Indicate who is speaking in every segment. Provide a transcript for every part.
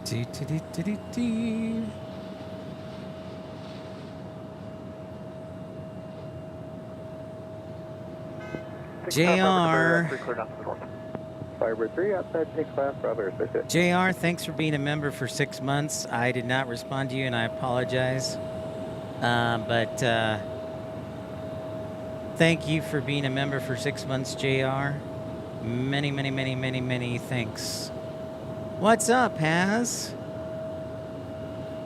Speaker 1: Do, do, do, do, do, do. JR.
Speaker 2: Firebird 3 outside take class, Bravo airspace.
Speaker 1: JR, thanks for being a member for 6 months. I did not respond to you, and I apologize. But thank you for being a member for 6 months, JR. Many, many, many, many, many thanks. What's up, Haz?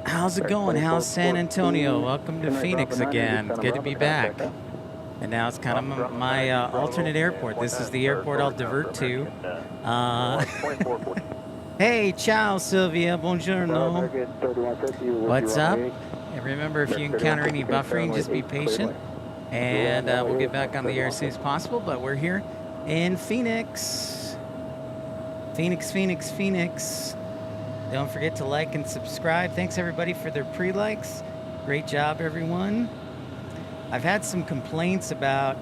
Speaker 1: How's it going? How's San Antonio? Welcome to Phoenix again. It's good to be back. And now it's kind of my alternate airport. This is the airport I'll divert to. Hey, ciao, Sylvia. Buongiorno. What's up? And remember, if you encounter any buffering, just be patient. And we'll get back on the air as soon as possible. But we're here in Phoenix. Phoenix, Phoenix, Phoenix. Don't forget to like and subscribe. Thanks, everybody, for their pre-likes. Great job, everyone. I've had some complaints about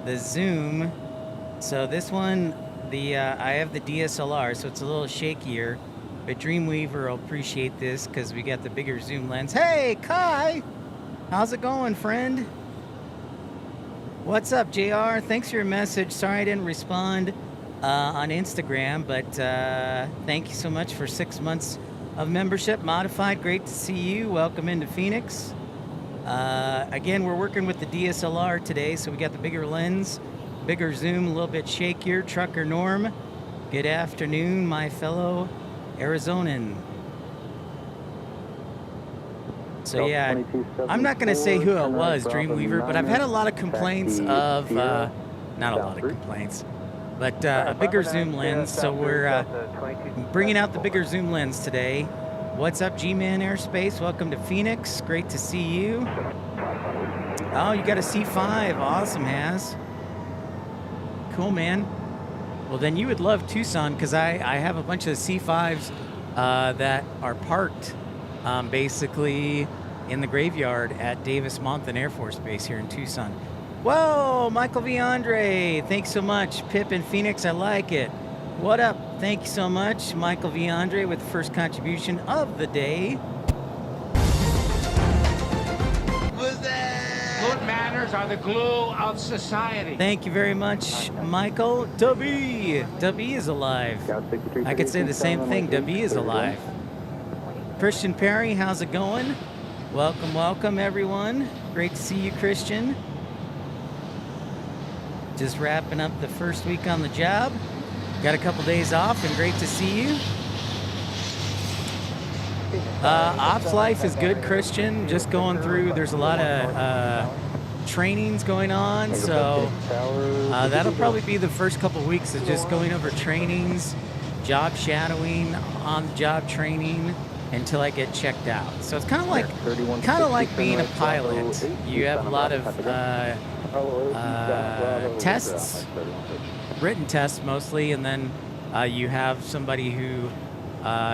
Speaker 1: the zoom. So this one, I have the DSLR, so it's a little shakier. But Dreamweaver will appreciate this because we got the bigger zoom lens. Hey, Kai! How's it going, friend? What's up, JR? Thanks for your message. Sorry I didn't respond on Instagram, but thank you so much for 6 months of membership. Modified, great to see you. Welcome into Phoenix. Again, we're working with the DSLR today, so we got the bigger lens, bigger zoom, a little bit shakier. Trucker Norm, good afternoon, my fellow Arizonan. So yeah, I'm not going to say who it was, Dreamweaver, but I've had a lot of complaints of, not a lot of complaints, but a bigger zoom lens, so we're bringing out the bigger zoom lens today. What's up, G-Man Airspace? Welcome to Phoenix. Great to see you. Oh, you got a C5. Awesome, Haz. Cool, man. Well, then you would love Tucson because I have a bunch of C5s that are parked basically in the graveyard at Davis-Monthan Air Force Base here in Tucson. Whoa, Michael V. Andre. Thanks so much. Pip in Phoenix, I like it. What up? Thank you so much, Michael V. Andre, with the first contribution of the day.
Speaker 3: Good manners are the glue of society.
Speaker 1: Thank you very much, Michael. Dubby is alive. I could say the same thing. Dubby is alive. Christian Perry, how's it going? Welcome, welcome, everyone. Great to see you, Christian. Just wrapping up the first week on the job. Got a couple days off, and great to see you. Ops life is good, Christian. Just going through, there's a lot of trainings going on, so that'll probably be the first couple weeks of just going over trainings, job shadowing, on-the-job training until I get checked out. So it's kind of like being a pilot. You have a lot of tests, written tests mostly, and then you have somebody who,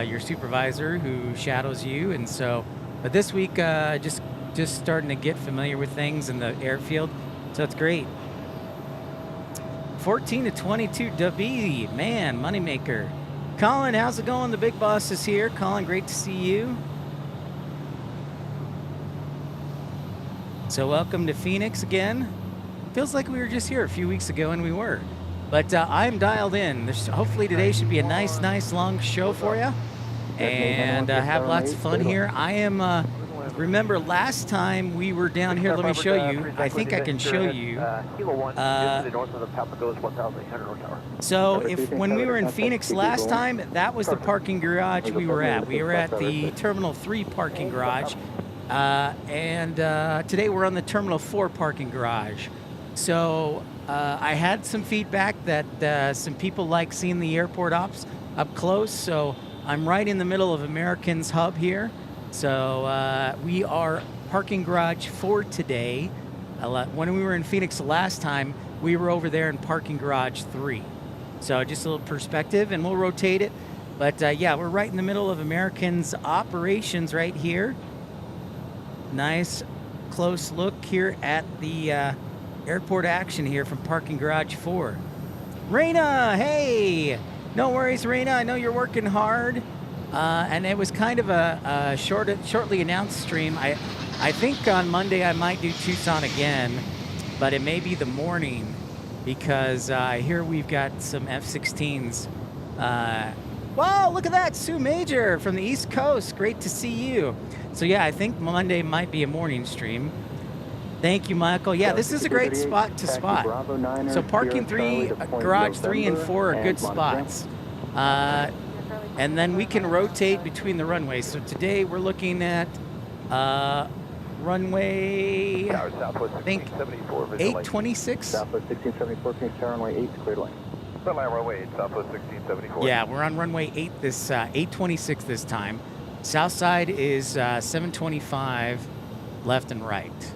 Speaker 1: your supervisor, who shadows you. And so, but this week, just starting to get familiar with things in the airfield, so it's great. 14 to 22, Dubby, man, moneymaker. Colin, how's it going? The big boss is here. Colin, great to see you. So welcome to Phoenix again. Feels like we were just here a few weeks ago, and we were. But I'm dialed in. Hopefully today should be a nice long show for you, and have lots of fun here. I am, remember last time we were down here, let me show you. I think I can show you. So when we were in Phoenix last time, that was the parking garage we were at. We were at the Terminal 3 parking garage, and today we're on the Terminal 4 parking garage. So I had some feedback that some people like seeing the airport ops up close, so I'm right in the middle of American's hub here. So we are parking garage 4 today. When we were in Phoenix last time, we were over there in parking garage 3. So just a little perspective, and we'll rotate it. But yeah, we're right in the middle of American's operations right here. Nice close look here at the airport action here from parking garage 4. Raina, hey! No worries, Raina. I know you're working hard. And it was kind of a shortly announced stream. I think on Monday I might do Tucson again, but it may be the morning because I hear we've got some F-16s. Whoa, look at that, Sue Major from the East Coast. Great to see you. So yeah, I think Monday might be a morning stream. Thank you, Michael. Yeah, this is a great spot to spot. So parking 3, garage 3 and 4 are good spots. And then we can rotate between the runways. So today we're looking at runway, I think 826.
Speaker 2: Southwest 1674, Phoenix Tower, runway 8, cleared lane.
Speaker 4: Runway 8, Southwest 1674.
Speaker 1: Yeah, we're on runway 8 this 826 this time. South side is 725 left and right.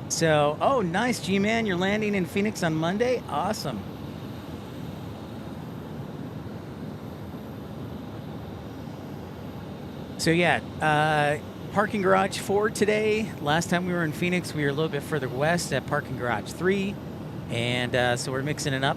Speaker 1: So, oh, nice, G-Man. You're landing in Phoenix on Monday? Awesome. So, yeah, parking garage 4 today. Last time we were in Phoenix, we were a little bit further west at parking garage 3. And so we're mixing it up.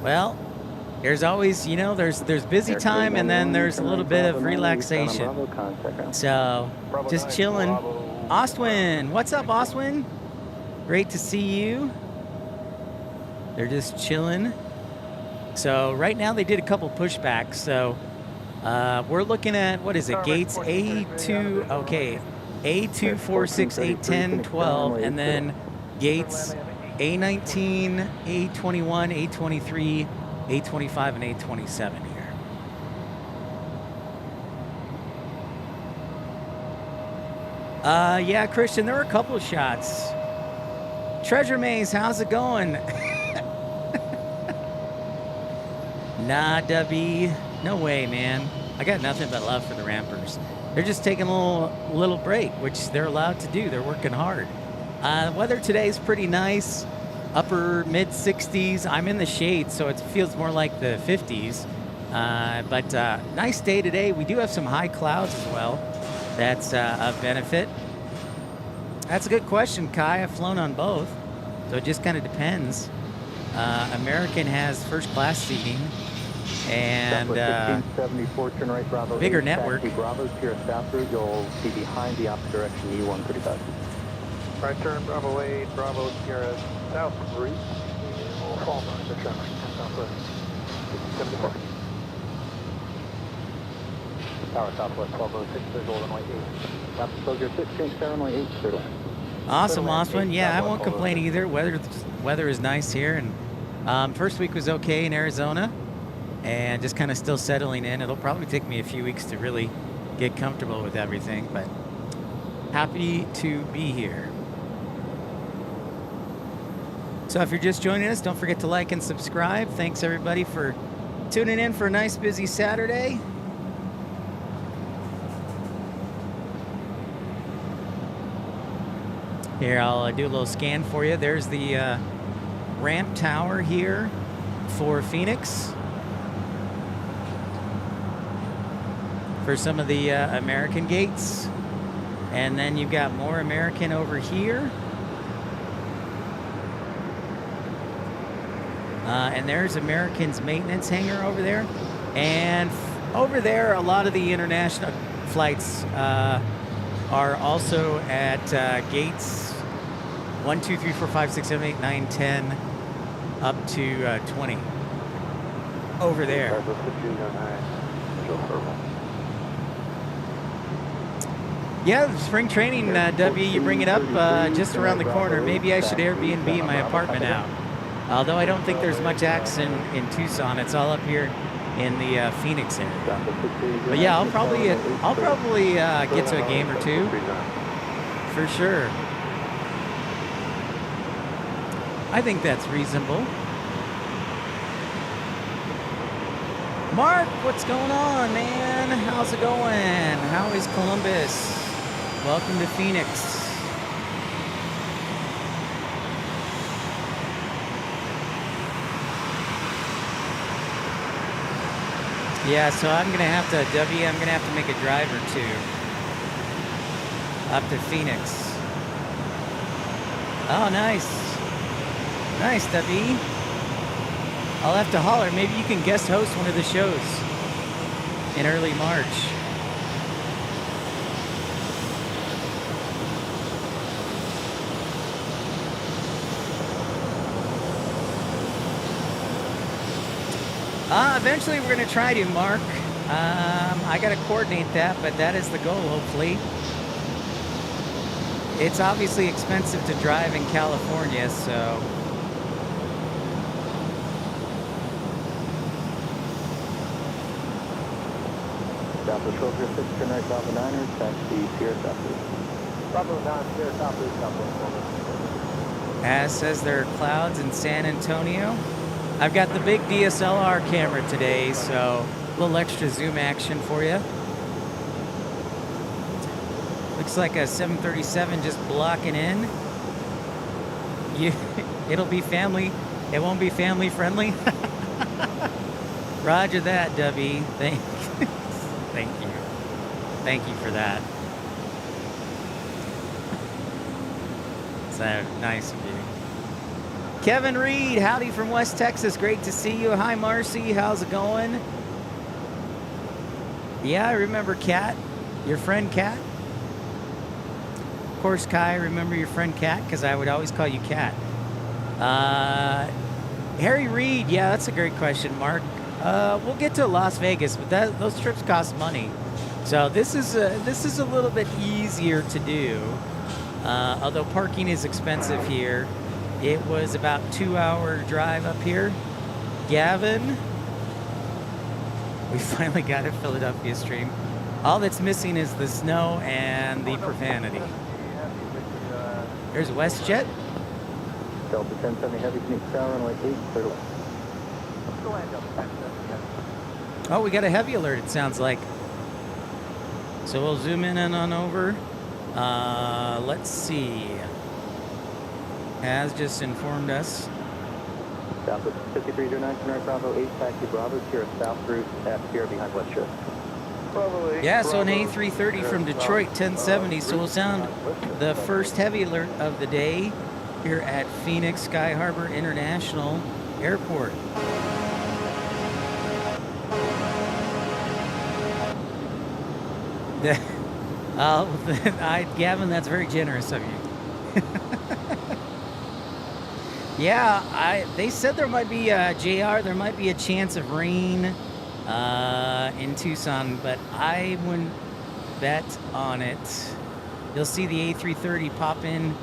Speaker 1: Well, there's always, you know, there's busy time and then there's a little bit of relaxation. So, just chilling. Ostwin, what's up, Ostwin? Great to see you. They're just chilling. So right now they did a couple pushbacks. So we're looking at, what is it, gates A2, okay, A2, 4, 6, 8, 10, 12, and then gates A19, A21, A23, A25, and A27 here. Yeah, Christian, there were a couple of shots. Treasure Maze, how's it going? Nah, Dubby, no way, man. I got nothing but love for the Rampers. They're just taking a little break, which they're allowed to do. They're working hard. Weather today is pretty nice, upper mid 60s. I'm in the shade, so it feels more like the 50s. But nice day today. We do have some high clouds as well. That's a benefit. That's a good question, Kai. I've flown on both, so it just kind of depends. American has first class seating and bigger network.
Speaker 2: Bravo's here at South Route. You'll be behind the opposite direction, E135.
Speaker 4: Right turn, Bravo 8, Bravo Sierra, South Route. We'll fall back, the traffic, Southwest 1674.
Speaker 2: Tower Southwest 1206, visual runway 8. Rapid closure 16, runway 8, clear lane.
Speaker 1: Awesome, awesome. Yeah, I won't complain either. Weather is nice here, and first week was okay in Arizona, and just kind of still settling in. It'll probably take me a few weeks to really get comfortable with everything, but happy to be here. So if you're just joining us, don't forget to like and subscribe. Thanks everybody for tuning in for a nice busy Saturday. Here, I'll do a little scan for you. There's the ramp tower here for Phoenix. For some of the American gates. And then you've got more American over here. And there's American's maintenance hangar over there. And over there, a lot of the international flights are also at gates 1, 2, 3, 4, 5, 6, 7, 8, 9, 10, up to 20. Over there. Yeah, the spring training, W, you bring it up just around the corner. Maybe I should Airbnb my apartment out. Although I don't think there's much action in Tucson. It's all up here in the Phoenix area. But yeah, I'll probably get to a game or two. For sure. I think that's reasonable. Mark, what's going on, man? How's it going? How is Columbus? Welcome to Phoenix. Yeah, so I'm gonna have to, I'm gonna have to make a drive or two up to Phoenix. Oh, nice. Nice, W. I'll have to holler. Maybe you can guest host one of the shows in early March. Eventually we're going to try to, Mark. I got to coordinate that, but that is the goal, hopefully. It's obviously expensive to drive in California, so...
Speaker 2: Southwest Filter 6, turn right Bravo 9er, taxi Sierra Southwest. Bravo 9, Sierra Southwest, Southwest.
Speaker 1: As says there are clouds in San Antonio. I've got the big DSLR camera today, so a little extra zoom action for you. Looks like a 737 just blocking in. It'll be family. It won't be family friendly. Roger that, W. Thank you. Thank you for that. So nice of you. Kevin Reed, howdy from West Texas. Great to see you. Hi, Marcy. How's it going? Yeah, I remember Kat. Your friend Kat? Of course, Kai, I remember your friend Kat because I would always call you Kat. Harry Reed, yeah, that's a great question, Mark. We'll get to Las Vegas, but those trips cost money. So this is a little bit easier to do. Although parking is expensive here. It was about 2-hour drive up here. Gavin, we finally got a Philadelphia stream. All that's missing is the snow and the profanity. There's WestJet.
Speaker 2: Delta 1070 Heavy, Phoenix Tower, runway 8, clear to land.
Speaker 1: Oh, we got a heavy alert, it sounds like. So we'll zoom in and on over. Let's see. Has just informed us.
Speaker 2: Southwest 5309, turn right Bravo 8, taxi Bravo, Sierra South route at Sierra behind West Shore.
Speaker 1: Yeah, so an A330 from Detroit, 1070. So we'll sound the first heavy alert of the day here at Phoenix Sky Harbor International Airport. Gavin, that's very generous of you. Yeah, they said there might be JR. There might be a chance of rain in Tucson, but I wouldn't bet on it. You'll see the A330 pop in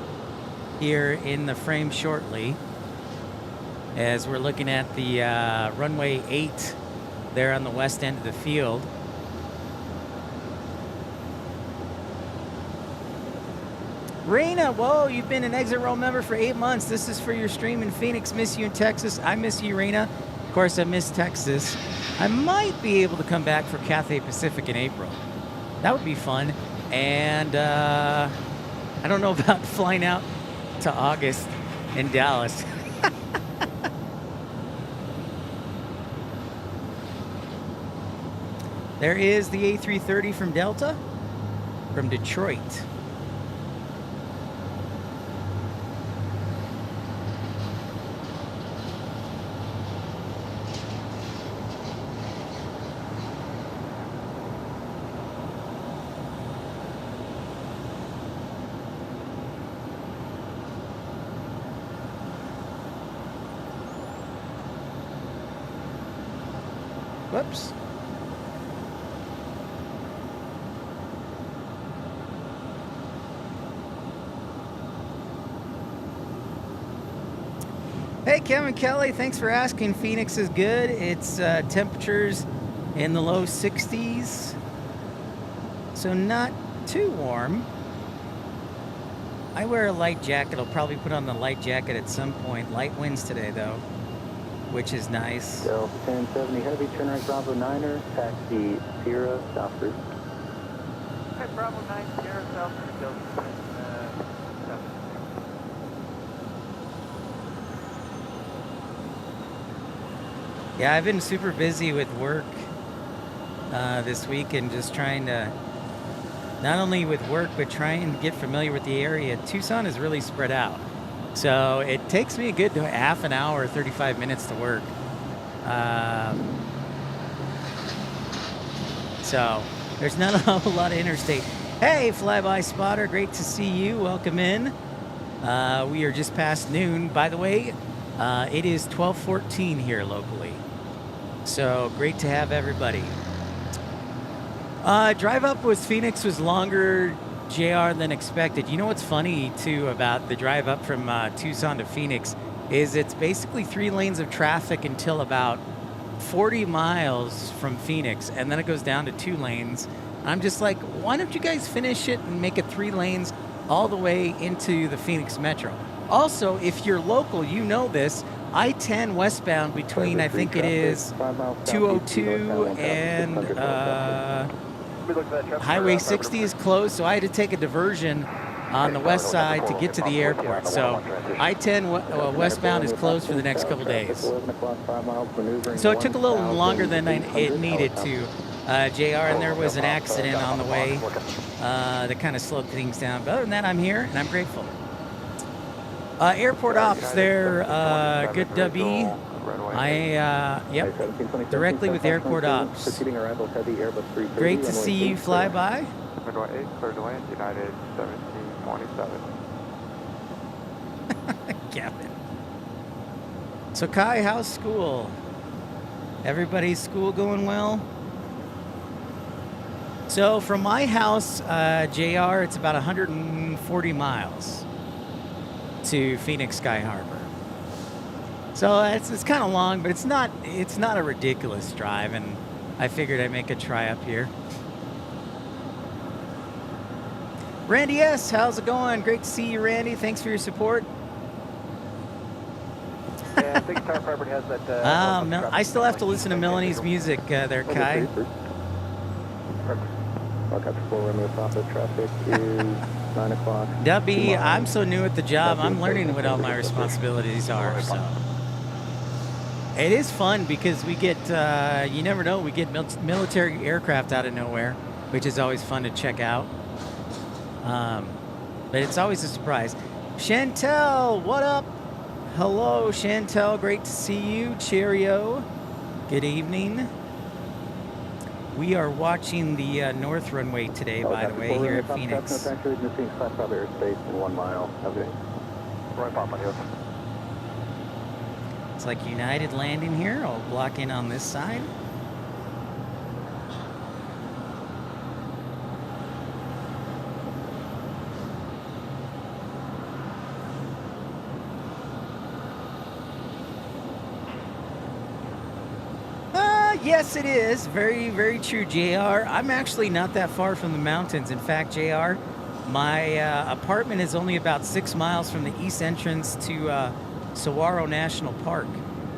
Speaker 1: here in the frame shortly as we're looking at the runway 8 there on the west end of the field. Raina, whoa, you've been an Exit Row member for 8 months. This is for your stream in Phoenix. Miss you in Texas. I miss you, Raina. Of course, I miss Texas. I might be able to come back for Cathay Pacific in April. That would be fun. And I don't know about flying out to August in Dallas. There is the A330 from Delta, from Detroit. Whoops. Hey, Kevin Kelly, thanks for asking. Phoenix is good. It's temperatures in the low 60s, so not too warm. I wear a light jacket. I'll probably put on the light jacket at some point. Light winds today, though, which is nice.
Speaker 2: Delta 1070 Heavy, turn right Bravo 9er, taxi Sierra South route.
Speaker 4: Okay, Bravo 9, Sierra South route, Delta 10,
Speaker 1: Yeah, I've been super busy with work this week and just trying to, not only with work, but trying to get familiar with the area. Tucson is really spread out. So it takes me a good half an hour, 35 minutes to work. So there's not a whole lot of interstate. Hey, Flyby Spotter, great to see you. Welcome in. We are just past noon. By the way, it is 12:14 here locally. So great to have everybody. Drive up with Phoenix was longer, JR, than expected. You know what's funny, too, about the drive up from Tucson to Phoenix is it's basically 3 lanes of traffic until about 40 miles from Phoenix, and then it goes down to 2 lanes. I'm just like, why don't you guys finish it and make it 3 lanes all the way into the Phoenix Metro? Also, if you're local, you know this, I-10 westbound between, I think it is 202 and Highway 60 is closed, so I had to take a diversion on the west side to get to the airport. So I-10 westbound is closed for the next couple days. So it took a little longer than it needed to, JR, and there was an accident on the way that kind of slowed things down. But other than that, I'm here, and I'm grateful. Airport ops there, good W. Yep, directly with airport ops. Great to see you fly by.
Speaker 5: Midway 8, cleared to land, United 1727.
Speaker 1: Captain. So Kai, how's school? Everybody's school going well? So from my house, JR, it's about 140 miles to Phoenix Sky Harbor. So it's kind of long, but it's not a ridiculous drive, and I figured I'd make a try up here. Randy S., how's it going? Great to see you, Randy. Thanks for your support.
Speaker 4: Yeah, I think Tower Property has that.
Speaker 1: I still have to listen to Melanie's music there, Kai.
Speaker 2: Traffic is 9 o'clock.
Speaker 1: Dubby, I'm so new at the job. I'm learning what all my responsibilities are. So it is fun because we get, you never know, we get military aircraft out of nowhere, which is always fun to check out. But it's always a surprise. Chantel, what up? Hello, Chantel. Great to see you. Cheerio. Good evening. We are watching the north runway today, by the way, here at Phoenix.
Speaker 2: In 1 mile. Okay.
Speaker 1: It's like United landing here. I'll block in on this side. Yes, it is. Very, very true, JR. I'm actually not that far from the mountains. In fact, JR, my apartment is only about 6 miles from the east entrance to Saguaro National Park,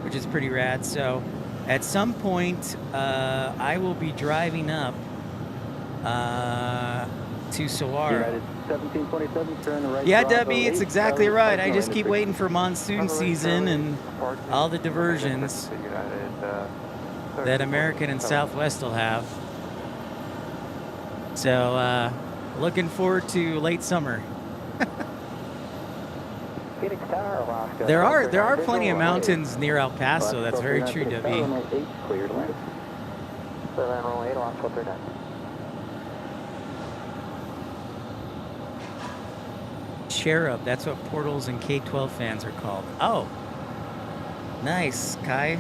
Speaker 1: which is pretty rad. So at some point, I will be driving up to Saguaro.
Speaker 2: 1727, turn the right.
Speaker 1: Yeah, Debbie, it's exactly right. I just keep waiting for monsoon season and all the diversions that American and Southwest will have. So, looking forward to late summer. There are plenty of mountains near El Paso. That's very true, Debbie. Cherub, that's what portals and K-12 fans are called. Oh, nice, Kai.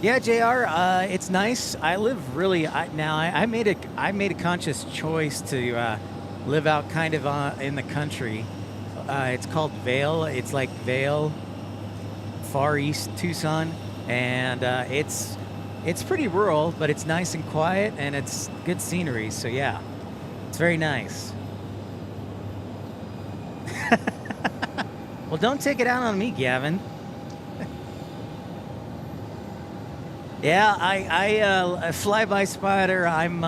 Speaker 1: Yeah, JR, it's nice. I live really I made a conscious choice to live out kind of in the country. It's called Vail. It's like Vail, far east Tucson, and it's pretty rural, but it's nice and quiet, and it's good scenery. So yeah, it's very nice. Well, don't take it out on me, Gavin. Yeah, I fly by Spider. I'm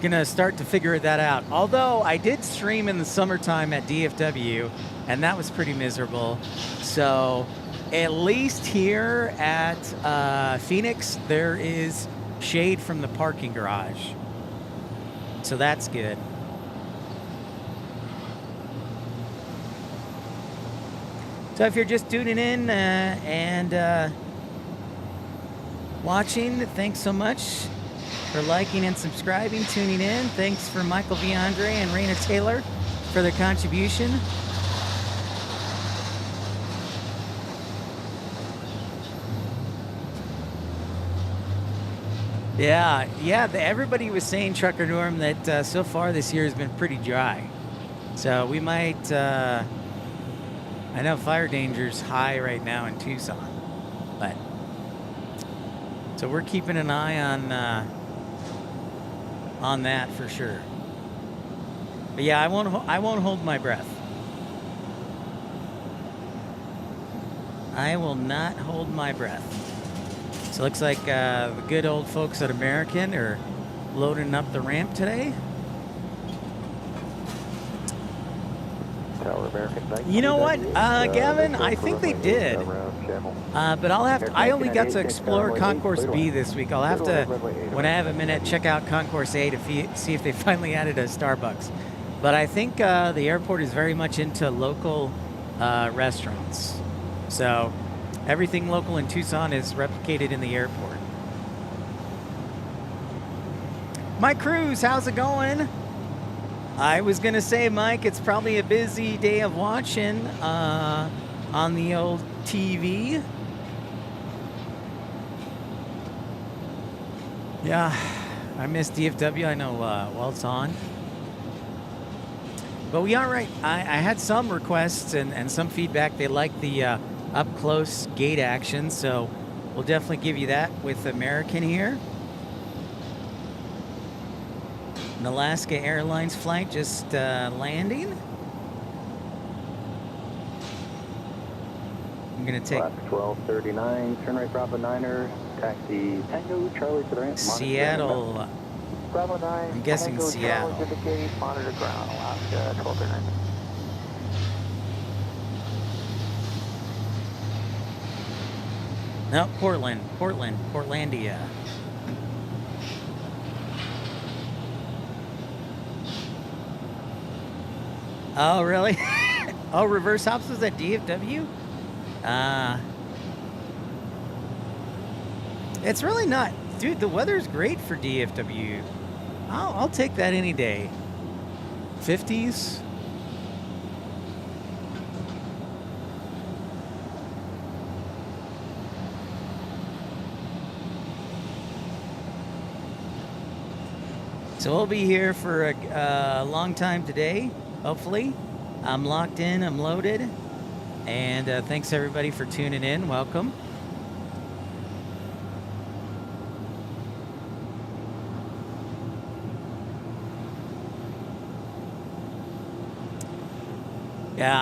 Speaker 1: gonna start to figure that out. Although I did stream in the summertime at DFW, and that was pretty miserable. So at least here at Phoenix, there is shade from the parking garage. So that's good. So if you're just tuning in and watching, thanks so much for liking and subscribing, tuning in. Thanks for Michael V. Andre and Raina Taylor for their contribution. Yeah, everybody was saying, Trucker Norm, that so far this year has been pretty dry. So we might, I know fire danger's high right now in Tucson, but, so we're keeping an eye on that for sure. But yeah, I won't hold my breath. I will not hold my breath. So it looks like the good old folks at American are loading up the ramp today.
Speaker 2: Tower American.
Speaker 1: You know what, Gavin? I think they did. But I only got to explore Concourse B this week. I'll have to, when I have a minute, check out Concourse A to see if they finally added a Starbucks. But I think the airport is very much into local restaurants. So everything local in Tucson is replicated in the airport. Mike Cruz, how's it going? I was going to say, Mike, it's probably a busy day of watching on the old TV. Yeah, I miss DFW. I know Walt's on. But we are right. I had some requests and some feedback. They like the up-close gate action, so we'll definitely give you that with American here. An Alaska Airlines flight just landing. I'm going to take
Speaker 2: 1239, turn right Bravo 9er, taxi Tango Charlie to the ramp.
Speaker 1: Seattle.
Speaker 4: Bravo 9.
Speaker 1: I'm guessing
Speaker 4: Tango
Speaker 1: Seattle.
Speaker 4: Charlie to the gate, monitor ground, Alaska 1239.
Speaker 1: No, Portlandia. Oh, really? Oh, reverse hops was at DFW? It's really not. Dude, the weather's great for DFW. I'll take that any day. 50s. So we'll be here for a long time today, hopefully. I'm locked in, I'm loaded. And thanks everybody for tuning in. Welcome. Yeah,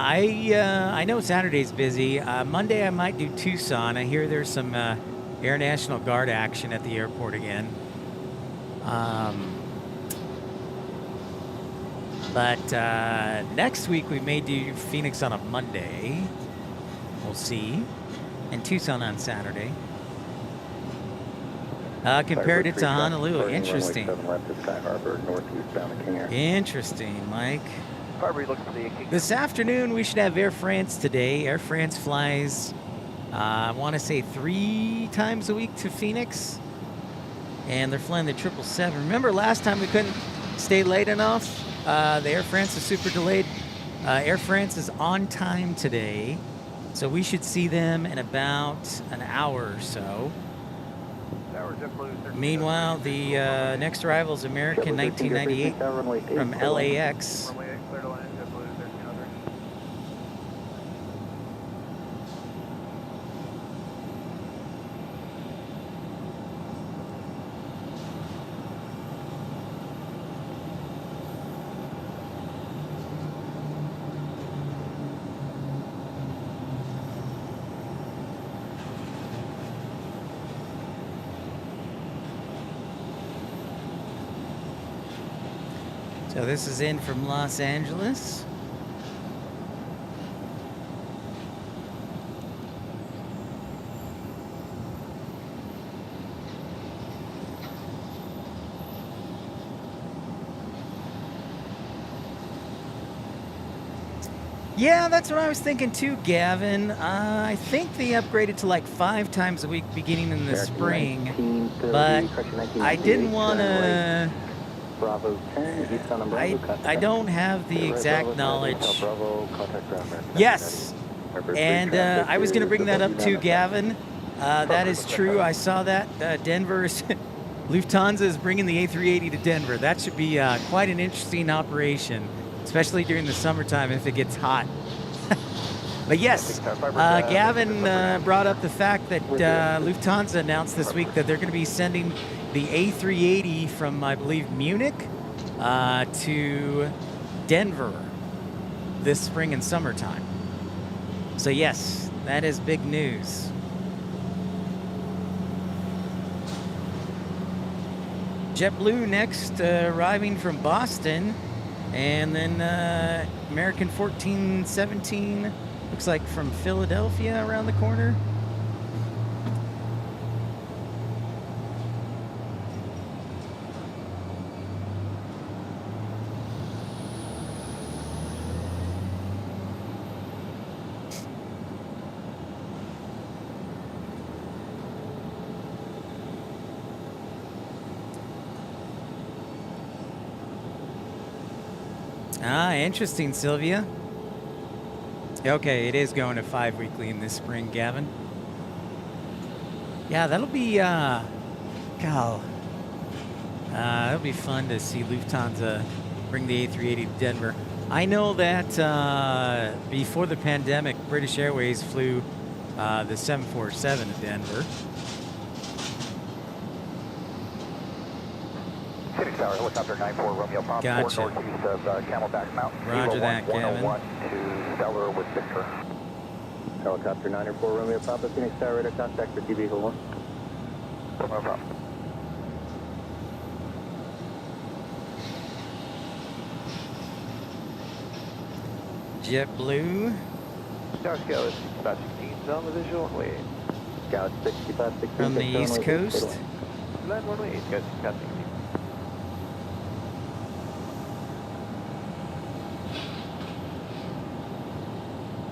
Speaker 1: I know Saturday's busy. Monday I might do Tucson. I hear there's some Air National Guard action at the airport again. But next week we may do Phoenix on a Monday. We'll see. And Tucson on Saturday. Compared it to Honolulu. Interesting. Interesting, Mike. This afternoon we should have Air France today. Air France flies, I want to say 3 times a week to Phoenix. And they're flying the 777. Remember last time we couldn't stay late enough? The Air France is super delayed. Air France is on time today, so we should see them in about an hour or so. Meanwhile, the next arrival is American 1998 from LAX. So this is in from Los Angeles. Yeah, that's what I was thinking too, Gavin. I think they upgraded to like 5 times a week beginning in the spring, but I didn't want to.
Speaker 2: Bravo 10, eastbound on Bravo,
Speaker 1: I don't have the exact knowledge. Yes, and I was going to bring that up too, Gavin. That is true. I saw that Denver's Lufthansa is bringing the A380 to Denver. That should be quite an interesting operation, especially during the summertime if it gets hot. But yes, Gavin brought up the fact that Lufthansa announced this week that they're going to be sending the A380 from, I believe, Munich to Denver this spring and summertime. So yes, that is big news. JetBlue next, arriving from Boston, and then American 1417, looks like from Philadelphia around the corner. Ah, interesting, Sylvia. Okay, it is going to 5 weekly in this spring, Gavin. Yeah, that'll be, that'll be fun to see Lufthansa bring the A380 to Denver. I know that before the pandemic, British Airways flew the 747 to Denver.
Speaker 4: Phoenix Tower, helicopter 94 Romeo Pop,
Speaker 1: Gotcha.
Speaker 4: northeast of Camelback Mountain.
Speaker 1: Roger that, Gavin.
Speaker 4: 101 to Stellar with Victor.
Speaker 2: Helicopter 94 Romeo Papa, Phoenix Tower, radar contact for TV Eagle 1.
Speaker 4: No problem.
Speaker 1: JetBlue.
Speaker 4: Tower scale is about 16 on the visual. Wait.
Speaker 2: Scout 65, 16.
Speaker 1: From the East Coast.
Speaker 4: Land runway 8, good. Got 16.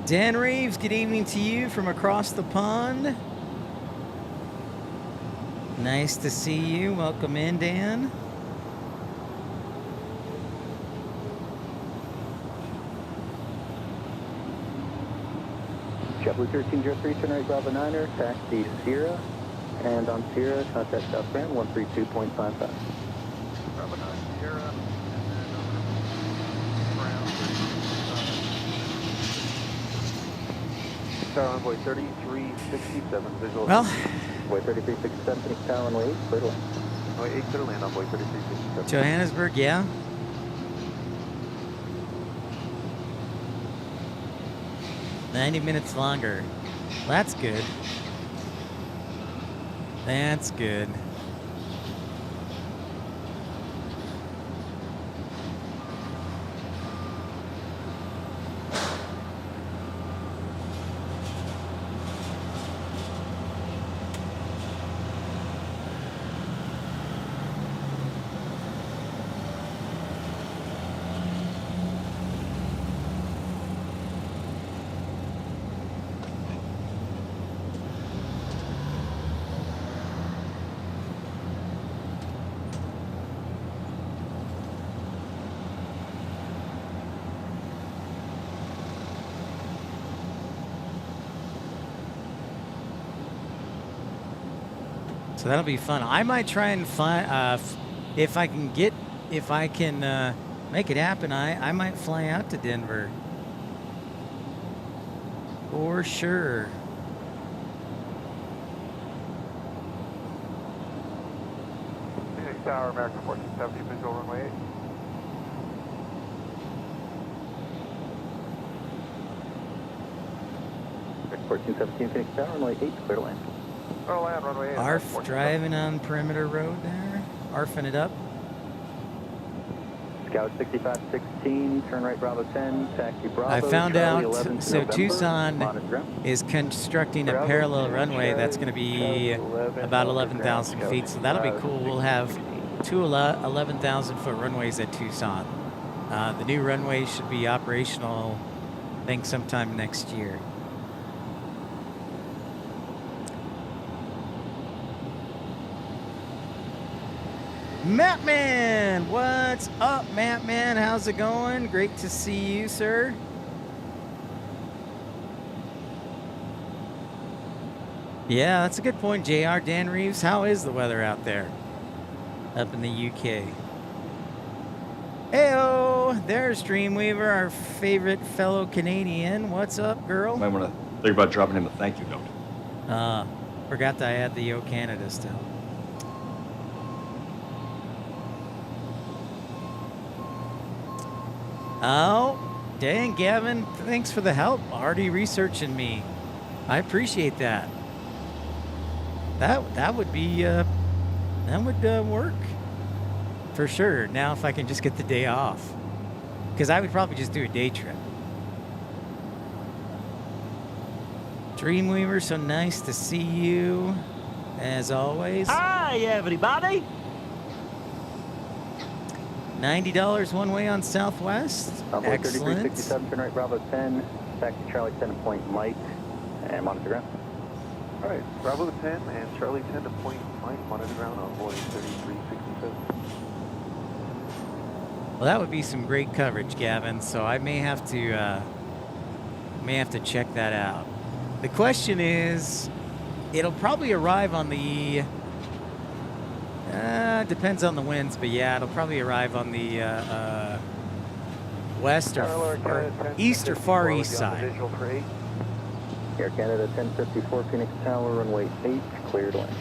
Speaker 1: Dan Reeves, good evening to you from across the pond. Nice to see you. Welcome in, Dan.
Speaker 2: JetBlue 1303, turn right Bravo 9er, taxi Sierra, and on Sierra, contact South Grand 132.55.
Speaker 4: Bravo 9 Sierra, and then ground 32. Star Envoy 3367, visual.
Speaker 1: Well,
Speaker 2: Envoy 3367, Phoenix Tower, runway 8, clear to land.
Speaker 4: Runway 8, clear to land, Envoy 3367.
Speaker 1: Johannesburg, yeah. "90 minutes longer." That's good. That's good. So that'll be fun. I might try and fly, if I can make it happen, I might fly out to Denver. For sure.
Speaker 4: Phoenix Tower, American 1470, visual runway 8.
Speaker 2: American 1417, Phoenix Tower, runway 8, clear to land.
Speaker 4: Clear to land, runway 8.
Speaker 1: Arf driving on perimeter road there. Arfing it up.
Speaker 2: Scout 6516, turn right Bravo 10, taxi Bravo.
Speaker 1: I found
Speaker 2: Charlie
Speaker 1: out,
Speaker 2: 11
Speaker 1: so
Speaker 2: November,
Speaker 1: Tucson
Speaker 2: monitor ground.
Speaker 1: is constructing a
Speaker 4: Bravo
Speaker 1: parallel
Speaker 4: 10,
Speaker 1: runway that's going to be
Speaker 4: Charlie 11,
Speaker 1: about
Speaker 4: monitor
Speaker 1: 11,000
Speaker 4: ground,
Speaker 1: feet, so that'll be cool. We'll have
Speaker 4: 65,
Speaker 1: two 11,000 foot runways at Tucson. The new runway should be operational, I think, sometime next year. Mattman, what's up, Mattman? How's it going? Great to see you, sir. Yeah, that's a good point, JR. Dan Reeves, how is the weather out there up in the UK? Heyo, there's Dreamweaver, our favorite fellow Canadian. What's up, girl?
Speaker 6: Might want to think about dropping him a thank you note.
Speaker 1: Forgot that I had the Yo Canada still. Oh, dang, Gavin, thanks for the help. Already researching me. I appreciate that. That would be that would work for sure. Now, if I can just get the day off, because I would probably just do a day trip. Dreamweaver, so nice to see you, as always.
Speaker 7: Hi, everybody.
Speaker 2: $90
Speaker 1: one way on Southwest. Excellent.
Speaker 2: 3367, turn right Bravo 10, taxi Charlie 10 to point Mike, and monitor ground.
Speaker 4: All right, Bravo 10 and Charlie 10 to point Mike, monitor ground on board 3367.
Speaker 1: Well, that would be some great coverage, Gavin. So I may have to check that out. The question is, it'll probably arrive on the. Depends on the winds, but yeah, it'll probably arrive on the west or east or far east side.
Speaker 2: Air Canada 1054, Phoenix Tower, runway 8, cleared land.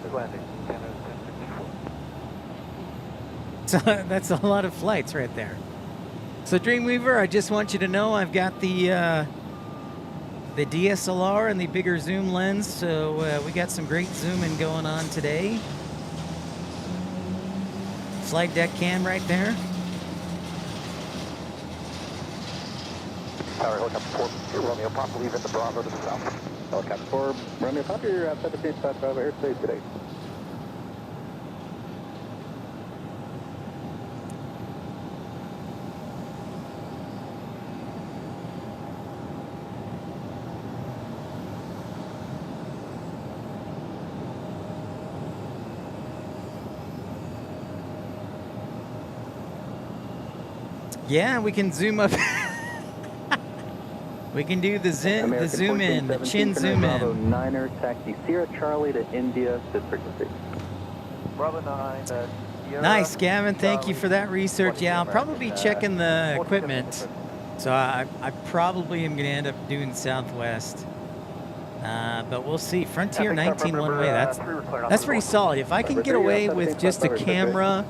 Speaker 4: Good landing, Canada 1054.
Speaker 1: So that's a lot of flights right there. So Dreamweaver, I just want you to know I've got the DSLR and the bigger zoom lens, so we got some great zooming going on today. Flight deck cam right there.
Speaker 2: Tower, helicopter 4, Romeo Papa, leave at the Bravo to the south. Helicopter 4, Romeo Papa, you're outside the Phoenix South Bravo airspace today.
Speaker 1: Yeah, we can zoom up. We can do the zoom in, the chin zoom
Speaker 2: Bravo
Speaker 1: in.
Speaker 2: 9er, taxi Sierra Charlie to India, this frequency.
Speaker 4: Bravo 9, Sierra,
Speaker 1: Nice, Gavin. Thank you
Speaker 4: Charlie,
Speaker 1: for that research.
Speaker 4: 20
Speaker 1: Yeah, I'll
Speaker 4: American,
Speaker 1: probably be checking the
Speaker 4: 47
Speaker 1: equipment. So I probably am going to end up doing Southwest. But we'll see. Frontier 19 one way. That's pretty solid. If I can get away with just a camera,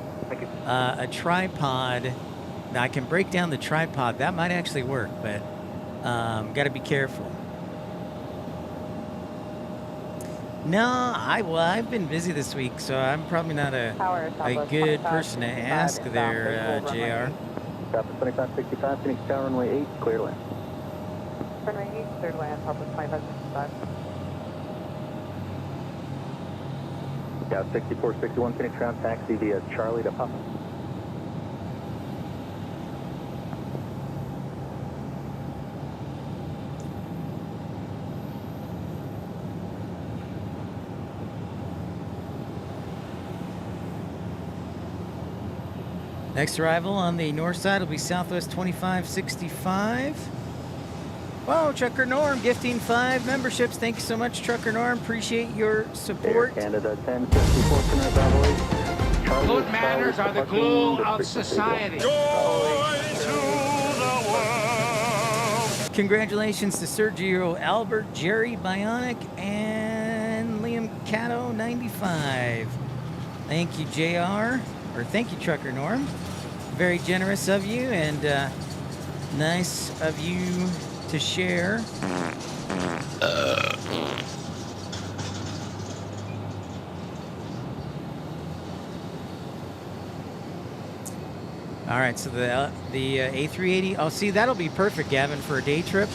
Speaker 1: a tripod, now I can break down the tripod. That might actually work, but got to be careful. No, I've been busy this week, so I'm probably not a good person to ask there, JR.
Speaker 2: Southwest 2565, Phoenix Tower, runway 8, clear land.
Speaker 8: Runway 8, cleared land, Southwest 2565.
Speaker 2: Scout 6461, Phoenix ground taxi via Charlie to Papa.
Speaker 1: Next arrival on the north side will be Southwest 2565. Whoa, Trucker Norm gifting 5 memberships. Thank you so much, Trucker Norm. Appreciate your support.
Speaker 2: Air Canada 1054, turn Bravo 8. Charlie
Speaker 3: Good manners are the glue of society.
Speaker 1: Congratulations to Sergio Albert, Jerry Bionic, and Liam Cato 95. Thank you, JR, or thank you, Trucker Norm. Very generous of you, and nice of you to share. All right, so the A380. Oh, see, that'll be perfect, Gavin, for a day trip.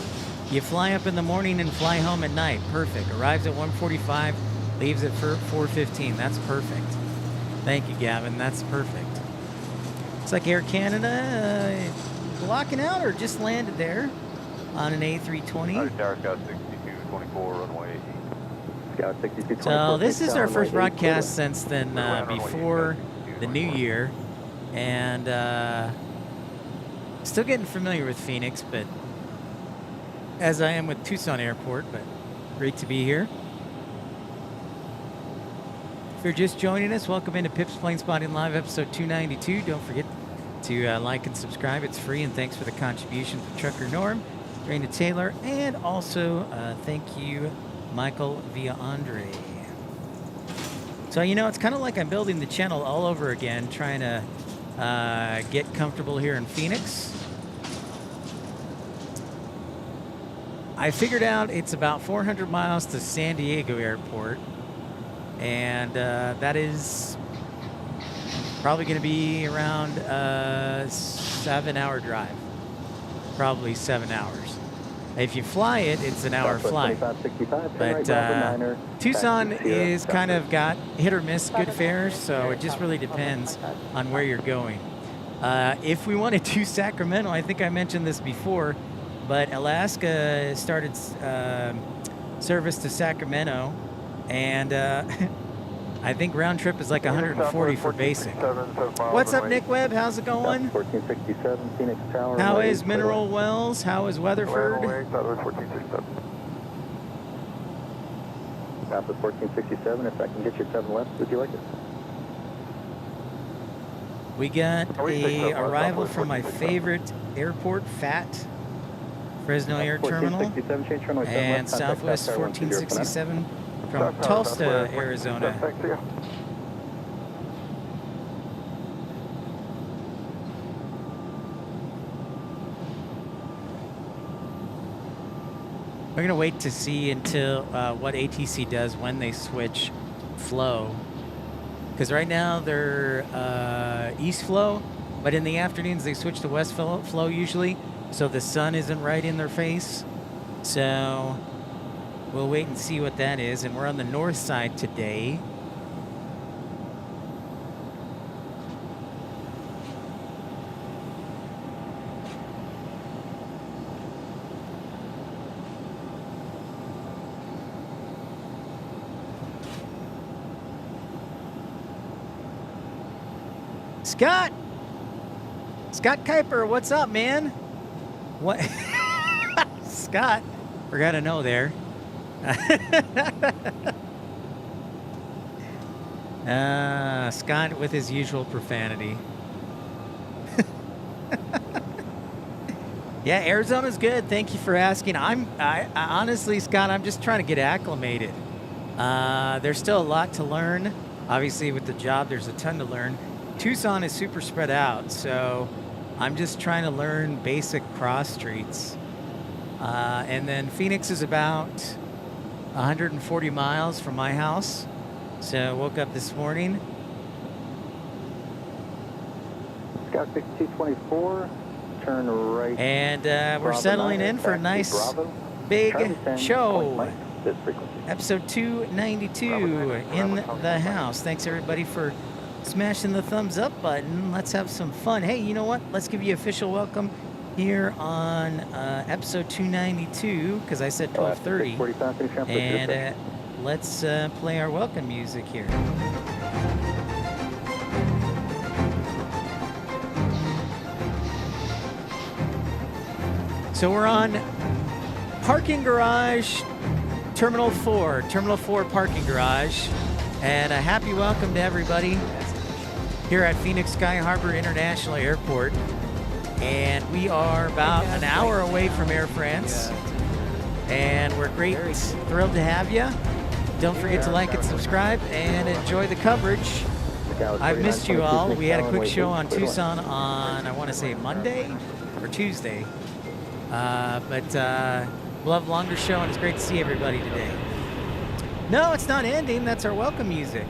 Speaker 1: You fly up in the morning and fly home at night. Perfect. Arrives at 1:45, leaves at 4:15. That's perfect. Thank you, Gavin. That's perfect. It's like Air Canada blocking out or just landed there on an A320.
Speaker 5: Tower Scout 6224, runway 80.
Speaker 2: Scout 6224.
Speaker 1: So this is our first
Speaker 2: runway
Speaker 1: broadcast since then, before the new year. And still getting familiar with Phoenix, but as I am with Tucson Airport, but great to be here. If you're just joining us, welcome into Pip's Plane Spotting Live, episode 292. Don't forget to like and subscribe. It's free, and thanks for the contribution for Trucker Norm, Raina Taylor, and also thank you, Michael Via Andre. So, you know, it's kind of like I'm building the channel all over again, trying to get comfortable here in Phoenix. I figured out it's about 400 miles to San Diego Airport, and that is probably going to be around a 7-hour drive. Probably 7 hours. If you fly it, it's an hour flight. But Tucson is kind of got hit or miss good fares, so it just really depends on where you're going. If we want to do Sacramento, I think I mentioned this before, but Alaska started service to Sacramento, and I think round trip is like 140 for basic. What's up, Nick Webb? How's it going?
Speaker 2: 1467 Phoenix Tower.
Speaker 1: How is Mineral Wells? How is Weatherford?
Speaker 2: Southwest 1467. If I can get you 7 left, would you like it?
Speaker 1: We got a arrival from my favorite airport, FAT, Fresno Air Terminal, and Southwest 1467 from Tulsa, Arizona. We're going to wait to see until what ATC does when they switch flow. Because right now they're east flow, but in the afternoons they switch to west flow usually, so the sun isn't right in their face. So we'll wait and see what that is. And we're on the north side today. Scott Kuiper, what's up, man? What? Scott, forgot to know there. Scott with his usual profanity. Yeah, Arizona's good. Thank you for asking. I honestly, Scott, I'm just trying to get acclimated. There's still a lot to learn. Obviously, with the job, there's a ton to learn. Tucson is super spread out, so I'm just trying to learn basic cross streets. And then Phoenix is about 140 miles from my house. So I woke up this morning.
Speaker 2: Scout 6224, turn right.
Speaker 1: And we're settling in for a nice big show. Episode 292 in the house. Thanks everybody for smashing the thumbs up button. Let's have some fun. Hey, you know what? Let's give you official welcome here on episode 292, because I said 12:30. And let's play our welcome music here. So we're on parking garage, Terminal 4 parking garage. And a happy welcome to everybody here at Phoenix Sky Harbor International Airport. And we are about an hour away from Air France. And we're thrilled to have you. Don't forget to like and subscribe and enjoy the coverage. I've missed you all. We had a quick show on Tucson on, I want to say Monday or Tuesday. But we'll have a longer show, and it's great to see everybody today. No, it's not ending. That's our welcome music.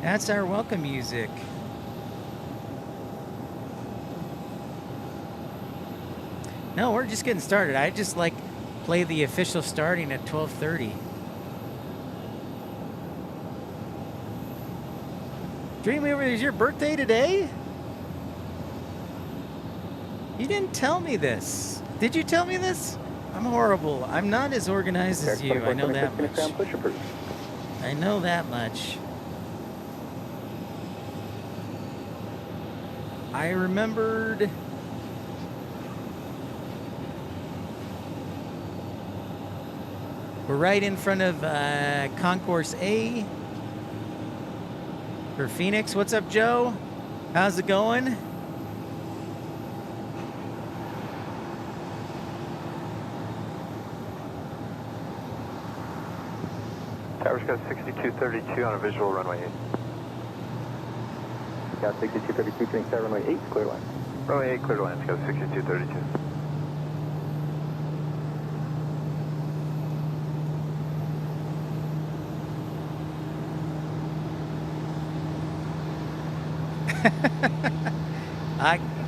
Speaker 1: That's our welcome music. No, we're just getting started. I just like play the official starting at 12:30. Dreamweaver, is your birthday today? You didn't tell me this. Did you tell me this? I'm horrible. I'm not as organized as you. I know that much. I know that much. I remembered. We're right in front of Concourse A for Phoenix. What's up, Joe? How's it going?
Speaker 5: Tower's got 6232 on a visual runway 8.
Speaker 2: Got 6232, Phoenix Tower, runway 8, clear line.
Speaker 5: Runway 8, clear to land. It's got 6232.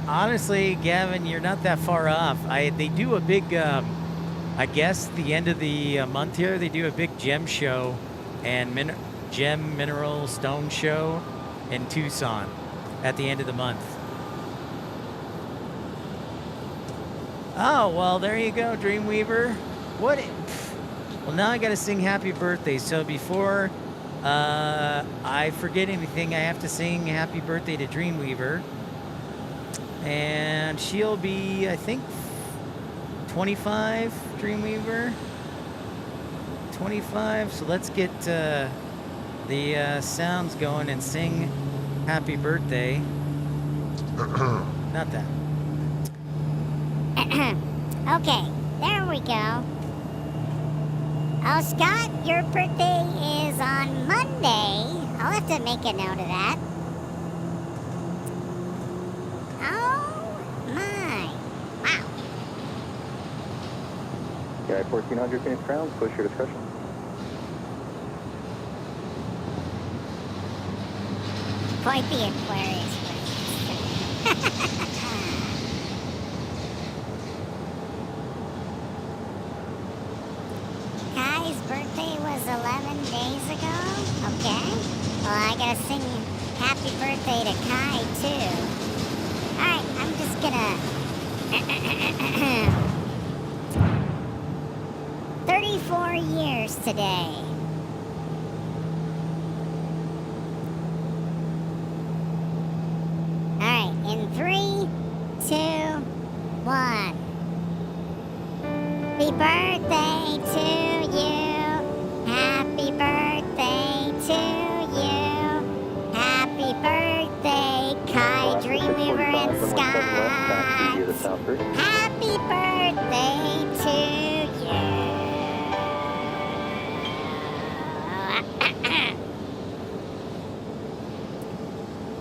Speaker 1: Honestly, Gavin, you're not that far off. They do a big, I guess, the end of the month here, they do a big gem show and gem mineral stone show in Tucson at the end of the month. Oh, well, there you go, Dreamweaver. Well, now I got to sing happy birthday. So before I forget anything, I have to sing happy birthday to Dreamweaver. And she'll be, I think, 25, Dreamweaver. 25. So let's get the sounds going and sing happy birthday. Not that.
Speaker 7: Okay, there we go. Oh, Scott, your birthday is on Monday. I'll have to make a note of that. Oh, my. Wow.
Speaker 2: Yeah, 1400 Phoenix Ground, push your discussion.
Speaker 7: Quite the Aquarius. Kai's birthday was 11 days ago? Okay. Well, I gotta sing happy birthday to Kai, too. Alright, I'm just gonna... 34 years today. Alright, in 3, 2, 1. Happy birthday to you. Happy birthday to you. Happy birthday, Kai, Dreamweaver, and Scott. Happy birthday to you.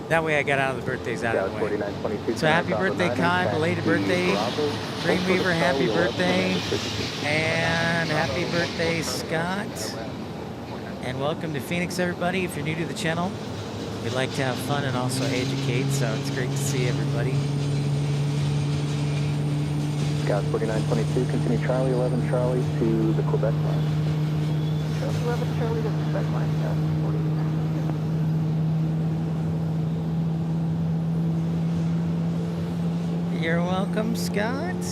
Speaker 1: That way I got out of the birthdays out of the way. So happy birthday, Kai, belated birthday. Dreamweaver, happy birthday. And happy birthday, Scott. And welcome to Phoenix, everybody. If you're new to the channel, we'd like to have fun and also educate, so it's great to see everybody.
Speaker 2: Scott 4922, continue Charlie 11 Charlie to the Quebec line.
Speaker 8: 11 Charlie to the Quebec line, yeah. 49.
Speaker 1: You're welcome, Scott.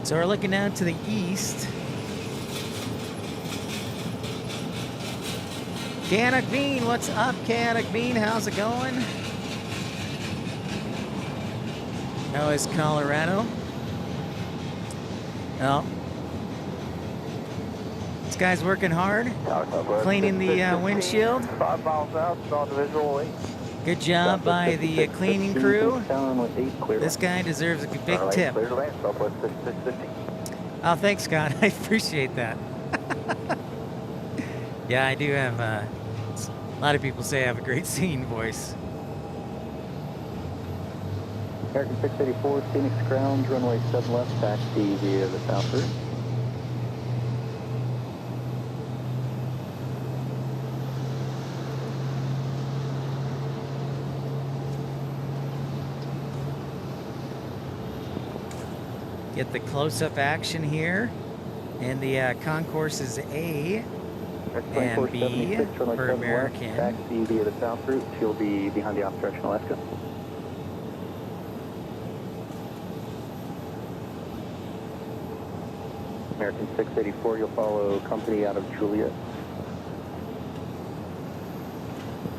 Speaker 1: So we're looking down to the east. Chaotic Bean, what's up, Chaotic Bean? How's it going? How is Colorado? Well, this guy's working hard, cleaning the windshield.
Speaker 2: 5 miles south, on the visual 8.
Speaker 1: Good job by the cleaning crew. This guy deserves a big tip. Oh, thanks, Scott. I appreciate that. Yeah, I do have, a lot of people say I have a great singing voice.
Speaker 2: American 684, Phoenix ground, runway 7 left, taxi via the south route.
Speaker 1: Get the close-up action here. And the concourses A and B for American.
Speaker 2: Taxi via the south route. She'll be behind the obstruction Alaska. American 684, you'll follow company out of Juliet.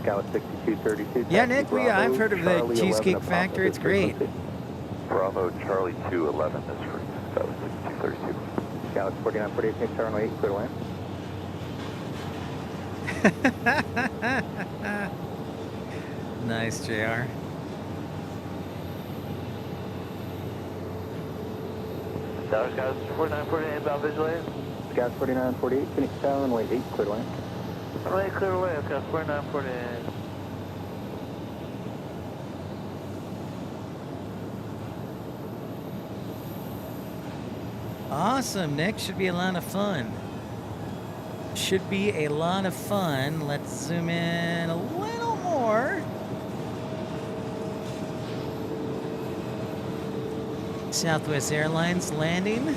Speaker 2: Scout 6232.
Speaker 1: Yeah, Nick, I've heard of the Cheesecake Factory. It's great.
Speaker 5: Bravo, Charlie 211 is for Scout 6232.
Speaker 2: Scout 4948, next turn 8, clear to land.
Speaker 1: Nice, JR.
Speaker 5: Tower Scout 4948, about visual aid.
Speaker 2: Scout 4948, Phoenix Tower, runway 8, clear to land.
Speaker 5: Runway clear to land, Scout 4948.
Speaker 1: Awesome, Nick. Should be a lot of fun. Should be a lot of fun. Let's zoom in a little more. Southwest Airlines landing.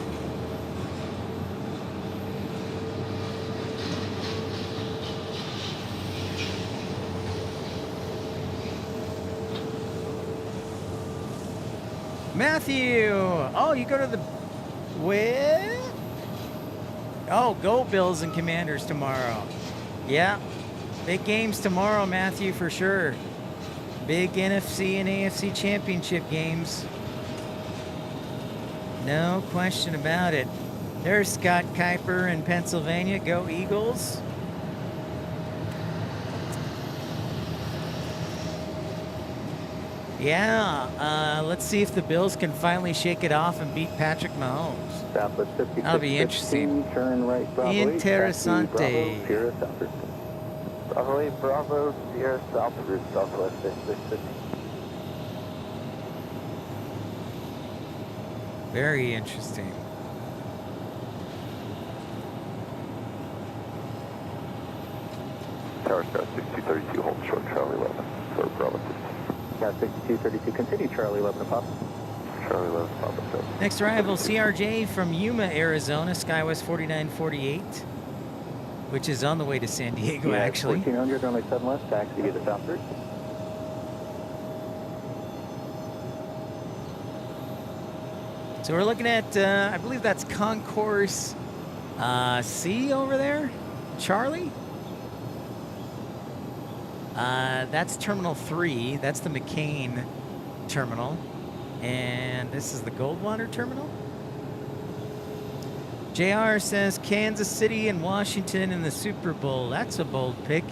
Speaker 1: Matthew! Oh, you go to the... Where? Oh, go Bills and Commanders tomorrow. Yeah. Big games tomorrow, Matthew, for sure. Big NFC and AFC championship games. No question about it. There's Scott Kuiper in Pennsylvania. Go Eagles. Yeah, let's see if the Bills can finally shake it off and beat Patrick Mahomes.
Speaker 2: Southwest 56,
Speaker 1: That'll be interesting.
Speaker 2: Turn right, Bravo 8,
Speaker 1: Interessante.
Speaker 2: Bravo, Sierra South route.
Speaker 5: Bravo 8, Bravo, Sierra South route, Southwest 5650.
Speaker 1: Very interesting.
Speaker 5: Tower Scout 6232, hold short, Charlie 11, for Bravo 6.
Speaker 2: Scout 6232, continue Charlie 11 to pop.
Speaker 5: Charlie 11, Papa 7.
Speaker 1: Next arrival, CRJ from Yuma, Arizona, Skywest 4948, which is on the way to San Diego, actually.
Speaker 2: 1400, runway 7 left, taxi via the south route.
Speaker 1: So we're looking at, I believe that's Concourse C over there, Charlie? That's Terminal 3. That's the McCain terminal. And this is the Goldwater terminal. JR says Kansas City and Washington in the Super Bowl. That's a bold pick.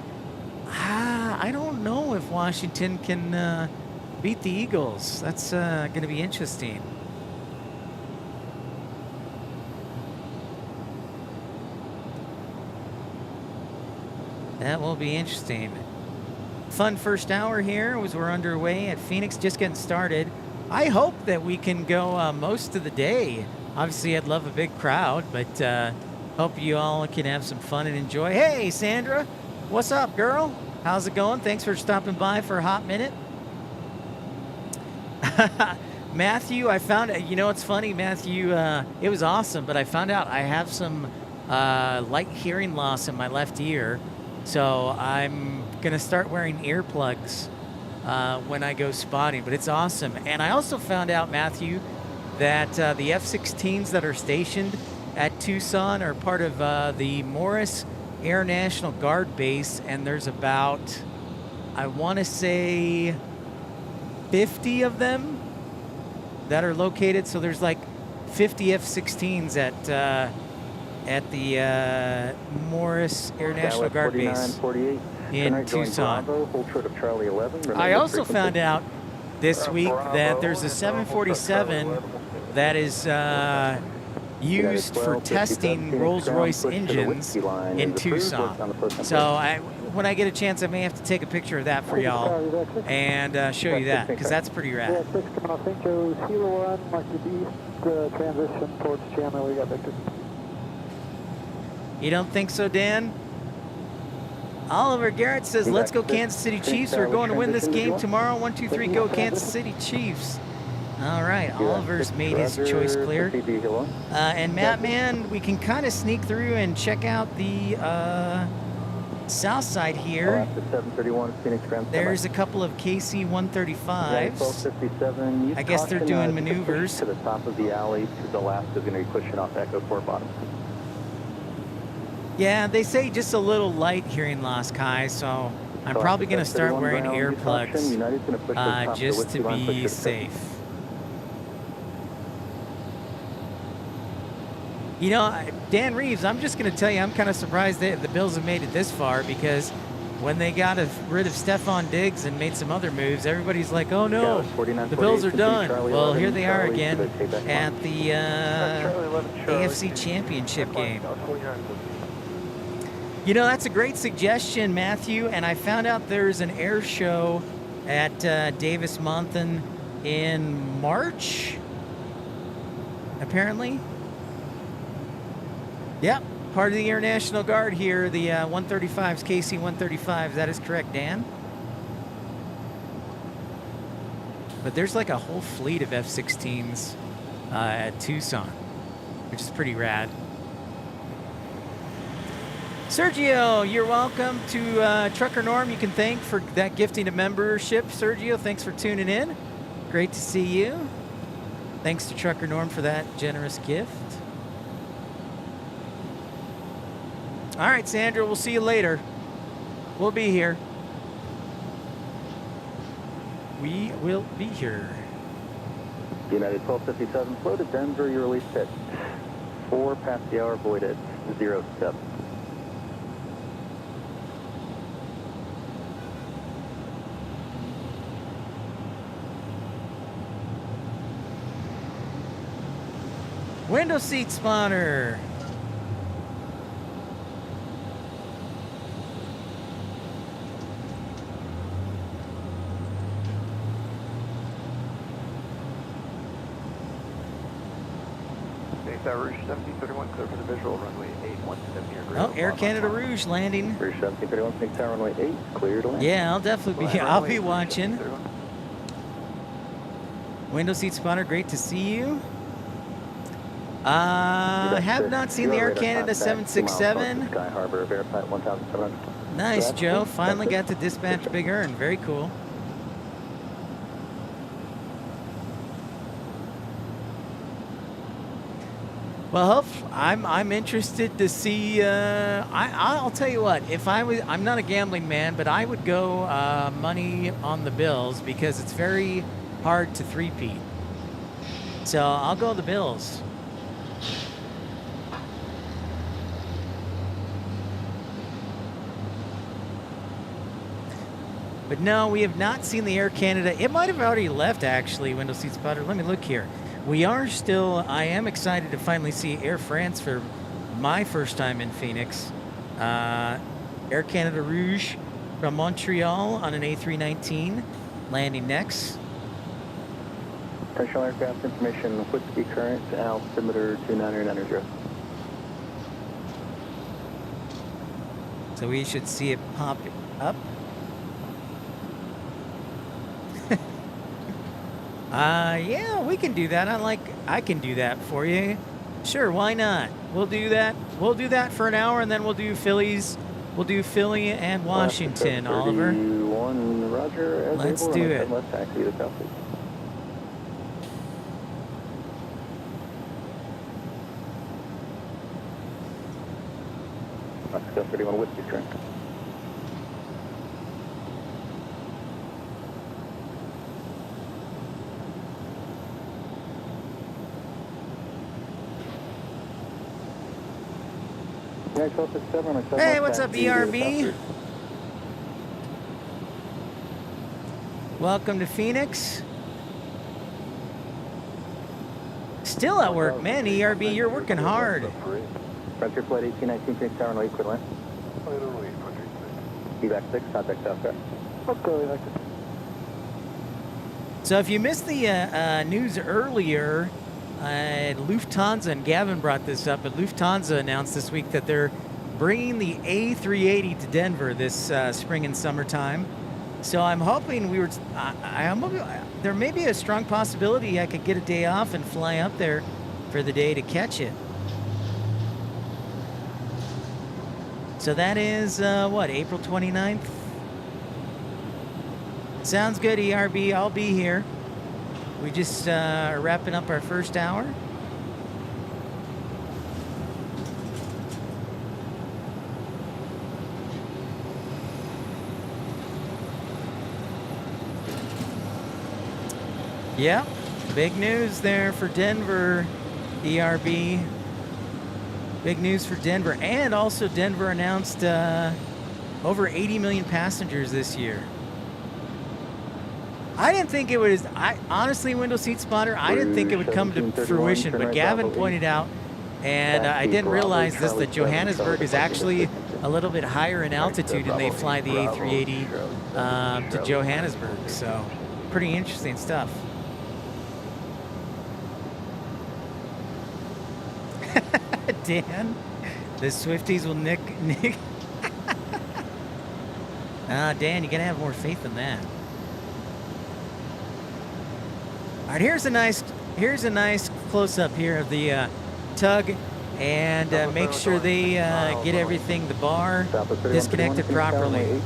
Speaker 1: I don't know if Washington can beat the Eagles. That's going to be interesting. That will be interesting. Fun first hour here as we're underway at Phoenix, just getting started. I hope that we can go most of the day. Obviously, I'd love a big crowd, but hope you all can have some fun and enjoy. Hey, Sandra, what's up, girl? How's it going? Thanks for stopping by for a hot minute. Matthew, I found, you know, it's funny, Matthew, it was awesome, but I found out I have some light hearing loss in my left ear. So I'm going to start wearing earplugs when I go spotting, but it's awesome. And I also found out, Matthew, that the F-16s that are stationed at Tucson are part of the Morris Air National Guard base, and there's about, I want to say, 50 of them that are located. So there's like 50 F-16s at the Morris Air National Guard base in Tucson. I also found out this week that there's a 747 that is used for testing Rolls-Royce engines in Tucson. So when I get a chance, I may have to take a picture of that for y'all and show you that, because that's pretty rad.
Speaker 4: Transition towards Chandler, we got Victor.
Speaker 1: You don't think so, Dan? Oliver Garrett says, let's go Kansas City Chiefs. We're going to win this game tomorrow. 1, 2, 3, go Kansas City Chiefs. All right, Oliver's made his choice clear. And Matt, man, we can kind of sneak through and check out the south side here.
Speaker 2: 731 Phoenix Grand.
Speaker 1: There's a couple of KC 135s. I guess they're doing maneuvers.
Speaker 2: To the top of the alley, because the last is going to be pushing off Echo 4 bottom.
Speaker 1: Yeah, they say just a little light here in Las Cayes, so I'm probably going to start wearing earplugs just to be safe. You know, Dan Reeves, I'm just going to tell you, I'm kind of surprised that the Bills have made it this far, because when they got rid of Stephon Diggs and made some other moves, everybody's like, oh no, the Bills are done. Well, here they are again at the AFC Championship game. You know, that's a great suggestion, Matthew, and I found out there's an air show at Davis Monthan in March, apparently. Yep, part of the Air National Guard here, the 135s, KC 135s. That is correct, Dan. But there's like a whole fleet of F-16s at Tucson, which is pretty rad. Sergio, you're welcome to Trucker Norm. You can thank for that gifting of membership. Sergio, thanks for tuning in. Great to see you. Thanks to Trucker Norm for that generous gift. All right, Sandra, we'll see you later. We'll be here. We will be here.
Speaker 2: United 1257, flow to Denver, your release pit. 4 past the hour, voided, 07.
Speaker 1: Window seat spawner.
Speaker 4: Rouge 1731, clear for the visual, runway 817 near ground.
Speaker 1: Oh, Air Canada Rouge landing.
Speaker 2: Rouge 1731, Phoenix Tower, runway 8, clear to land.
Speaker 1: Yeah, I'll definitely be, I'll be watching. Window seat spawner, great to see you. I have not seen the Air Canada 767.
Speaker 2: Sky Harbor, verify 1,700.
Speaker 1: Nice, Joe. Finally got to dispatch Big Earn. Very cool. Well, I'm interested to see. I'll tell you what. If I'm not a gambling man, but I would go money on the Bills because it's very hard to three-peat. So I'll go the Bills. But no, we have not seen the Air Canada. It might have already left, actually, window seat spotter. Let me look here. We are still, I am excited to finally see Air France for my first time in Phoenix. Air Canada Rouge from Montreal on an A319, landing next.
Speaker 2: Professional aircraft information, Whiskey current, altimeter 2990.
Speaker 1: So we should see it pop up. Yeah, we can do that. I can do that for you. Sure, why not? We'll do that. We'll do that for an hour, and then we'll do Phillies. We'll do Philly and Washington, Oliver.
Speaker 2: Roger.
Speaker 1: Let's do it.
Speaker 2: Oscar 31 Whiskey current.
Speaker 1: Hey, what's up, ERB? Welcome to Phoenix. Still at work, man. ERB, you're working hard.
Speaker 2: Frontier Flight 1819, Phoenix Tower, runway quit line. Evac 6, contact Southwest. Okay,
Speaker 1: So if you missed the news earlier, Lufthansa, and Gavin brought this up, but Lufthansa announced this week that they're bringing the A380 to Denver this spring and summertime. So I'm hoping I'm hoping, there may be a strong possibility I could get a day off and fly up there for the day to catch it. So that is, what, April 29th? Sounds good, ERB. I'll be here. We just are wrapping up our first hour. Yeah, big news there for Denver, ERB. Big news for Denver. And also Denver announced over 80 million passengers this year. I didn't think it was, honestly, Window Seat Spotter, I didn't think it would come to fruition, but Gavin pointed out, and I didn't realize this, that Johannesburg is actually a little bit higher in altitude and they fly the A380 to Johannesburg. So pretty interesting stuff. Dan, the Swifties will nick. Dan, you gotta have more faith than that. All right, here's a nice close up here of the tug, and make sure they get everything, the bar disconnected properly.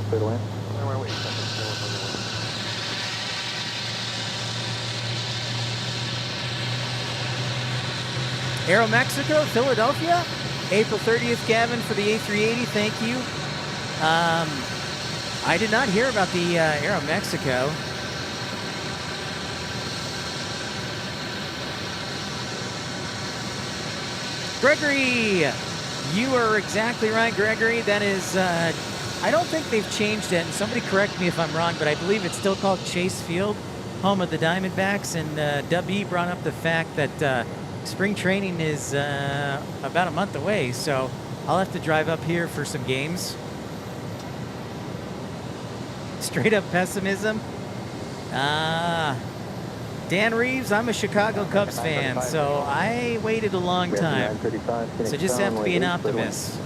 Speaker 1: Aero Mexico, Philadelphia, April 30th, Gavin, for the A380, thank you. I did not hear about the Aero Mexico. Gregory, you are exactly right, Gregory. That is, I don't think they've changed it, and somebody correct me if I'm wrong, but I believe it's still called Chase Field, home of the Diamondbacks, and W brought up the fact that spring training is about a month away, so I'll have to drive up here for some games. Straight up pessimism. Dan Reeves, I'm a Chicago Cubs fan, so I waited a long time. So just have to be an optimist.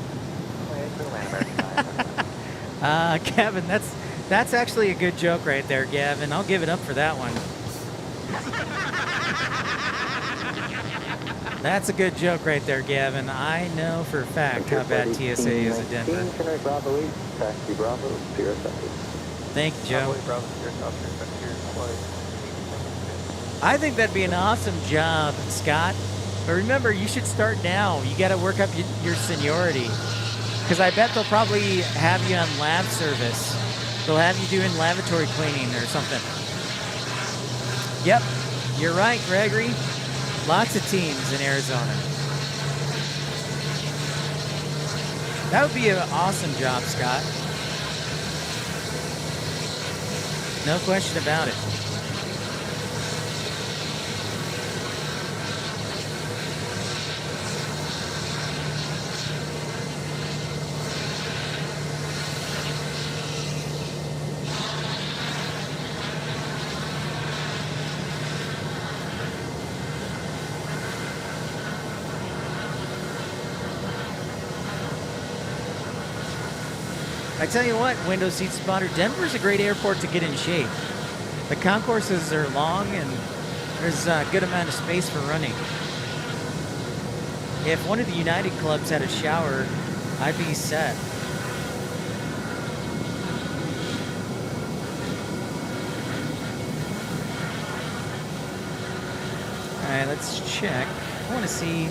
Speaker 1: Gavin, that's actually a good joke right there, Gavin. I'll give it up for that one. That's a good joke right there, Gavin. I know for a fact how bad TSA is at Denver. Thank you, Joe. I think that'd be an awesome job, Scott. But remember, you should start now. You got to work up your seniority. Because I bet they'll probably have you on lab service. They'll have you doing lavatory cleaning or something. Yep, you're right, Gregory. Lots of teams in Arizona. That would be an awesome job, Scott. No question about it. I tell you what, Window Seat Spotter, Denver's a great airport to get in shape. The concourses are long and there's a good amount of space for running. If one of the United clubs had a shower, I'd be set. All right, let's check. I want to see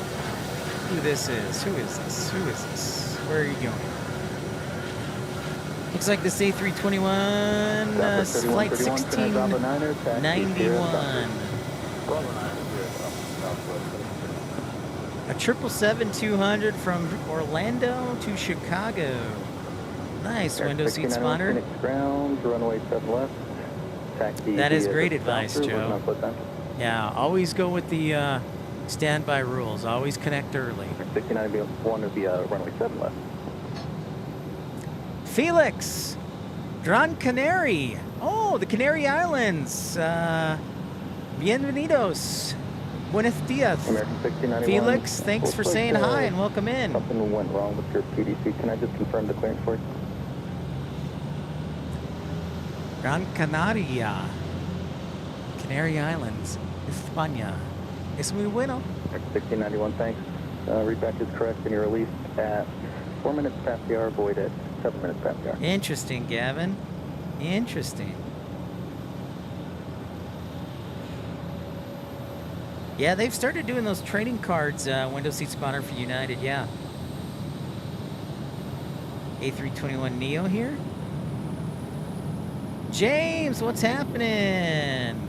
Speaker 1: who this is. Who is this? Who is this? Where are you going? Looks like this A321 flight 1691. A 777-200 from Orlando to Chicago. Nice, Window Seat Spotter. That is great advice, Joe. Yeah, always go with the standby rules. Always connect early.
Speaker 2: 69 would be runway 7 left.
Speaker 1: Felix, Gran Canary. Oh, the Canary Islands. Bienvenidos. Buenos dias. Felix, thanks for saying hi and welcome in.
Speaker 2: Something went wrong with your PDC. Can I just confirm the clearance for you?
Speaker 1: Gran Canaria. Canary Islands. España. Es muy bueno.
Speaker 2: 1691, thanks. Readback is correct, and you're released at 4 minutes past the hour, void at 7 minutes past the hour.
Speaker 1: Interesting, Gavin. Interesting. Yeah, they've started doing those trading cards, window seat spotter for United, yeah. A321 Neo here. James, what's happening?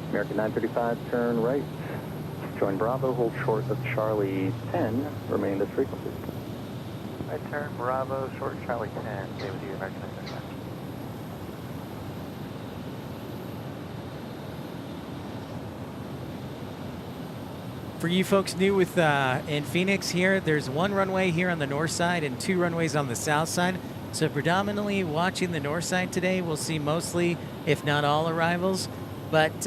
Speaker 2: American 935, turn right. Join Bravo, hold short of Charlie 10, remain this frequency.
Speaker 4: Right turn, Bravo, short Charlie 10, stay with you, American 935.
Speaker 1: For you folks new with in Phoenix here, there's one runway here on the north side and 2 runways on the south side. So predominantly watching the north side today, we'll see mostly, if not all, arrivals. But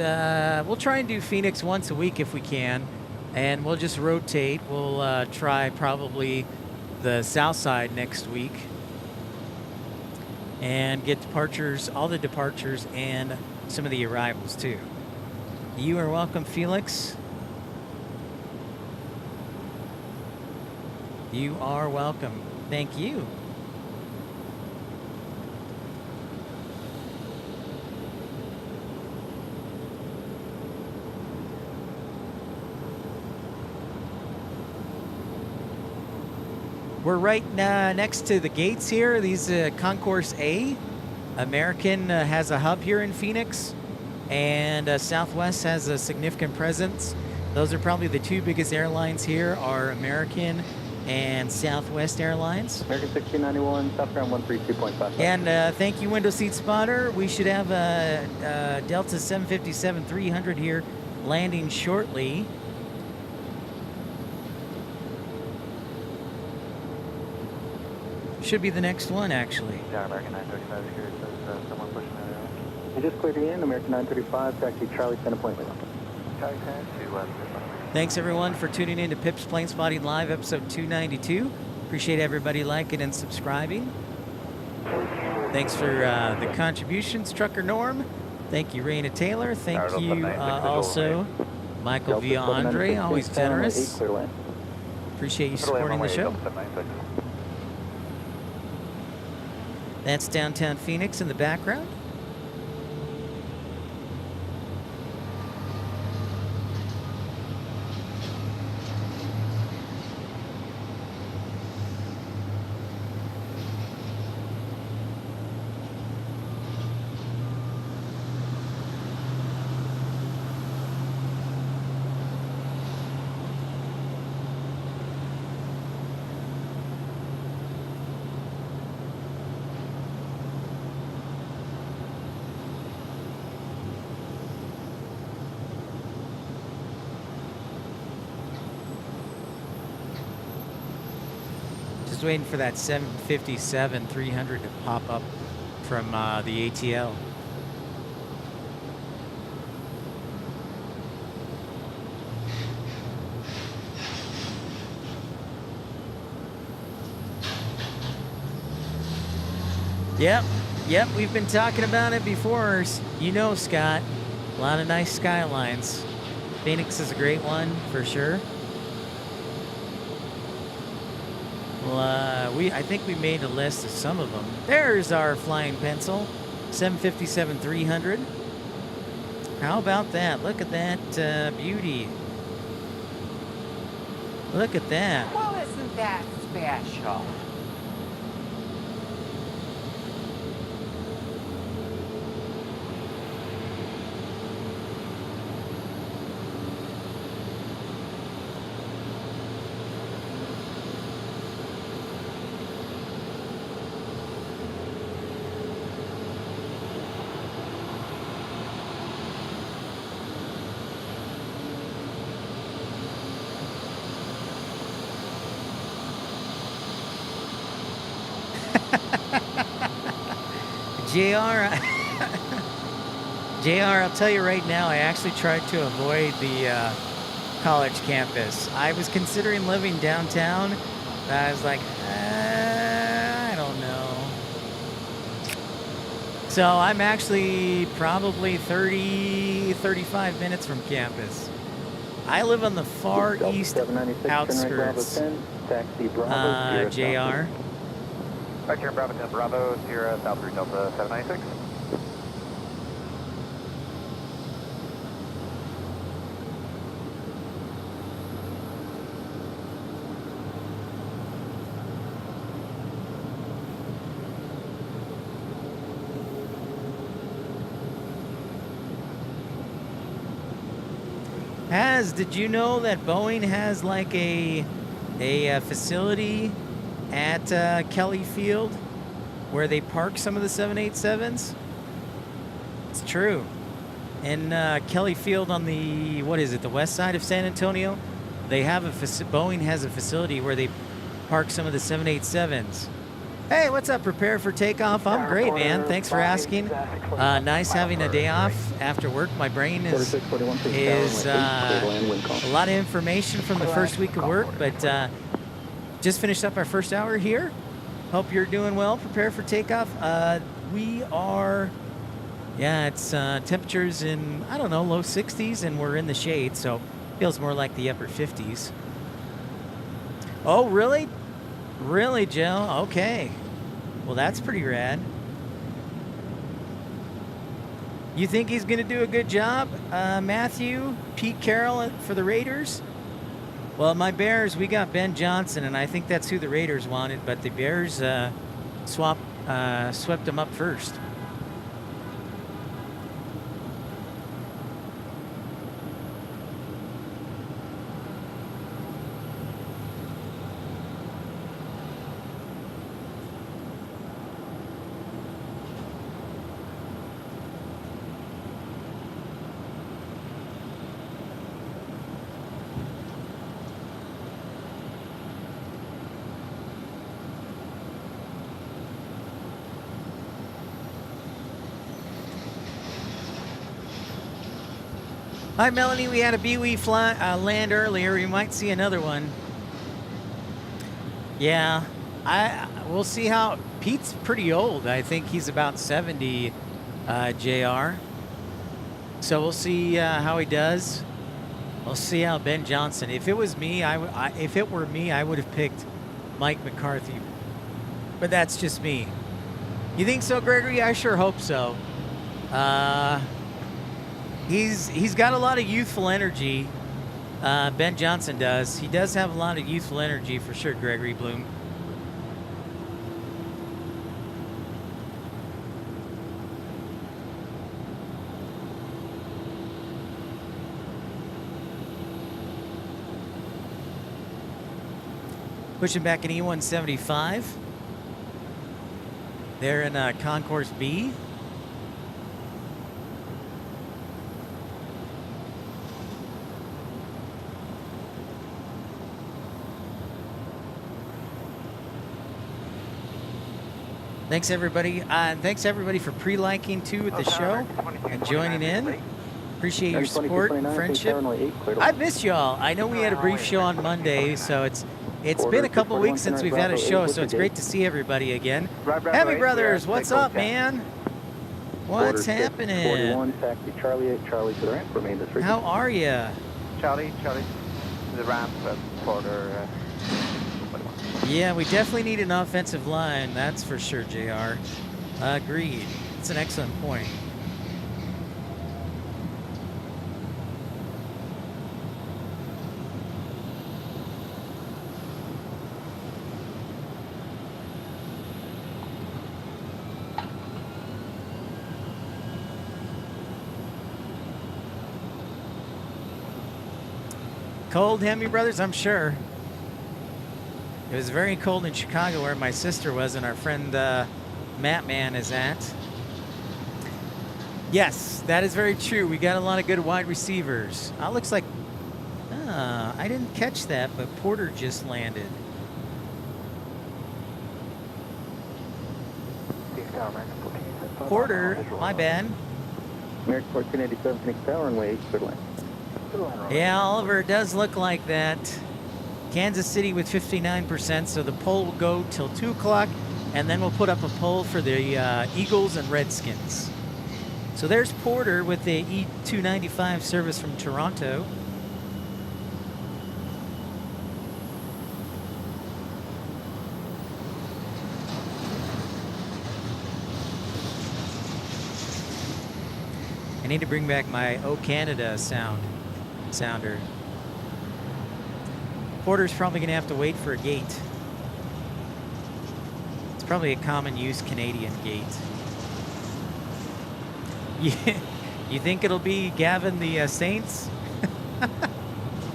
Speaker 1: we'll try and do Phoenix once a week if we can, and we'll just rotate. We'll try probably the south side next week and get departures, all the departures, and some of the arrivals too. You are welcome, Felix. You are welcome. Thank you. We're right next to the gates here. These Concourse A. American has a hub here in Phoenix, and Southwest has a significant presence. Those are probably the 2 biggest airlines here, are American and Southwest Airlines.
Speaker 2: American 1691, southbound 132.5.
Speaker 1: And thank you, Window Seat Spotter. We should have a Delta 757-300 here landing shortly. Should be the next one, actually.
Speaker 4: Yeah, American 935 here, it says someone pushing that airline.
Speaker 2: You just cleared in, American 935, taxi Charlie 10 appointment.
Speaker 4: Charlie 10 to
Speaker 1: Thanks, everyone, for tuning in to Pip's Plane Spotting Live, episode 292. Appreciate everybody liking and subscribing. Thanks for the contributions, Trucker Norm. Thank you, Raina Taylor. Thank you also, Michael V. Andre, always generous. Appreciate you supporting the show. That's downtown Phoenix in the background. Just waiting for that 757-300 to pop up from the ATL. Yep, we've been talking about it before. You know, Scott, a lot of nice skylines. Phoenix is a great one, for sure. Well, I think we made a list of some of them. There's our flying pencil, 757-300. How about that? Look at that beauty. Look at that.
Speaker 3: Well, isn't that special?
Speaker 1: JR, I'll tell you right now, I actually tried to avoid college campus. I was considering living downtown. I was like, I don't know. So I'm actually probably 35 minutes from campus. I live on the far east outskirts.
Speaker 2: Taxi Bravo,
Speaker 1: JR.
Speaker 5: Right here, Bravo 10 Bravo, Sierra, South 3 Delta 796.
Speaker 1: Did you know that Boeing has like a facility at Kelly Field where they park some of the 787s? It's true. In Kelly Field on the, what is it, the west side of San Antonio, they have Boeing has a facility where they park some of the 787s. Hey, what's up? Prepare for takeoff. I'm great, man. Thanks for asking. Nice having a day off after work. My brain is a lot of information from the first week of work, but just finished up our first hour here. Hope you're doing well. Prepare for takeoff. We are, yeah, it's temperatures in, I don't know, low 60s, and we're in the shade, so feels more like the upper 50s. Oh, really? Really, Joe? Okay. Well, that's pretty rad. You think he's going to do a good job, Matthew? Pete Carroll for the Raiders? Well, my Bears, we got Ben Johnson, and I think that's who the Raiders wanted, but the Bears swept him up first. Hi, Melanie. We had a BWE land earlier. We might see another one. Yeah, we'll see how. Pete's pretty old. I think he's about 70, JR. So we'll see how he does. We'll see how Ben Johnson. If it was me, if it were me, I would have picked Mike McCarthy. But that's just me. You think so, Gregory? I sure hope so. He's got a lot of youthful energy. Ben Johnson does. He does have a lot of youthful energy for sure, Gregory Bloom. Pushing back an E-175. They're in Concourse B. Thanks everybody. Thanks everybody for pre-liking too at the show and joining in. Appreciate your support and friendship. I missed y'all. I know we had a brief show on Monday, so it's been a couple weeks since we've had a show, so it's great to see everybody again. Heavy Brothers, what's up, man? What's happening?
Speaker 2: 41, taxi Charlie 8, Charlie to the ramp, remain this
Speaker 1: How are you?
Speaker 5: Charlie, the ramp at quarter.
Speaker 1: Yeah, we definitely need an offensive line, that's for sure, JR. Agreed. It's an excellent point. Cold, Hemi Brothers, I'm sure. It was very cold in Chicago where my sister was and our friend Matt Man is at. Yes, that is very true. We got a lot of good wide receivers. Looks like, I didn't catch that, but Porter just landed.
Speaker 2: one.
Speaker 1: Porter, my bad.
Speaker 2: American 1487, Phoenix Tower, runway 8, clear line.
Speaker 1: Yeah, Oliver, it does look like that. Kansas City with 59%, so the poll will go till 2 o'clock, and then we'll put up a poll for the Eagles and Redskins. So there's Porter with the E295 service from Toronto. I need to bring back my O Canada sounder. Porter's probably going to have to wait for a gate. It's probably a common use Canadian gate. You think it'll be Gavin the Saints?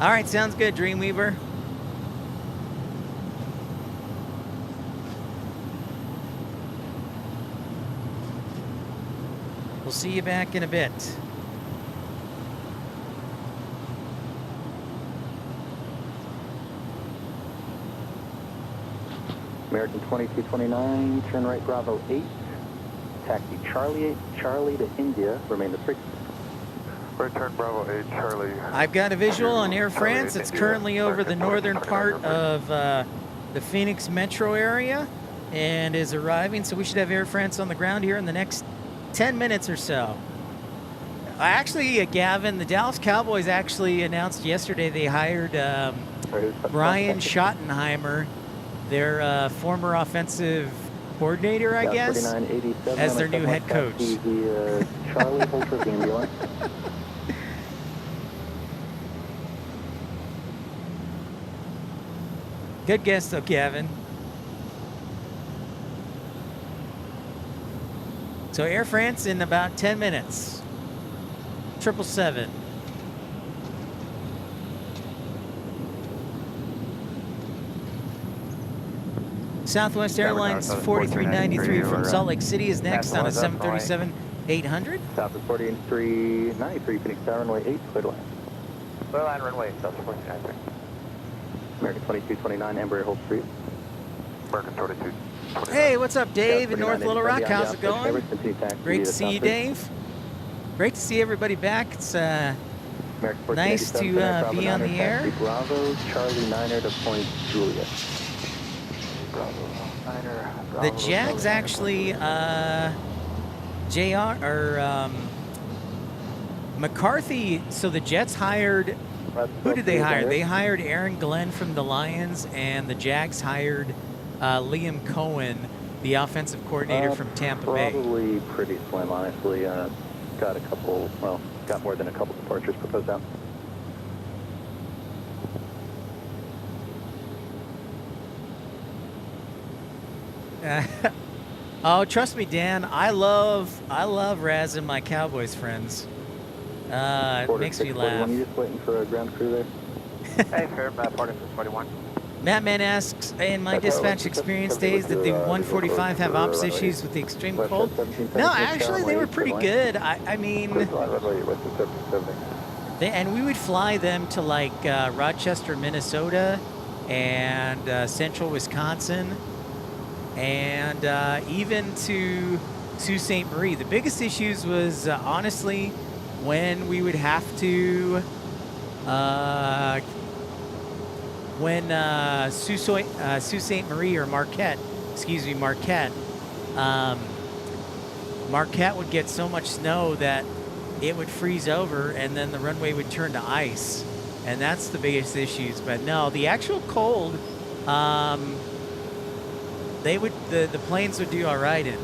Speaker 1: All right, sounds good, Dreamweaver. We'll see you back in a bit.
Speaker 2: American 2229, turn right Bravo 8. Taxi Charlie 8, Charlie to India, remain the frequency.
Speaker 5: Right turn Bravo 8, Charlie.
Speaker 1: I've got a visual on Air France. It's currently over the northern part of the Phoenix metro area and is arriving, so we should have Air France on the ground here in the next 10 minutes or so. Actually, Gavin, the Dallas Cowboys actually announced yesterday they hired Brian Schottenheimer, their former offensive coordinator, I guess, as their new head coach.
Speaker 2: Charlie, hold for the ambulance.
Speaker 1: Good guess, though, Gavin. So Air France in about 10 minutes. 777. Southwest Airlines 4393 from Salt Lake City is next on a 737-800.
Speaker 2: Southwest 4393, Phoenix Tower, runway 8, clear to land.
Speaker 4: Clear line runway, Southwest 4393.
Speaker 2: American 2229, Embraer, hold free.
Speaker 5: American 22.
Speaker 1: Hey, what's up, Dave in North Little Rock? How's it going? Great to see you, Dave. Great to see everybody back. It's nice to be on the air.
Speaker 2: Bravo, Charlie 9er to Point Juliet.
Speaker 1: The Jags actually, McCarthy, so the Jets hired, who did they hire? They hired Aaron Glenn from the Lions, and the Jags hired Liam Cohen, the offensive coordinator from Tampa Bay.
Speaker 2: Probably pretty slim, honestly. Got a couple, well, got more than a couple departures proposed out.
Speaker 1: Oh, trust me, Dan. I love Raz and my Cowboys friends. It makes me laugh.
Speaker 2: You just waiting for a ground crew there?
Speaker 4: Hey, fair, Porter 41.
Speaker 1: Mattman asks, in my dispatch experience days, did the 145 have ops issues with the extreme cold? No, actually, they were pretty good. I mean, and we would fly them to like Rochester, Minnesota, and central Wisconsin, and even to Sault Ste. Marie. The biggest issues was honestly when we would have to when Sault Ste. Marie or Marquette, excuse me, Marquette would get so much snow that it would freeze over and then the runway would turn to ice. And that's the biggest issues. But no, the actual cold, the planes would do all right in.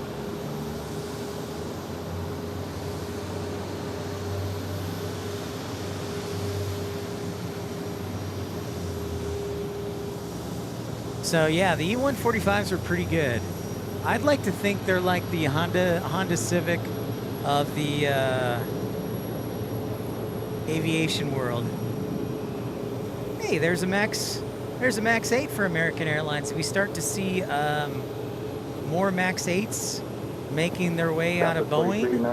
Speaker 1: So yeah, the E145s are pretty good. I'd like to think they're like the Honda Civic of the aviation world. Hey, there's a Max 8 for American Airlines. We start to see more Max 8s making their way out of Boeing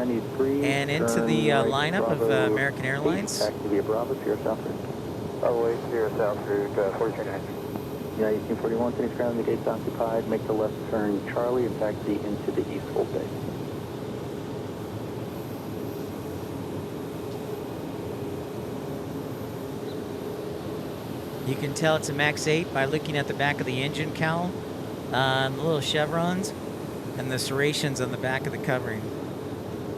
Speaker 1: and into the lineup of American Airlines.
Speaker 2: Taxi via Bravo, Sierra South Route.
Speaker 4: Bravo 8, Sierra South Route, 4390.
Speaker 2: United 1841, Phoenix ground, the gate's occupied. Make the left turn, Charlie, and taxi into the East Full Bay.
Speaker 1: You can tell it's a Max 8 by looking at the back of the engine cowl, the little chevrons, and the serrations on the back of the covering.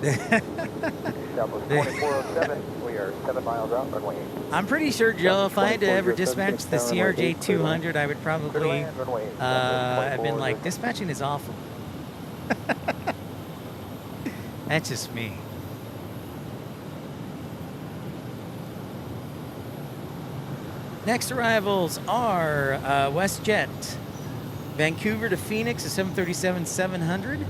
Speaker 2: Southwest 2407, we are 7 miles out, runway 8.
Speaker 1: I'm pretty sure, Joe, if I had to ever
Speaker 2: 2407,
Speaker 1: dispatch the
Speaker 2: runway 8, clear to
Speaker 1: CRJ 200, I would
Speaker 2: Clear to
Speaker 1: probably
Speaker 2: land, runway 8.
Speaker 1: have been like,
Speaker 2: 2407.
Speaker 1: dispatching is awful. That's just me. Next arrivals are WestJet, Vancouver to Phoenix, a 737-700.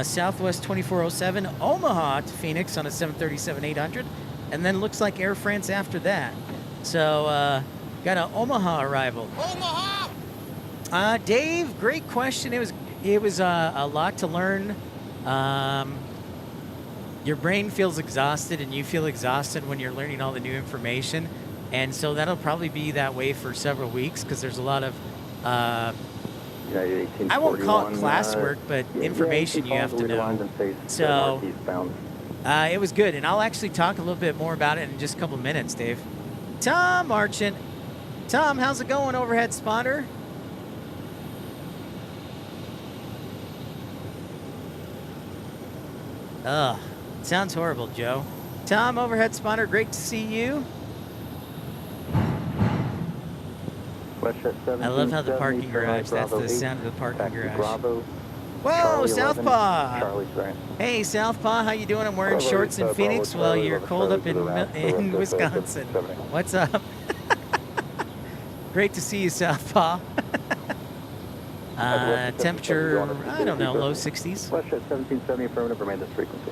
Speaker 1: Southwest 2407, Omaha to Phoenix on a 737-800. And then looks like Air France after that. So, got an Omaha arrival. Omaha! Dave, great question. It was a lot to learn. Your brain feels exhausted, and you feel exhausted when you're learning all the new information. And so that'll probably be that way for several weeks because there's a lot of, I won't call it classwork, but information you have to know. So it was good, and I'll actually talk a little bit more about it in just a couple minutes, Dave. Tom Marchant. Tom, how's it going, overhead spotter? Ugh, sounds horrible, Joe. Tom, overhead spotter, great to see you. I love how the parking garage, that's the sound of the parking garage. Whoa, Southpaw! Hey, Southpaw, how you doing? I'm wearing shorts in Phoenix while you're cold up in Wisconsin. What's up? Great to see you, Southpaw. Temperature, I don't know, low 60s.
Speaker 2: WestJet 1770, affirmative, remain this frequency.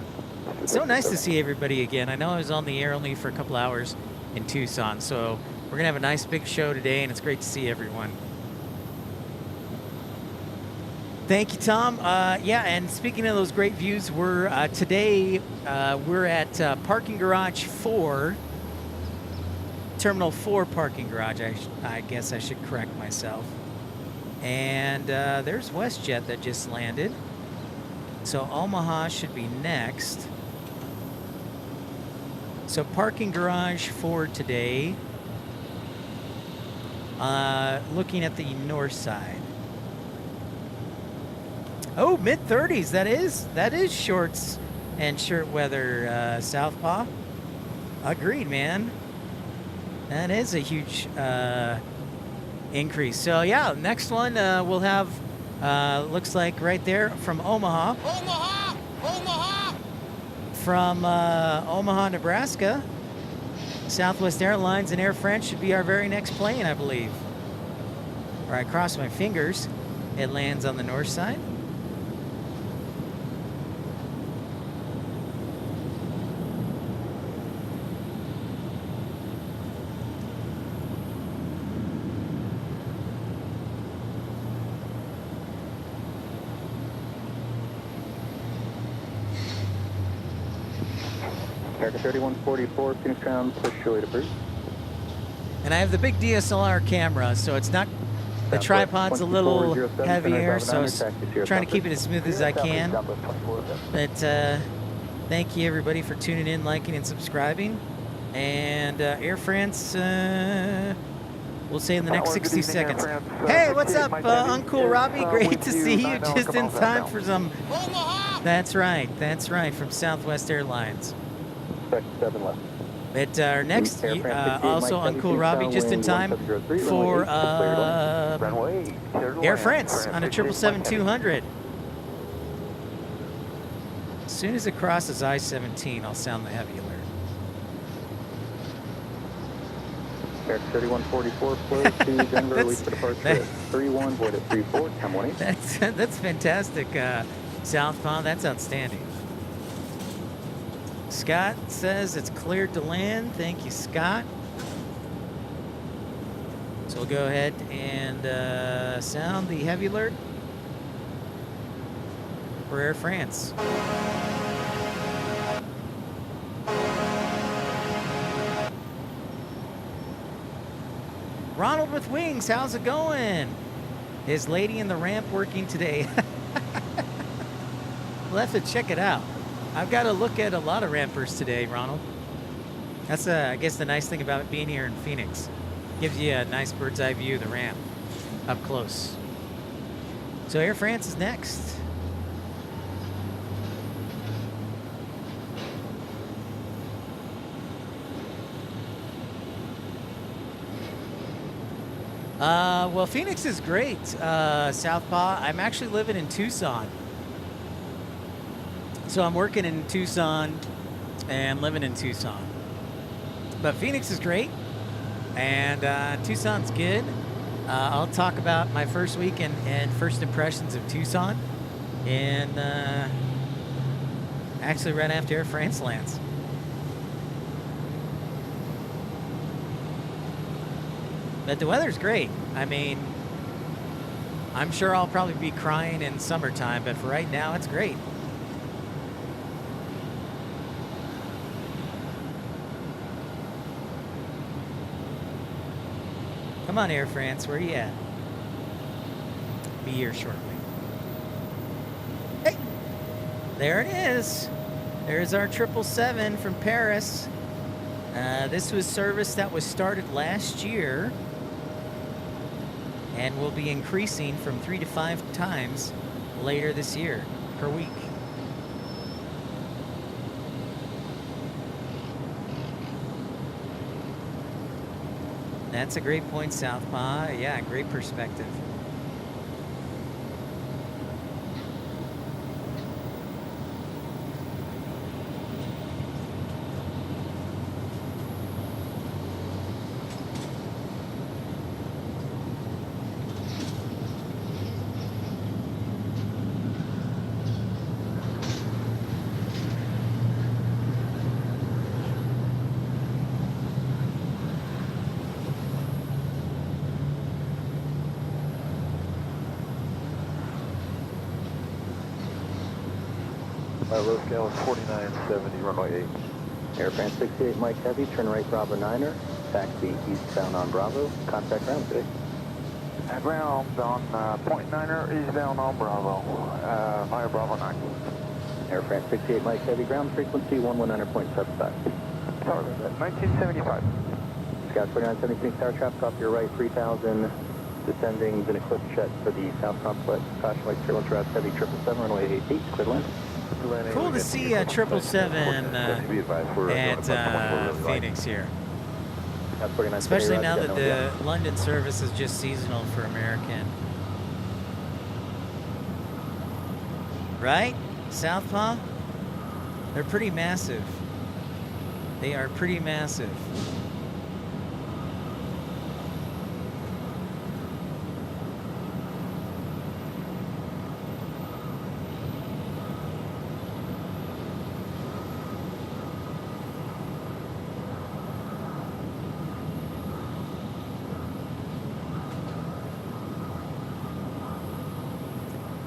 Speaker 1: So nice to see everybody again. I know I was on the air only for a couple hours in Tucson, so we're going to have a nice big show today, and it's great to see everyone. Thank you, Tom. Yeah, and speaking of those great views, we're today we're at Parking Garage 4, Terminal 4 Parking Garage. I guess I should correct myself. And there's WestJet that just landed. So Omaha should be next. So Parking Garage 4 today. Looking at the north side. Oh, mid-30s. That is shorts and shirt weather, Southpaw. Agreed, man. That is a huge increase. So yeah, next one we'll have looks like right there from Omaha. Omaha! From Omaha, Nebraska. Southwest Airlines and Air France should be our very next plane, I believe. Or I cross my fingers. It lands on the north side.
Speaker 2: American 3144, Phoenix ground, push Julie to Bruce.
Speaker 1: And I have the big DSLR camera, so it's not, the tripod's a little heavier, so I was trying to keep it as smooth as I can. But thank you everybody for tuning in, liking, and subscribing. And Air France, we'll say in the next 60 seconds. Hey, what's up, Uncle Robbie? Great to see you just in time for some... That's right, from Southwest Airlines.
Speaker 2: 7 left.
Speaker 1: But our next, also Uncle Robbie, just in time for Air France on a 777-200. As soon as it crosses I-17, I'll sound the heavy alert.
Speaker 2: American 3144, close to Denver, release for departure 31, void at 34, time 18.
Speaker 1: That's fantastic, Southpaw. That's outstanding. Scott says it's cleared to land. Thank you, Scott. So we'll go ahead and sound the heavy alert for Air France. Ronald with Wings, how's it going? Is Lady in the Ramp working today? We'll have to check it out. I've got to look at a lot of rampers today, Ronald. That's, I guess, the nice thing about being here in Phoenix. Gives you a nice bird's eye view of the ramp up close. So Air France is next. Well, Phoenix is great, Southpaw. I'm actually living in Tucson. So I'm working in Tucson and living in Tucson. But Phoenix is great, and Tucson's good. I'll talk about my first week and first impressions of Tucson, and actually right after Air France lands. But the weather's great. I mean, I'm sure I'll probably be crying in summertime, but for right now, it's great. Come on, Air France, where are you at? Be here shortly. Hey, there it is. There's our 777 from Paris. This was service that was started last year and will be increasing from 3 to 5 times later this year per week. That's a great point, Southpaw. Yeah, great perspective.
Speaker 5: Low scale is 4970, runway 8.
Speaker 2: Air France 68 Mike Heavy, turn right Bravo 9er, taxi eastbound on Bravo, contact ground today.
Speaker 4: Ground on point 9er, eastbound on Bravo, via Bravo 9.
Speaker 2: Air France 68 Mike Heavy, ground frequency 119.75.
Speaker 4: Sorry about that, 1975.
Speaker 2: Scout 4976 tower traffic off your right 3000, descending, been eclipse check for the south complex, caution light turbulence route heavy 777, runway 88, clear land.
Speaker 1: Cool to see 777 at Phoenix here. Especially now that the London service is just seasonal for American. Right? Southpaw? They're pretty massive. They are pretty massive.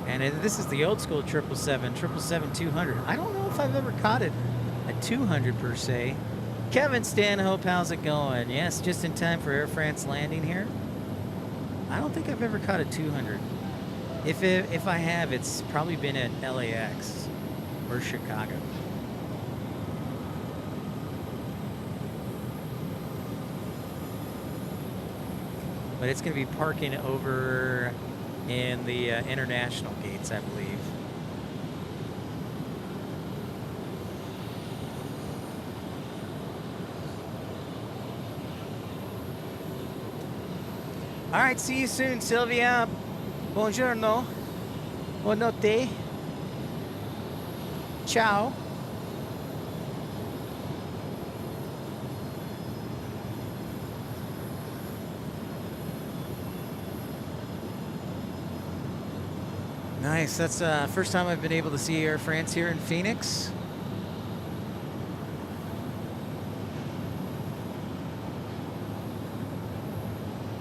Speaker 1: And this is the old school 777, 200. I don't know if I've ever caught it at 200 per se. Kevin Stanhope, how's it going? Yes, just in time for Air France landing here. I don't think I've ever caught a 200. If I have, it's probably been at LAX or Chicago. But it's going to be parking over in the international gates, I believe. All right, see you soon, Sylvia. Buongiorno. Buonanotte. Ciao. Nice. That's the first time I've been able to see Air France here in Phoenix.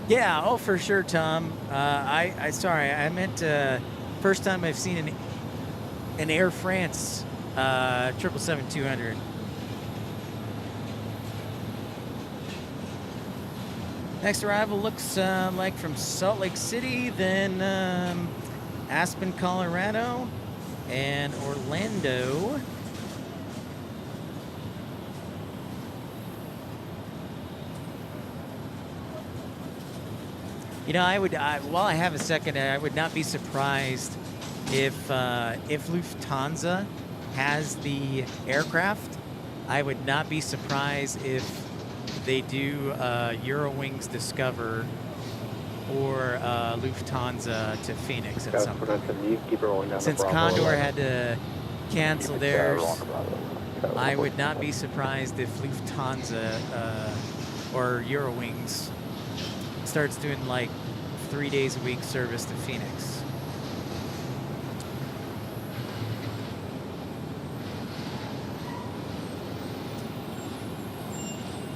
Speaker 1: Yeah. Oh, for sure, Tom. Sorry. I meant first time I've seen an Air France 777-200. Next arrival looks like from Salt Lake City, then Aspen, Colorado, and Orlando. You know, while I have a second, I would not be surprised if Lufthansa has the aircraft. I would not be surprised if they do Eurowings Discover or Lufthansa to Phoenix at some point. Since Condor had to cancel theirs, I would not be surprised if Lufthansa or Eurowings starts doing like 3 days a week service to Phoenix.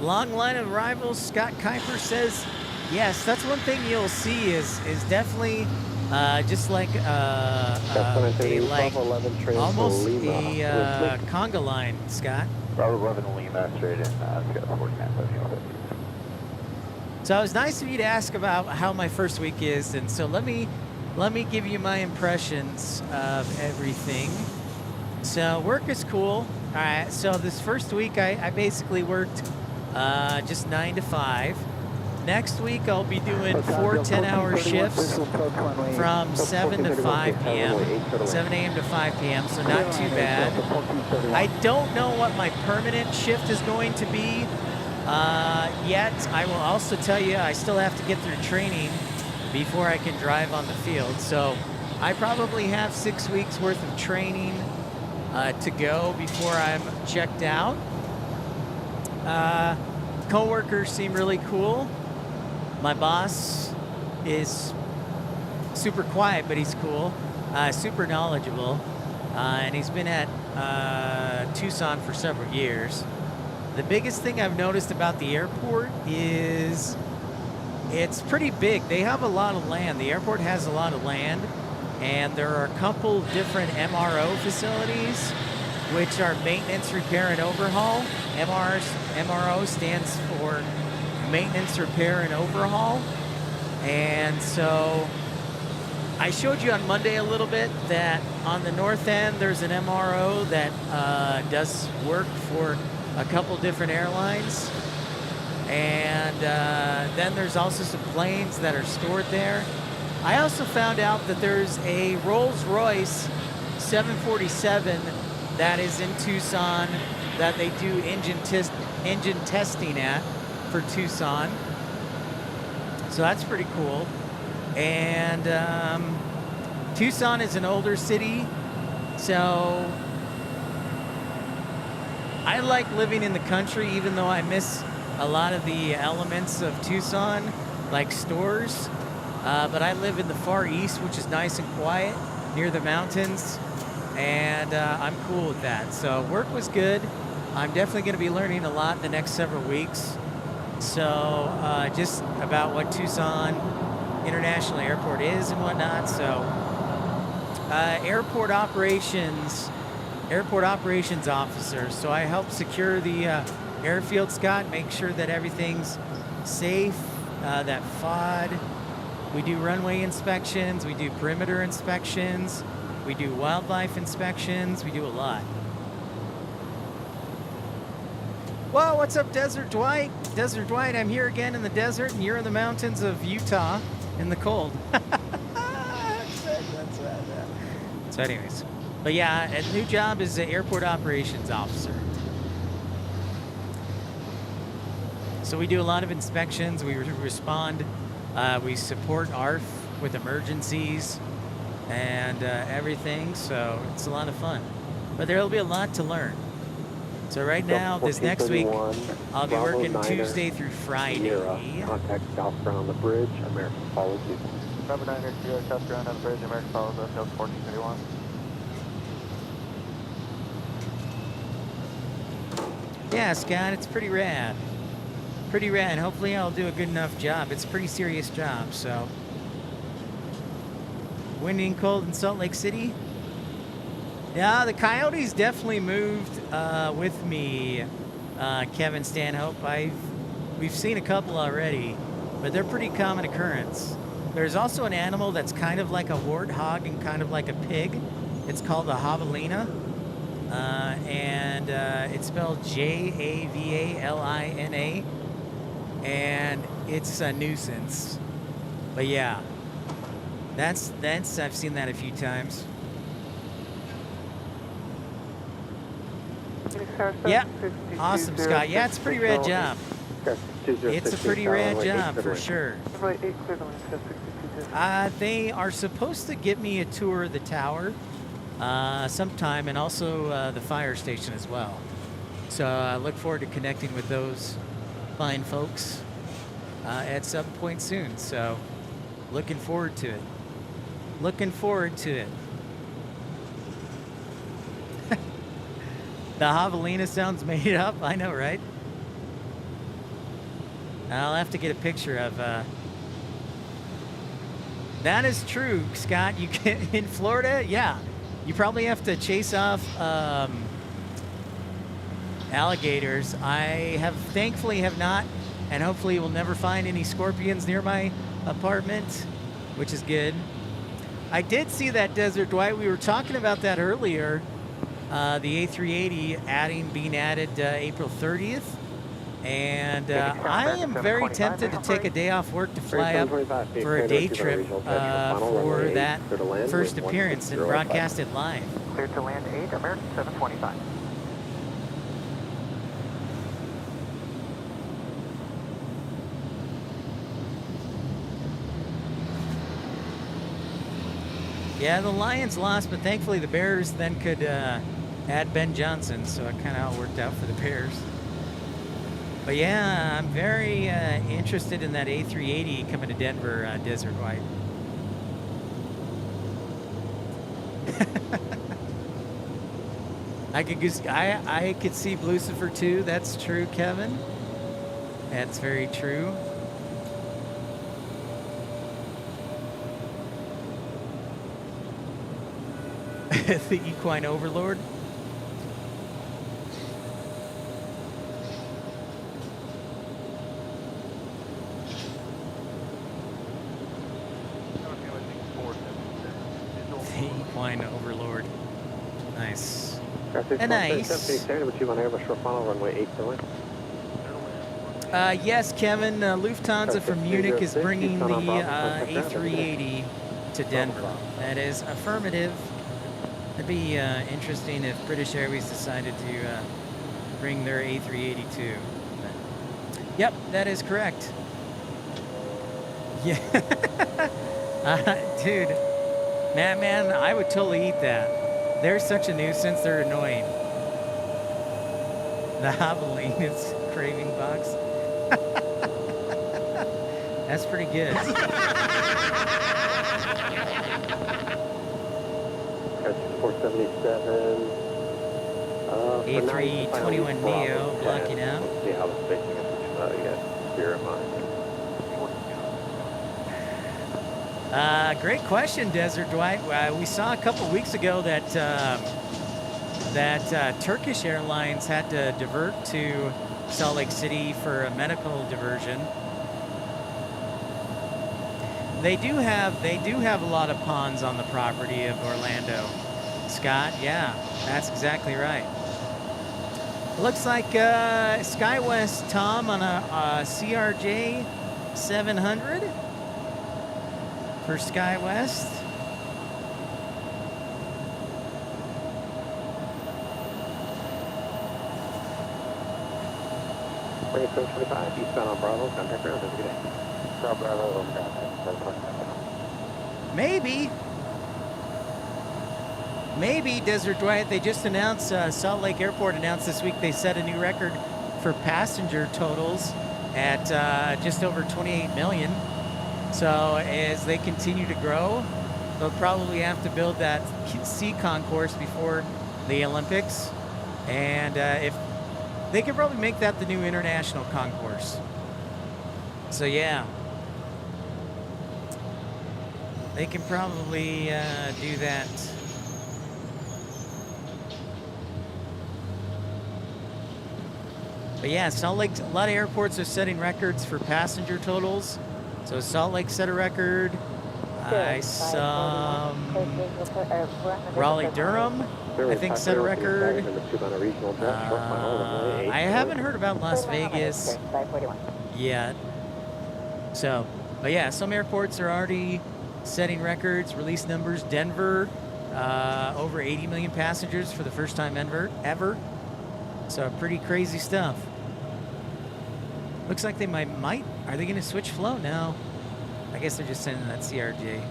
Speaker 1: Long line of arrivals. Scott Kuiper says, yes, that's one thing you'll see is definitely just like almost a conga line, Scott.
Speaker 2: Bravo 11 Lima, straight in, Scott 49.
Speaker 1: So it was nice of you to ask about how my first week is, and so let me give you my impressions of everything. So work is cool. All right, so this first week I basically worked just 9 to 5. Next week I'll be doing 4 10-hour shifts from 7 to 5 p.m. 7 a.m. to 5 p.m., so not too bad. I don't know what my permanent shift is going to be yet. I will also tell you I still have to get through training before I can drive on the field. So I probably have 6 weeks worth of training to go before I'm checked out. Co-workers seem really cool. My boss is super quiet, but he's cool, super knowledgeable, and he's been at Tucson for several years. The biggest thing I've noticed about the airport is it's pretty big. They have a lot of land. The airport has a lot of land, and there are a couple different MRO facilities, which are maintenance, repair, and overhaul. MRO stands for maintenance, repair, and overhaul. And so I showed you on Monday a little bit that on the north end there's an MRO that does work for a couple different airlines. And then there's also some planes that are stored there. I also found out that there's a Rolls-Royce 747 that is in Tucson that they do engine testing at for Tucson. So that's pretty cool. And Tucson is an older city, so I like living in the country, even though I miss a lot of the elements of Tucson, like stores. But I live in the far east, which is nice and quiet, near the mountains, and I'm cool with that. So work was good. I'm definitely going to be learning a lot in the next several weeks. So just about what Tucson International Airport is and whatnot. So airport operations officer. So I help secure the airfield, Scott, make sure that everything's safe, that FOD. We do runway inspections, we do perimeter inspections, we do wildlife inspections, we do a lot. Whoa, what's up, Desert Dwight? Desert Dwight, I'm here again in the desert, and you're in the mountains of Utah in the cold. So anyways, but yeah, a new job is the airport operations officer. So we do a lot of inspections, we respond, we support ARF with emergencies and everything, so it's a lot of fun. But there will be a lot to learn. So right now, this next week, I'll be working Tuesday through Friday.
Speaker 2: Contact southbound the bridge, American follows you.
Speaker 4: Bravo 9 here, Kilo, southbound on the bridge, American follows us, field 1431.
Speaker 1: Yeah, Scott, it's pretty rad. Pretty rad. Hopefully I'll do a good enough job. It's a pretty serious job, so. Windy and cold in Salt Lake City. Yeah, the Coyotes definitely moved with me, Kevin Stanhope. We've seen a couple already, but they're pretty common occurrence. There's also an animal that's kind of like a warthog and kind of like a pig. It's called a javelina, and it's spelled Javalina, and it's a nuisance. But yeah, that's I've seen that a few times. Yeah, awesome, Scott. Yeah, it's a pretty rad job. It's a pretty rad job for sure. They are supposed to give me a tour of the tower sometime, and also the fire station as well. So I look forward to connecting with those fine folks at some point soon. So looking forward to it. Looking forward to it. The javelina sounds made up. I know, right? I'll have to get a picture of. That is true, Scott. You can in Florida, yeah. You probably have to chase off alligators. I thankfully have not, and hopefully will never find any scorpions near my apartment, which is good. I did see that, Desert Dwight. We were talking about that earlier. The A380 being added April 30th. And I am very tempted to take a day off work to fly up for a day trip for that first appearance and broadcast it live.
Speaker 4: Clear to land 8, American 725.
Speaker 1: Yeah, the Lions lost, but thankfully the Bears then could add Ben Johnson, so it kind of all worked out for the Bears. But yeah, I'm very interested in that A380 coming to Denver, Desert White. I could see Lucifer too. That's true, Kevin. That's very true. The equine overlord. The equine overlord. Nice. Nice. Yes, Kevin. Lufthansa from Munich is bringing the A380 to Denver. That is affirmative. It'd be interesting if British Airways decided to bring their A380 too. But, yep, that is correct. Yeah. Dude, man, I would totally eat that. They're such a nuisance, they're annoying. The javelin is craving box. That's pretty good. A321 Neo blocking out.
Speaker 5: See how the spacing is. Yeah, bear in mind.
Speaker 1: Great question, Desert Dwight. We saw a couple weeks ago that Turkish Airlines had to divert to Salt Lake City for a medical diversion. They do have a lot of ponds on the property of Orlando. Scott, yeah, that's exactly right. Looks like SkyWest Tom on a CRJ 700 for SkyWest.
Speaker 2: Eastbound on Bravo, contact ground, have a good day. Bravo,
Speaker 1: Maybe, Desert Dwight, they just announced, Salt Lake Airport announced this week they set a new record for passenger totals at just over 28 million. So as they continue to grow, they'll probably have to build that sea concourse before the Olympics. And if they could probably make that the new international concourse. So yeah, they can probably do that. But yeah, Salt Lake, a lot of airports are setting records for passenger totals. So Salt Lake set a record. I saw Raleigh-Durham, I think, set a record. I haven't heard about Las Vegas yet. So But yeah, some airports are already setting records, release numbers. Denver, over 80 million passengers for the first time ever. So pretty crazy stuff. Looks like they might. Are they going to switch flow? No. I guess they're just sending that CRJ.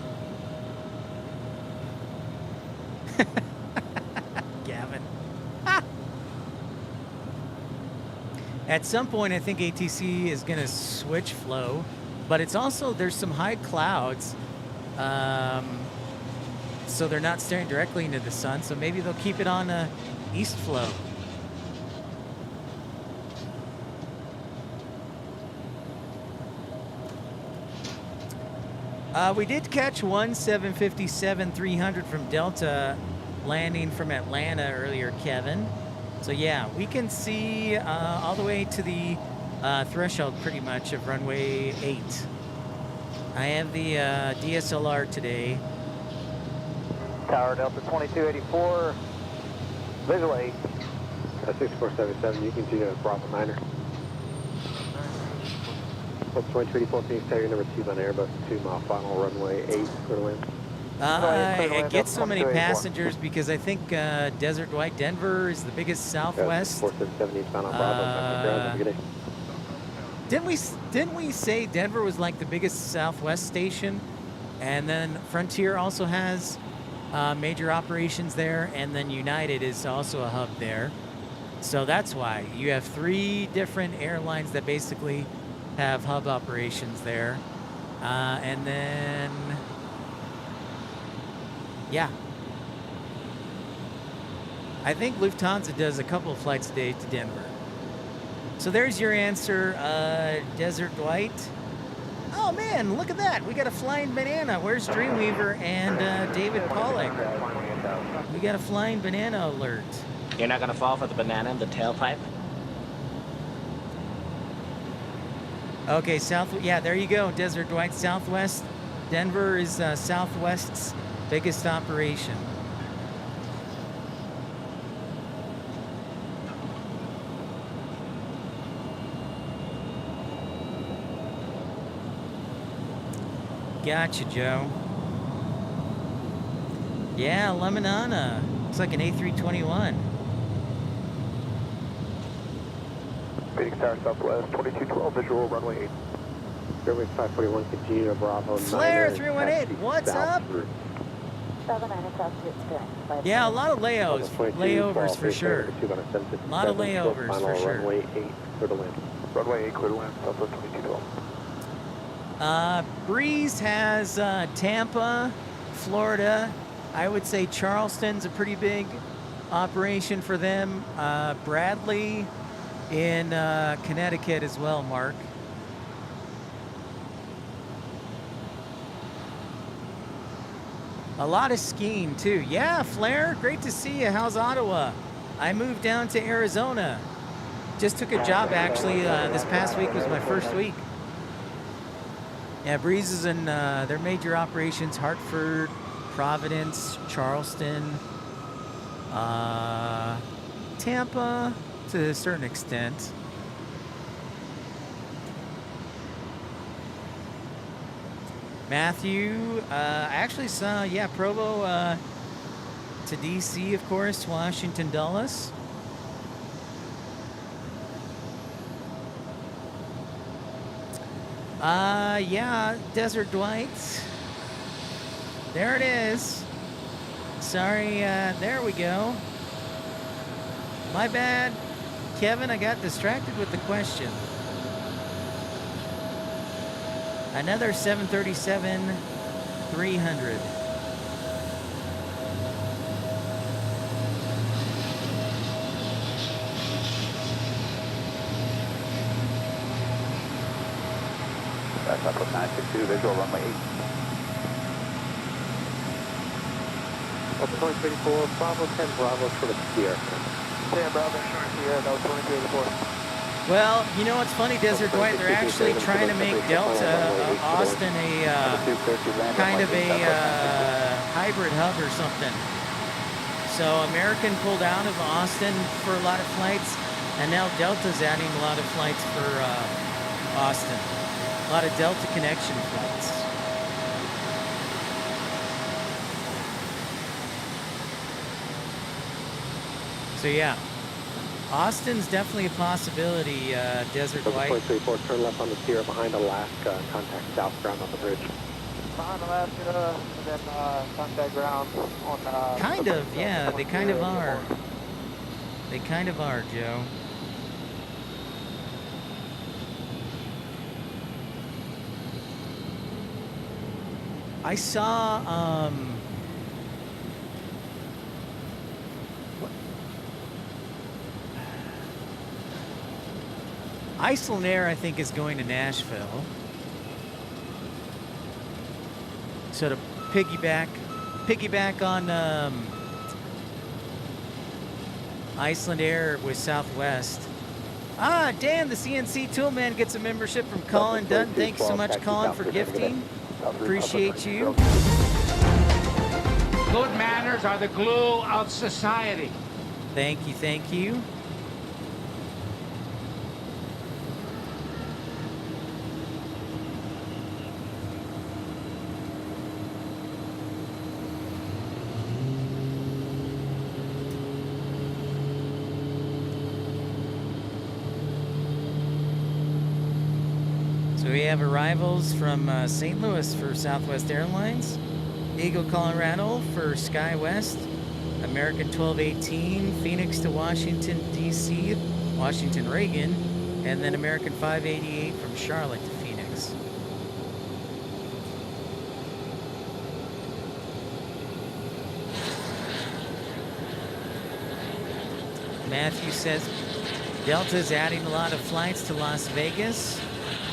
Speaker 1: Gavin. At some point, I think ATC is going to switch flow, but it's also, there's some high clouds, so they're not staring directly into the sun, so maybe they'll keep it on east flow. We did catch one 757-300 from Delta landing from Atlanta earlier, Kevin. So yeah, we can see all the way to the threshold pretty much of runway 8. I have the DSLR today.
Speaker 2: Tower Delta 2284, visual 8.
Speaker 9: 6477, you continue as Bravo 9er. Delta 2284, Phoenix Tower, number 2 on Airbus 2 mile final runway 8, clear to land.
Speaker 1: I get so many passengers because I think Desert White Denver is the biggest Southwest.
Speaker 9: 4770 found on Bravo.
Speaker 1: Didn't we say Denver was like the biggest Southwest station, and then Frontier also has major operations there, and then United is also a hub there. So that's why you have 3 different airlines that basically have hub operations there, and then. Yeah. I think Lufthansa does a couple of flights a day to Denver. So there's your answer, Desert Dwight. Oh man, look at that. We got a flying banana. Where's Dreamweaver and David Pollack? We got a flying banana alert.
Speaker 10: You're not gonna fall for the banana in the tailpipe?
Speaker 1: Okay, yeah, there you go, Desert Dwight. Southwest. Denver is Southwest's biggest operation. Gotcha, Joe. Yeah, Lemonana. Looks like an A321.
Speaker 2: Phoenix Tower Southwest 2212, visual runway 8.
Speaker 9: Runway 541, continue to Bravo 9er.
Speaker 1: Flare 318, what's up? Yeah, a lot of layovers for sure. A lot of layovers for sure.
Speaker 9: Runway 8, clear to land.
Speaker 2: Runway 8, clear to land, Southwest 2212.
Speaker 1: Breeze has Tampa, Florida. I would say Charleston's a pretty big operation for them. Bradley in Connecticut as well, Mark. A lot of skiing too. Yeah, Flair, great to see you. How's Ottawa? I moved down to Arizona. Just took a job actually. This past week was my first week. Yeah, Breeze is in their major operations: Hartford, Providence, Charleston, Tampa to a certain extent. Matthew, I actually saw, yeah, Provo to DC, of course, Washington, Dulles. Yeah, Desert Dwight. There it is. Sorry, there we go. My bad. Kevin, I got distracted with the question. Another 737-300.
Speaker 2: That's up with 962, visual runway 8.
Speaker 9: Delta 2284, Bravo 10, Bravo for the Sierra.
Speaker 2: 10 Bravo, short Sierra, that was 2284.
Speaker 1: Well, you know what's funny, Desert Dwight? They're actually trying to make Delta Austin a kind of a hybrid hub or something. So American pulled out of Austin for a lot of flights, and now Delta's adding a lot of flights for Austin. A lot of Delta connection flights. So yeah, Austin's definitely a possibility, Desert White.
Speaker 9: 434, turn left on the Sierra behind Alaska, contact southbound on the bridge.
Speaker 4: Behind Alaska, and then contact ground on...
Speaker 1: Kind of, yeah, they kind of are. They kind of are, Joe. I saw, Iceland Air, I think, is going to Nashville. So to piggyback on Iceland Air with Southwest. Ah, Dan, the CNC Toolman gets a membership from Colin Dunn. Thanks so much, Colin, for gifting. Appreciate you.
Speaker 3: Good manners are the glue of society.
Speaker 1: Thank you, thank you. So we have arrivals from St. Louis for Southwest Airlines, Eagle, Colorado for SkyWest, American 1218, Phoenix to Washington, D.C., Washington Reagan, and then American 588 from Charlotte to Phoenix. Matthew says Delta is adding a lot of flights to Las Vegas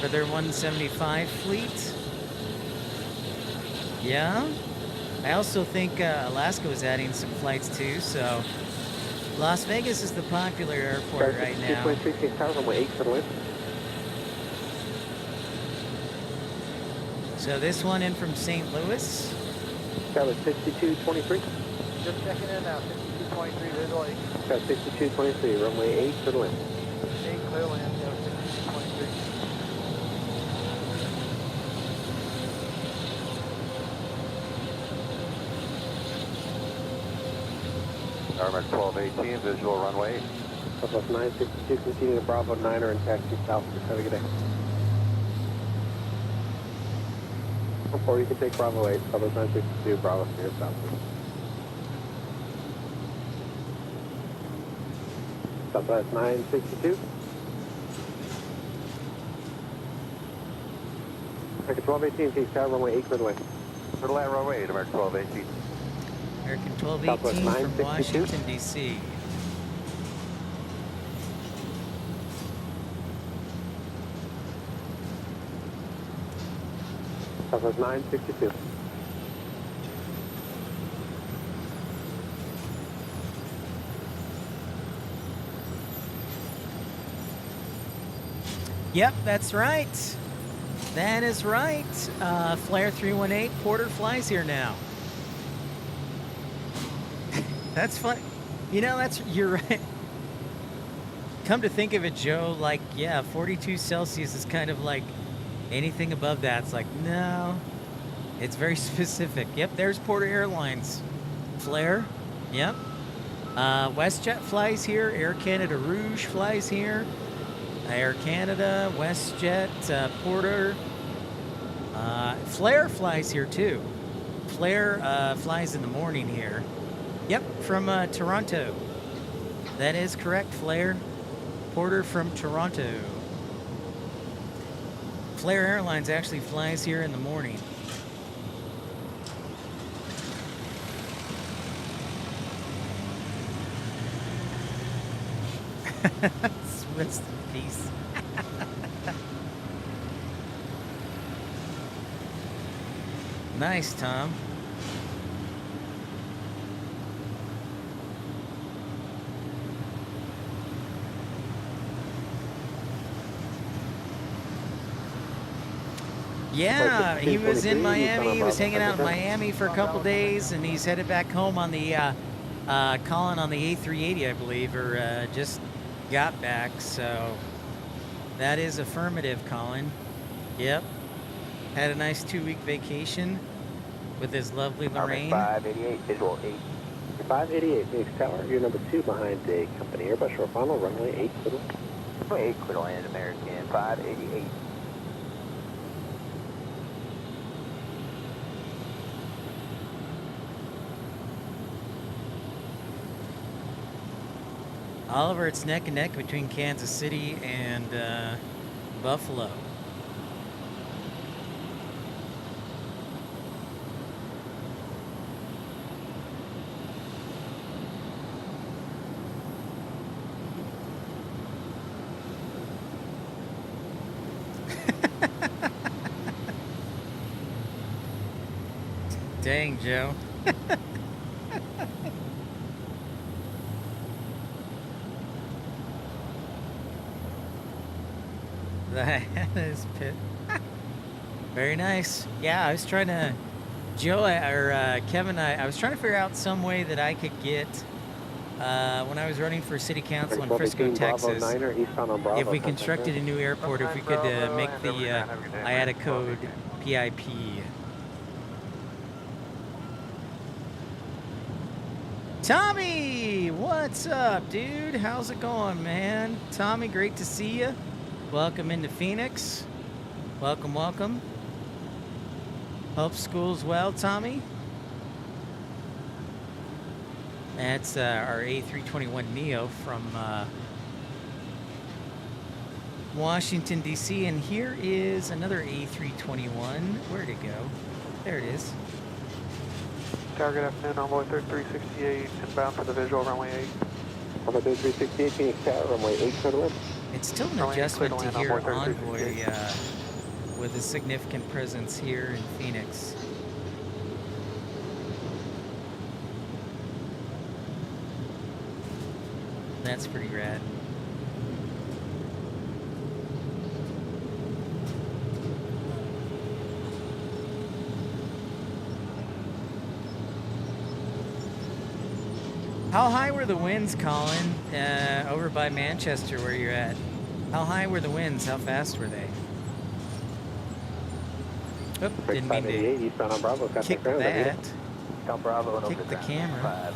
Speaker 1: for their 175 fleet. Yeah. I also think Alaska was adding some flights too, so Las Vegas is the popular airport right now.
Speaker 9: 2.36 tower, runway 8 for the wind.
Speaker 1: So this one in from St. Louis.
Speaker 9: That was 6223.
Speaker 4: Just checking in now, 5223 visual 8.
Speaker 9: Got 6223, runway 8 for the wind.
Speaker 4: 8 clear land, 5223.
Speaker 5: American 1218, visual runway.
Speaker 9: Southwest 962, continue to Bravo 9er and taxi south. Have a good day. 4, you can take Bravo 8, Southwest 962, Bravo 3 south. Southwest 962. American 1218, take tower, runway 8 for the wind.
Speaker 5: For the land runway 8, American 1218.
Speaker 1: American 1218 from Washington, D.C.
Speaker 9: Southwest 962.
Speaker 1: Yep, that's right. That is right. Flare 318, Porter flies here now. That's fun. You know, you're right. Come to think of it, Joe, like, yeah, 42 Celsius is kind of like anything above that. It's like, no, it's very specific. Yep, there's Porter Airlines. Flare, yep. WestJet flies here. Air Canada Rouge flies here. Air Canada, WestJet, Porter. Flare flies here too. Flare flies in the morning here. Yep, from Toronto. That is correct, Flare. Porter from Toronto. Flare Airlines actually flies here in the morning. Rest in peace. Nice, Tom. Yeah, he was in Miami. He was hanging out in Miami for a couple days, and he's headed back home on the Colin on the A380, I believe, or just got back. So that is affirmative, Colin. Yep. Had a nice 2-week vacation with his lovely Lorraine.
Speaker 2: 588, visual 8.
Speaker 9: 588 Phoenix Tower, you're number 2 behind a company Airbus short final, runway 8, clear to land.
Speaker 2: Runway 8, clear to land, American 588.
Speaker 1: Oliver, it's neck and neck between Kansas City and Buffalo. Dang, Joe. That is pit. Very nice. Yeah, I was trying to, Kevin, I was trying to figure out some way that I could get, when I was running for city council in Frisco, Texas, if we constructed a new airport, if we could make the IATA code PIP. Tommy, what's up, dude? How's it going, man? Tommy, great to see you. Welcome into Phoenix. Welcome, welcome. Hope school's well, Tommy. That's our A321neo from Washington, D.C. And here is another A321. Where'd it go? There it is.
Speaker 4: Tower, good afternoon, Envoy 3368, inbound for the visual, runway 8.
Speaker 9: Envoy 3368, Phoenix Tower, runway 8, clear to land.
Speaker 1: It's still an adjustment to hear Envoy with a significant presence here in Phoenix. That's pretty rad. How high were the winds, Colin, over by Manchester where you're at? How high were the winds? How fast were they? Oop, didn't mean to kick that. Kick the camera.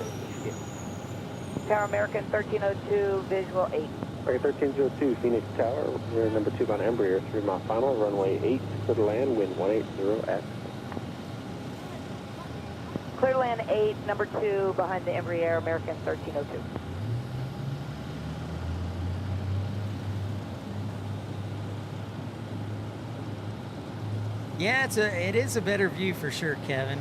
Speaker 8: Tower American 1302, visual 8.
Speaker 9: American 1302, Phoenix Tower, you're number 2 on Embraer, 3-mile final, runway 8, clear to land, wind 180 at.
Speaker 8: Clear to land 8, number 2 behind the Embraer, American 1302.
Speaker 1: Yeah, it is a better view for sure, Kevin.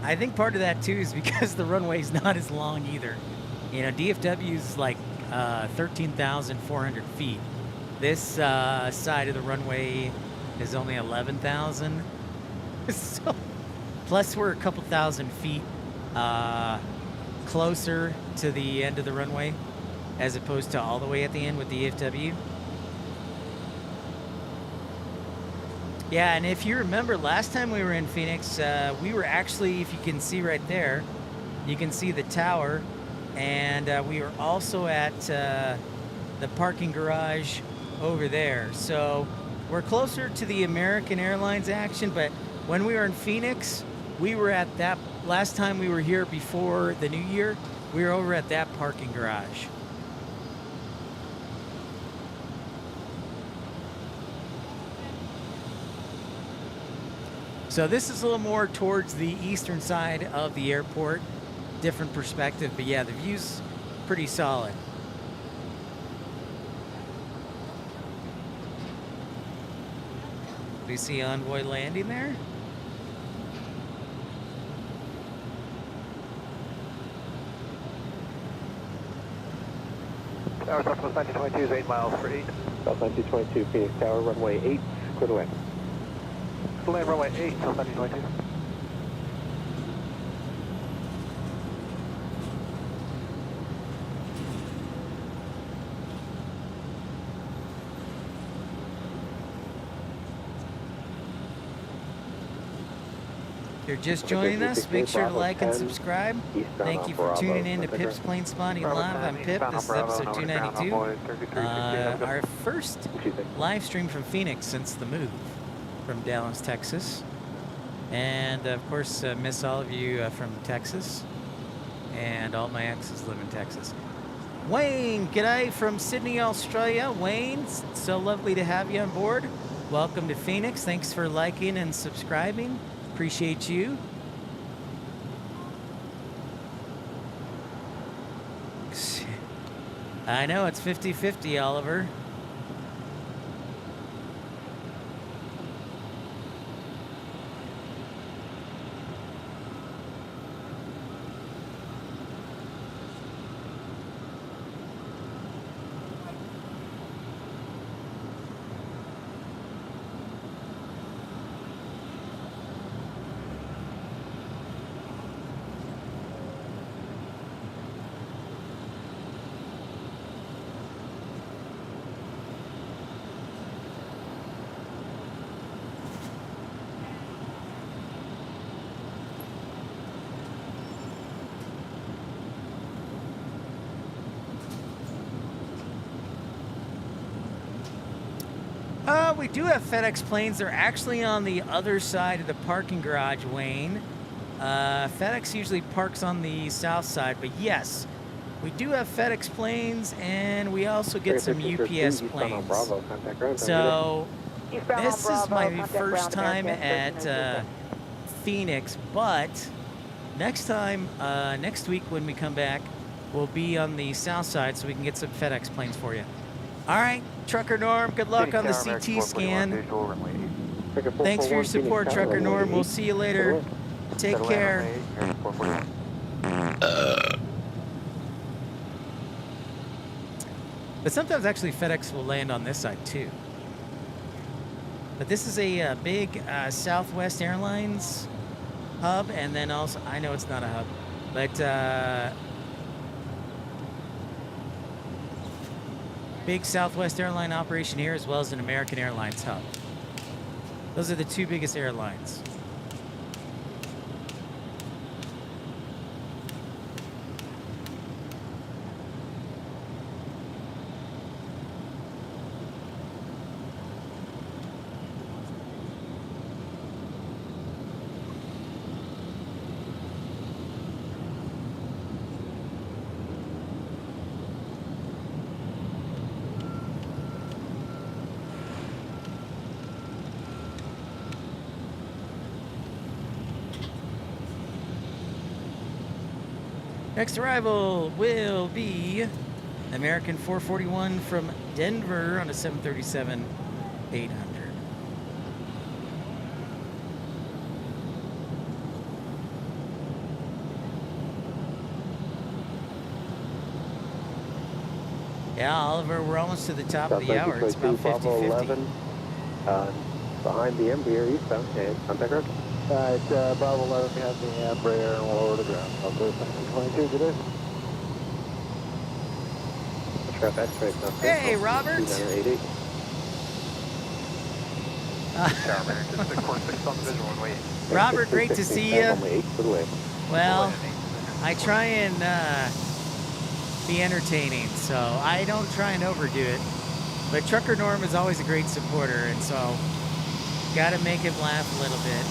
Speaker 1: I think part of that too is because the runway's not as long either. You know, DFW is like 13,400 feet. This side of the runway is only 11,000. So, plus we're a couple thousand feet closer to the end of the runway as opposed to all the way at the end with the DFW. Yeah, and if you remember last time we were in Phoenix, we were actually, if you can see right there, you can see the tower, and we were also at the parking garage over there. So we're closer to the American Airlines action, but when we were in Phoenix, we were at that, last time we were here before the new year, we were over at that parking garage. So this is a little more towards the eastern side of the airport, different perspective, but yeah, the view's pretty solid. Do you see Envoy landing there?
Speaker 4: Tower Southwest 1922 is 8 miles for 8.
Speaker 9: South 1922, Phoenix Tower, runway 8, clear to land.
Speaker 4: Land runway 8, South 1922.
Speaker 1: If you're just joining us, make sure to like and subscribe. Thank you for tuning in to Pip's Plain Spotting Live. I'm Pip. This is episode 292. Our first live stream from Phoenix since the move. from Dallas, Texas. And of course, miss all of you from Texas. And all my exes live in Texas. Wayne, g'day from Sydney, Australia. Wayne, so lovely to have you on board. Welcome to Phoenix. Thanks for liking and subscribing. Appreciate you. I know, it's 50-50, Oliver. We do have FedEx planes. They're actually on the other side of the parking garage, Wayne. FedEx usually parks on the south side, but yes, we do have FedEx planes, and we also get some UPS planes. So this is my first time at Phoenix, but next time, next week when we come back, we'll be on the south side so we can get some FedEx planes for you. All right, Trucker Norm, good luck on the CT scan. Thanks for your support, Trucker Norm. We'll see you later. Take care. But sometimes actually FedEx will land on this side too. But this is a big Southwest Airlines hub, and then also, I know it's not a hub, but big Southwest airline operation here, as well as an American Airlines hub. Those are the two biggest airlines. Next arrival will be American 441 from Denver on a 737-800. Yeah, Oliver, we're almost to the top of the hour. It's about 50-50.
Speaker 9: Behind the Embraer eastbound, and contact road.
Speaker 2: It's Bravo 11, we have the Embraer and we'll lower the ground. Okay, 22, good day.
Speaker 1: Hey, Robert! Robert, great to see you. Well, I try and be entertaining, so I don't try and overdo it. But Trucker Norm is always a great supporter, and so gotta make him laugh a little bit.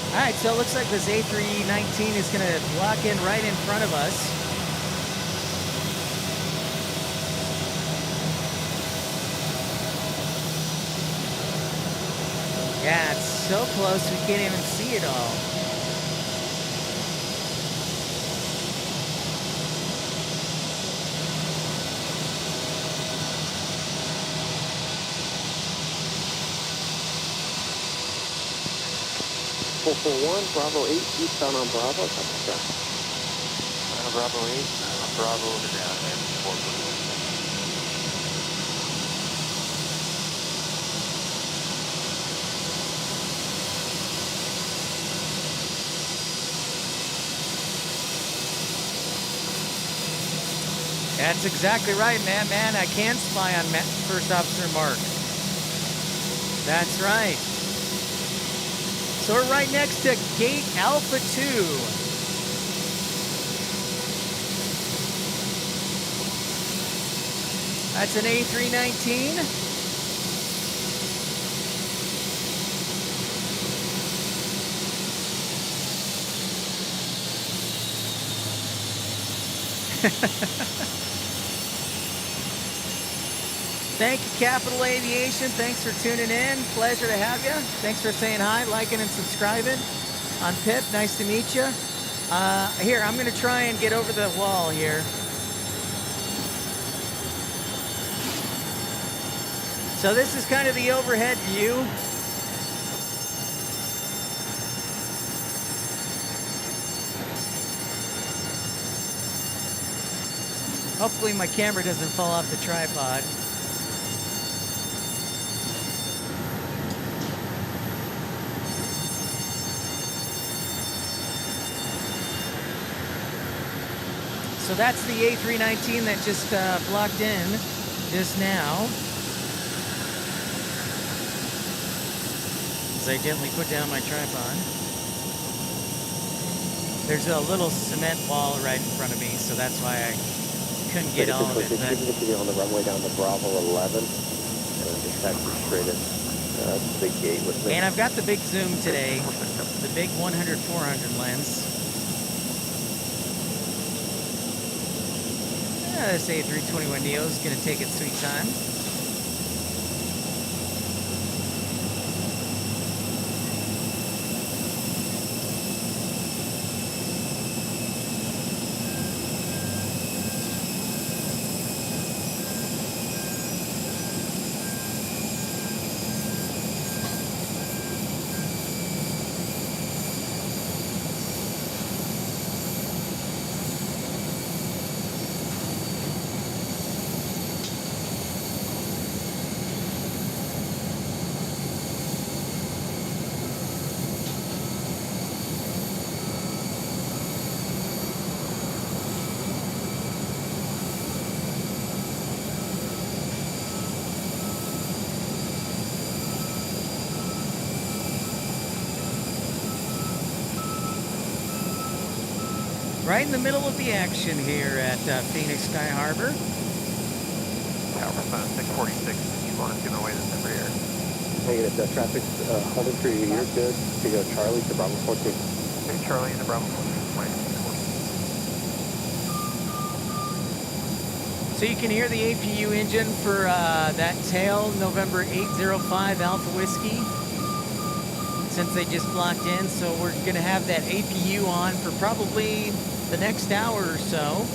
Speaker 1: All right, so it looks like this A319 is going to lock in right in front of us. Yeah, it's so close we can't even see it all.
Speaker 9: Bravo 8, eastbound on Bravo.
Speaker 5: Bravo 8, Bravo to ground, and 441.
Speaker 1: That's exactly right, man. I can spy on First Officer Mark. That's right. So we're right next to Gate Alpha 2. That's an A319. Thank you, Capital Aviation. Thanks for tuning in. Pleasure to have you. Thanks for saying hi, liking, and subscribing. I'm Pip. Nice to meet you. Here, I'm going to try and get over the wall here. So this is kind of the overhead view. Hopefully my camera doesn't fall off the tripod. So that's the A319 that just blocked in just now. As I gently put down my tripod. There's a little cement wall right in front of me, so that's why I couldn't get all of it.
Speaker 9: But continue on the runway down to Bravo 11, and just taxi straight in the big gate with me.
Speaker 1: And I've got the big zoom today, the big 100-400 lens. This A321neo is going to take its sweet time. Right in the middle of the action here at Phoenix Sky Harbor.
Speaker 4: Tower 646, keep on giving away this every air.
Speaker 9: Negative, the traffic's holding for you. You're good to go Charlie to Bravo 14.
Speaker 4: Hey, Charlie into Bravo 14.
Speaker 1: So you can hear the APU engine for that tail November 805 Alpha Whiskey. Since they just blocked in, so we're going to have that APU on for probably the next hour or so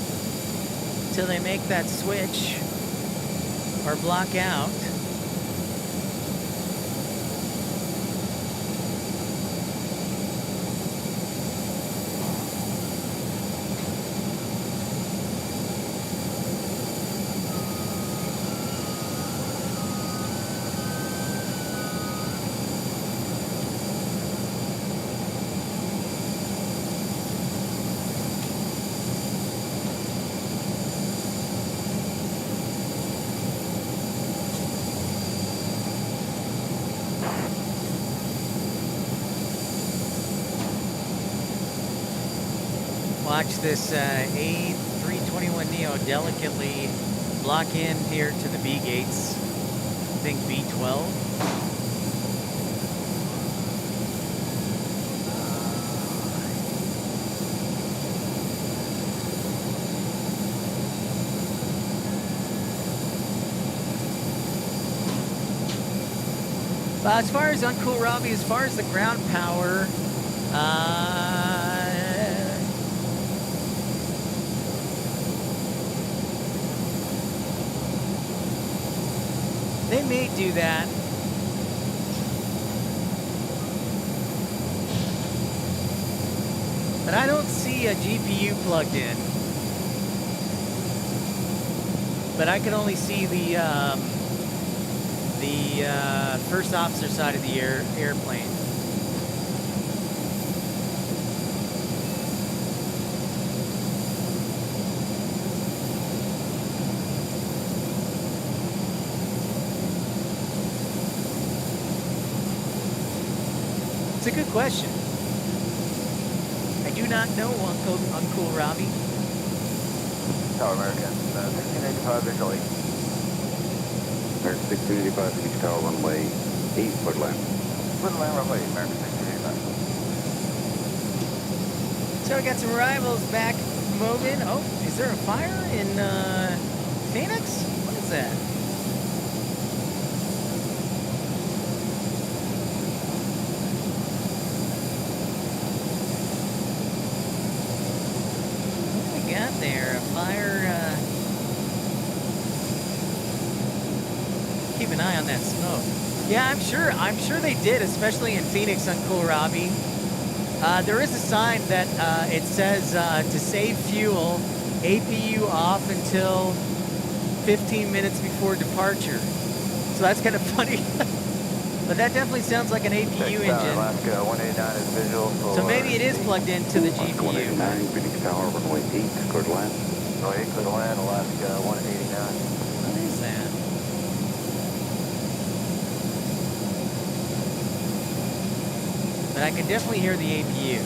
Speaker 1: till they make that switch or block out. Watch this A321neo delicately block in here to the B gates. I think B12. As far as Uncool Robbie, as far as the ground power, they may do that. But I don't see a GPU plugged in. But I can only see the first officer side of the airplane. It's a good question. I do not know, Uncle Robbie.
Speaker 5: Tower American, 1685 visually. American 1685, Beach Tower, runway 8, clear to land. Clear to land, runway 8, American 1685.
Speaker 1: So we got some arrivals back moving. Oh, is there a fire in Phoenix? What is that? What do we got there? A fire. Keep an eye on that smoke. Yeah, I'm sure they did, especially in Phoenix on Kohlrabi. There is a sign that it says to save fuel, APU off until 15 minutes before departure. So that's kind of funny. But that definitely sounds like an APU engine.
Speaker 5: Alaska 189 is visual.
Speaker 1: So maybe it is plugged into the
Speaker 5: Alaska
Speaker 1: GPU.
Speaker 5: 189, Phoenix Tower, runway 8, clear to land. Runway 8, clear to land, Alaska 189.
Speaker 1: What is that? But I can definitely hear the APU.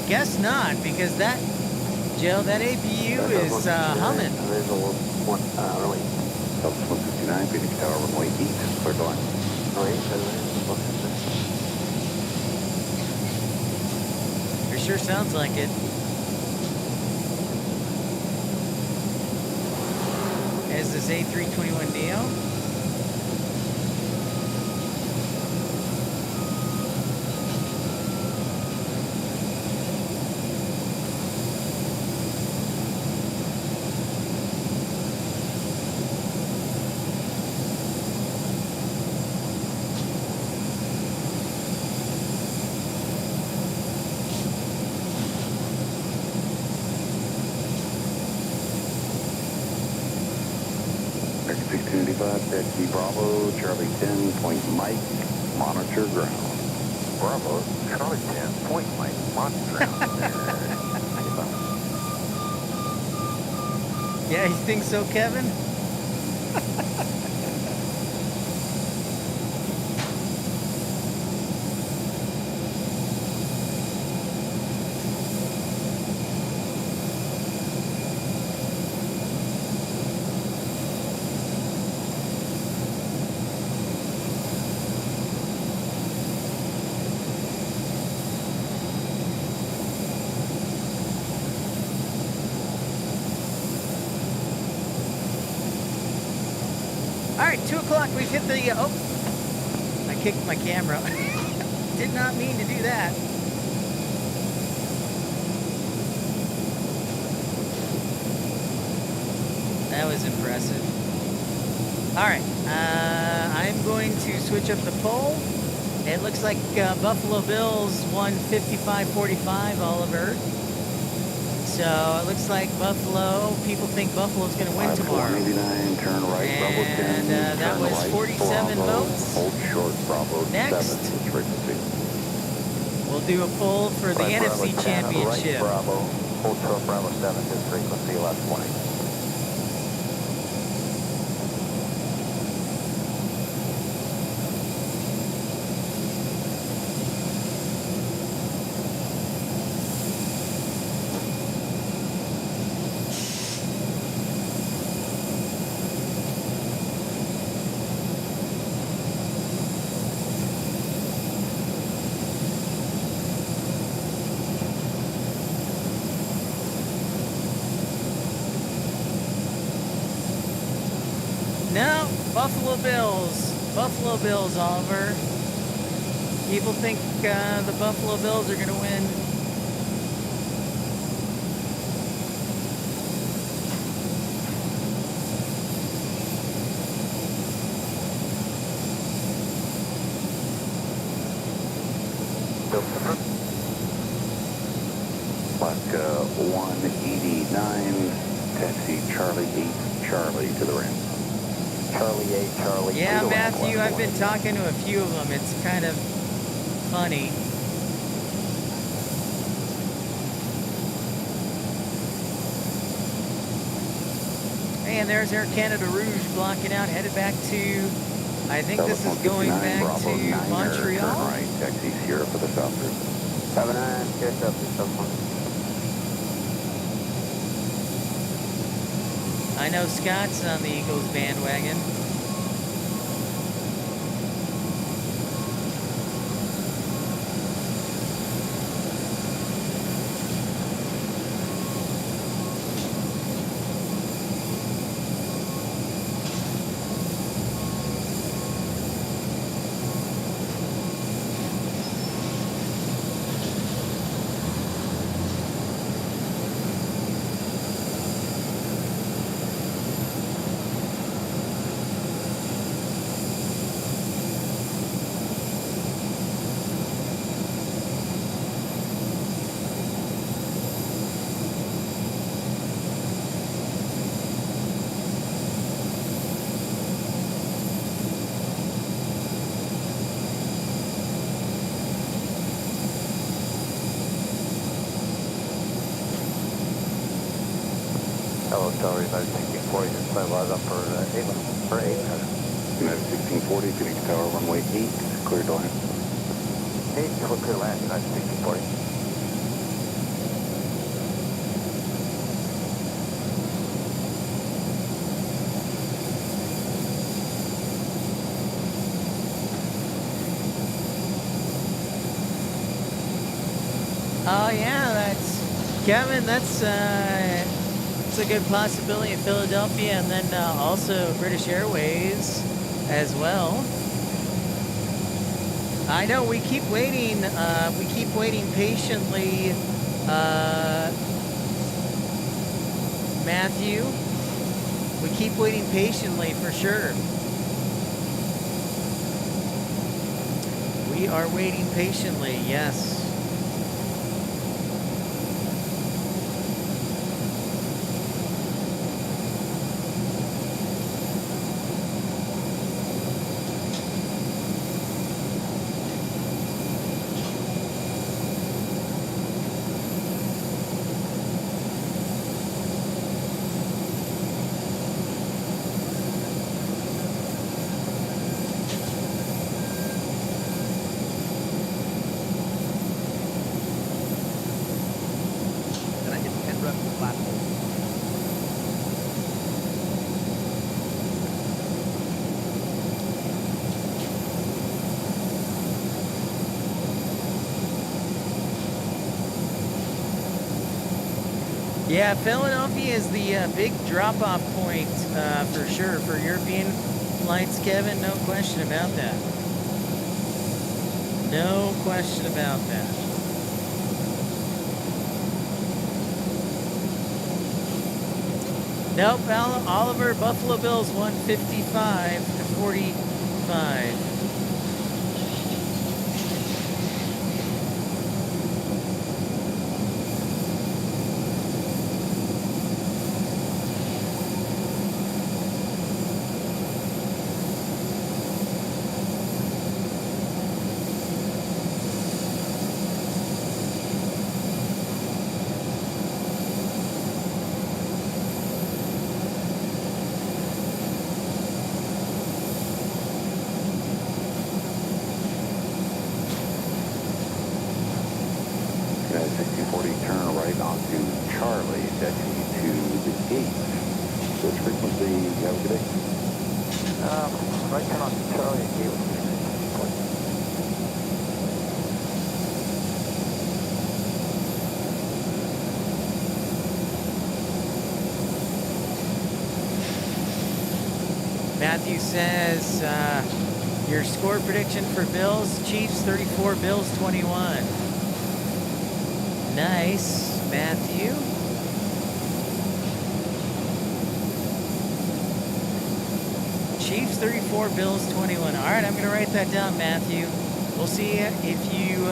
Speaker 1: Guess not, because that, Joe, that APU is humming.
Speaker 5: Visual, runway 159, Phoenix Tower, runway 8, clear to land. Runway 8,
Speaker 1: It sure sounds like it. As this A321neo.
Speaker 5: American 1685, taxi Bravo, Charlie 10, point Mike, monitor ground. Bravo, Charlie 10, point Mike, monitor ground.
Speaker 1: Yeah, you think so, Kevin? All right, 2 o'clock, we've hit the, oh, I kicked my camera. Did not mean to do that. That was impressive. All right, I'm going to switch up the poll. It looks like Buffalo Bills won 55-45, Oliver. So it looks like Buffalo, people think Buffalo's going to win tomorrow.
Speaker 5: 189, turn right, Bravo 10.
Speaker 1: And that was
Speaker 5: right,
Speaker 1: 47
Speaker 5: Bravo,
Speaker 1: votes.
Speaker 5: Hold short, Bravo
Speaker 1: Next.
Speaker 5: 7 is frequency.
Speaker 1: We'll do a poll for the
Speaker 5: Right,
Speaker 1: NFC
Speaker 5: Bravo 10,
Speaker 1: Championship.
Speaker 5: Right, Bravo, hold short, Bravo 7 is frequency, left 20.
Speaker 1: No, Buffalo Bills. Buffalo Bills, Oliver. People think the Buffalo Bills are going to win.
Speaker 5: 189, taxi Charlie 8 Charlie to the ramp.
Speaker 2: Charlie 8, Charlie.
Speaker 1: Yeah,
Speaker 2: to the ramp,
Speaker 1: Matthew,
Speaker 2: left
Speaker 1: I've been talking to a few of them. It's kind of funny. And there's Air Canada Rouge blocking out, headed back to, I think this is going back
Speaker 5: Bravo
Speaker 1: to
Speaker 5: 9
Speaker 1: Montreal.
Speaker 5: Turn right, taxi Sierra for the south group.
Speaker 2: 79, Sierra South to South.
Speaker 1: I know Scott's on the Eagles bandwagon.
Speaker 2: Hello, Tower, United 1640, just stabilize up for 800.
Speaker 5: United 1640, Phoenix Tower, runway 8, clear to land.
Speaker 2: 8, clear land, United 1640.
Speaker 1: Oh yeah, that's Kevin. That's it's a good possibility in Philadelphia, and then also British Airways as well. I know we keep waiting. We keep waiting patiently, Matthew. We keep waiting patiently for sure. We are waiting patiently. Yes. Yeah, Philadelphia is the big drop-off point for sure for European flights, Kevin. No question about that. No question about that. Nope, Oliver, Buffalo Bills 155 to 45.
Speaker 5: United 1640, turn right onto Charlie, taxi to the gate. Switch frequency, have a good day.
Speaker 2: Right turn on Charlie and gate.
Speaker 1: Matthew says, your score prediction for Bills, Chiefs 34, Bills 21. Nice, Matthew. Chiefs 34, Bills 21. All right, I'm going to write that down, Matthew. We'll see if you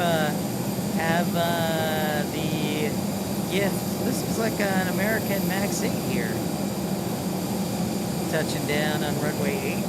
Speaker 1: have the gift this is like an American Max 8 here. Touching down on runway 8.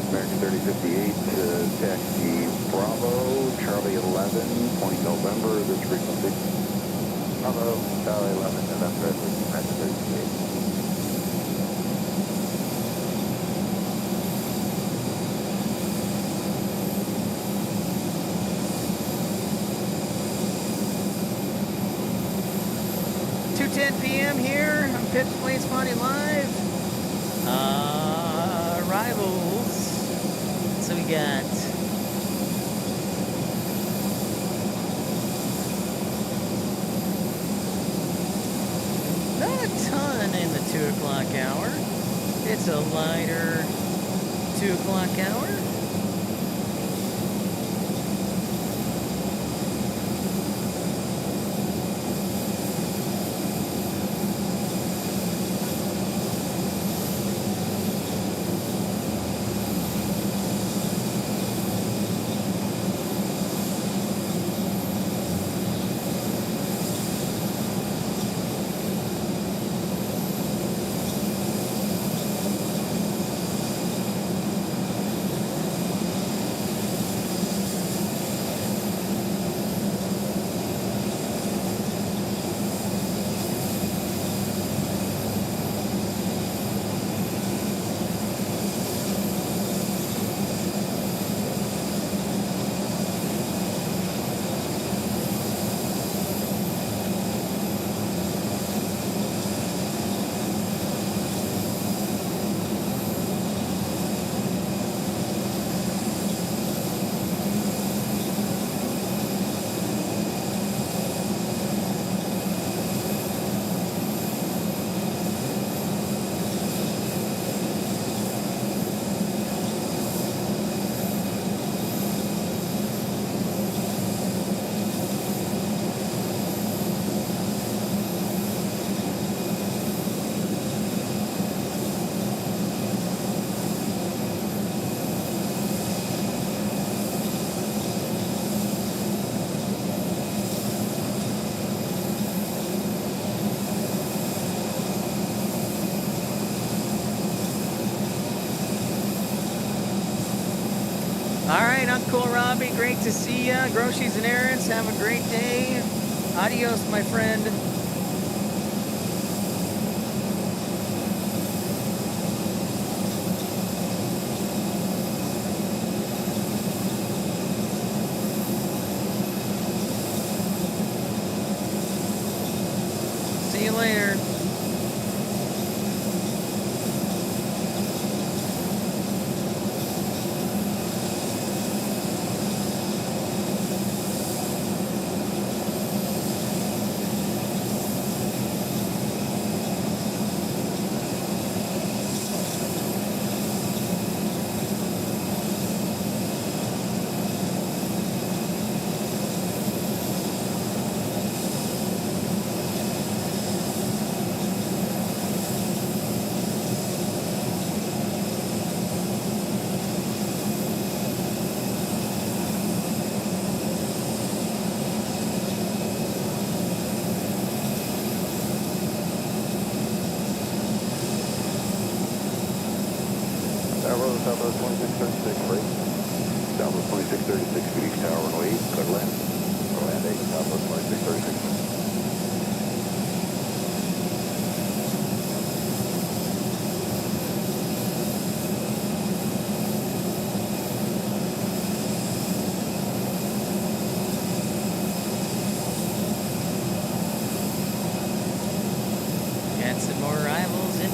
Speaker 5: American 3058, taxi Bravo, Charlie 11, point November, this frequency. Bravo, Charlie 11, November, American 3058.
Speaker 1: p.m. here on Pips Plains Spotting Live. Arrivals. So we got not a ton in the 2 o'clock hour. It's a lighter 2 o'clock hour. All right, Uncle Robbie, great to see ya. Groceries and errands, have a great day. Adios, my friend. See you later.
Speaker 5: Southwest 2636, break. Southwest 2636, Phoenix Tower, runway 8, clear to land. Clear to land 8, Southwest 2636.
Speaker 1: Got some more arrivals in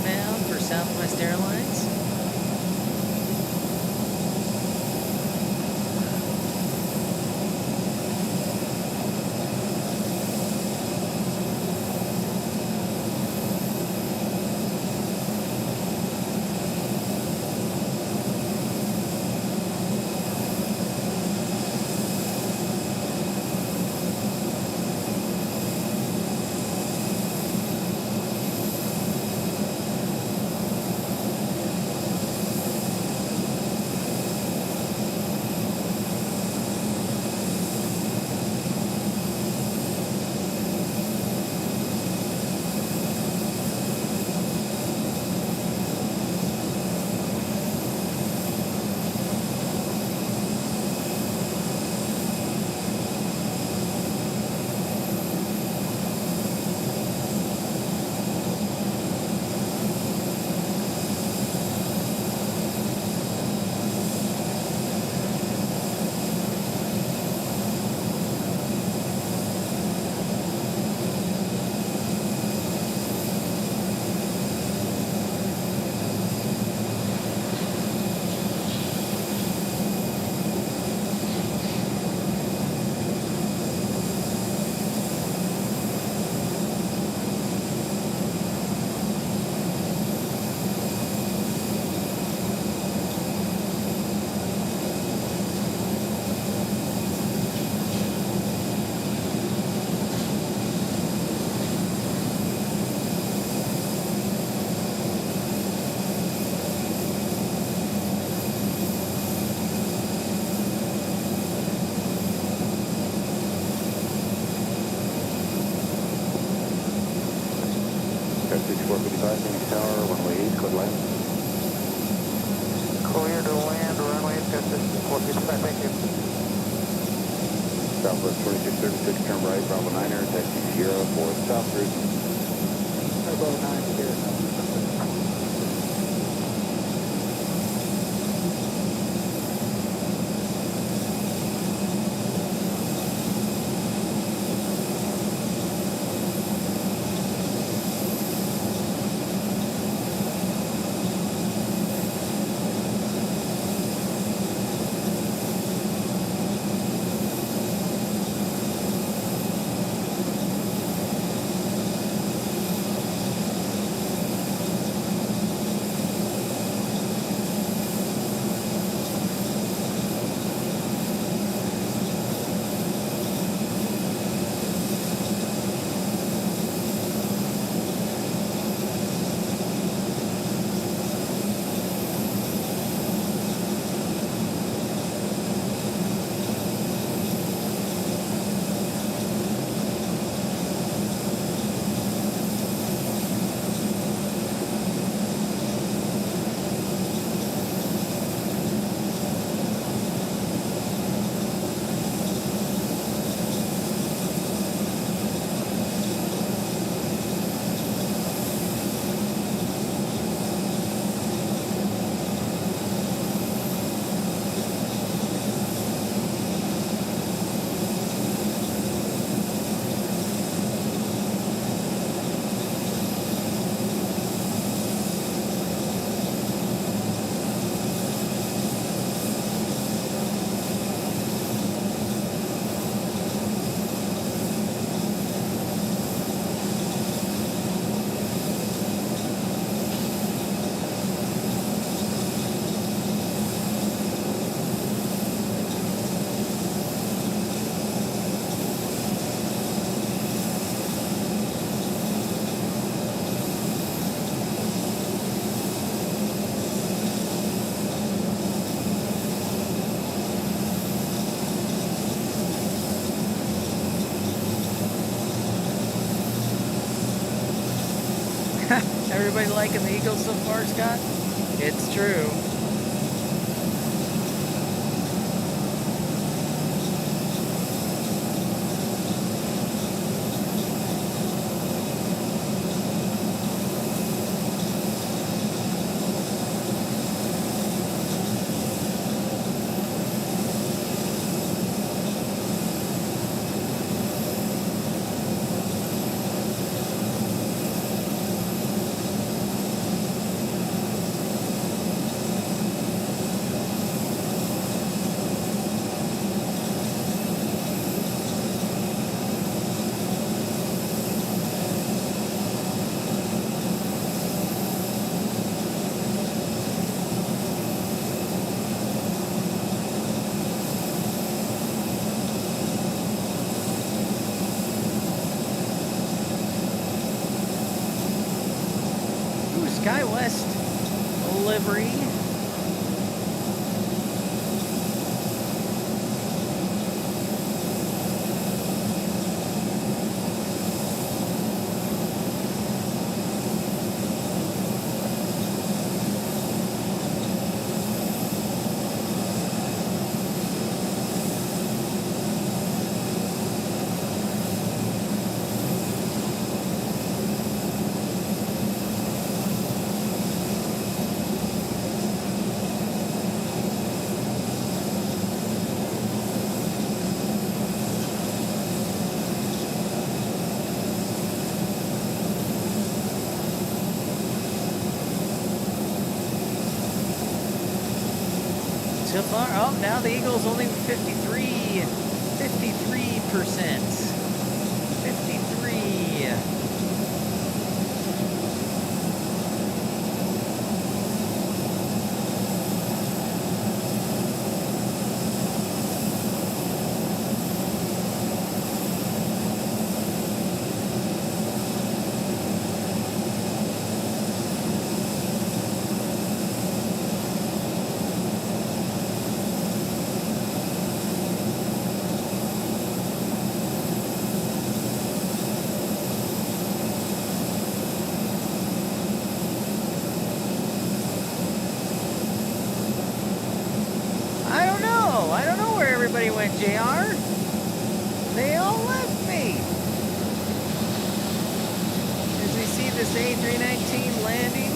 Speaker 5: runway.
Speaker 4: Clear to land, runway, got this 455, thank you.
Speaker 5: Southwest 2636, turn right, Bravo 9er, taxi Sierra for South Route.
Speaker 4: Bravo 9 here.
Speaker 1: Everybody liking the Eagles so far, Scott? It's true. Sky West livery. So far, oh, now the Eagles only 53%. 53. everybody went, JR? They all left me. As we see this A319 landing.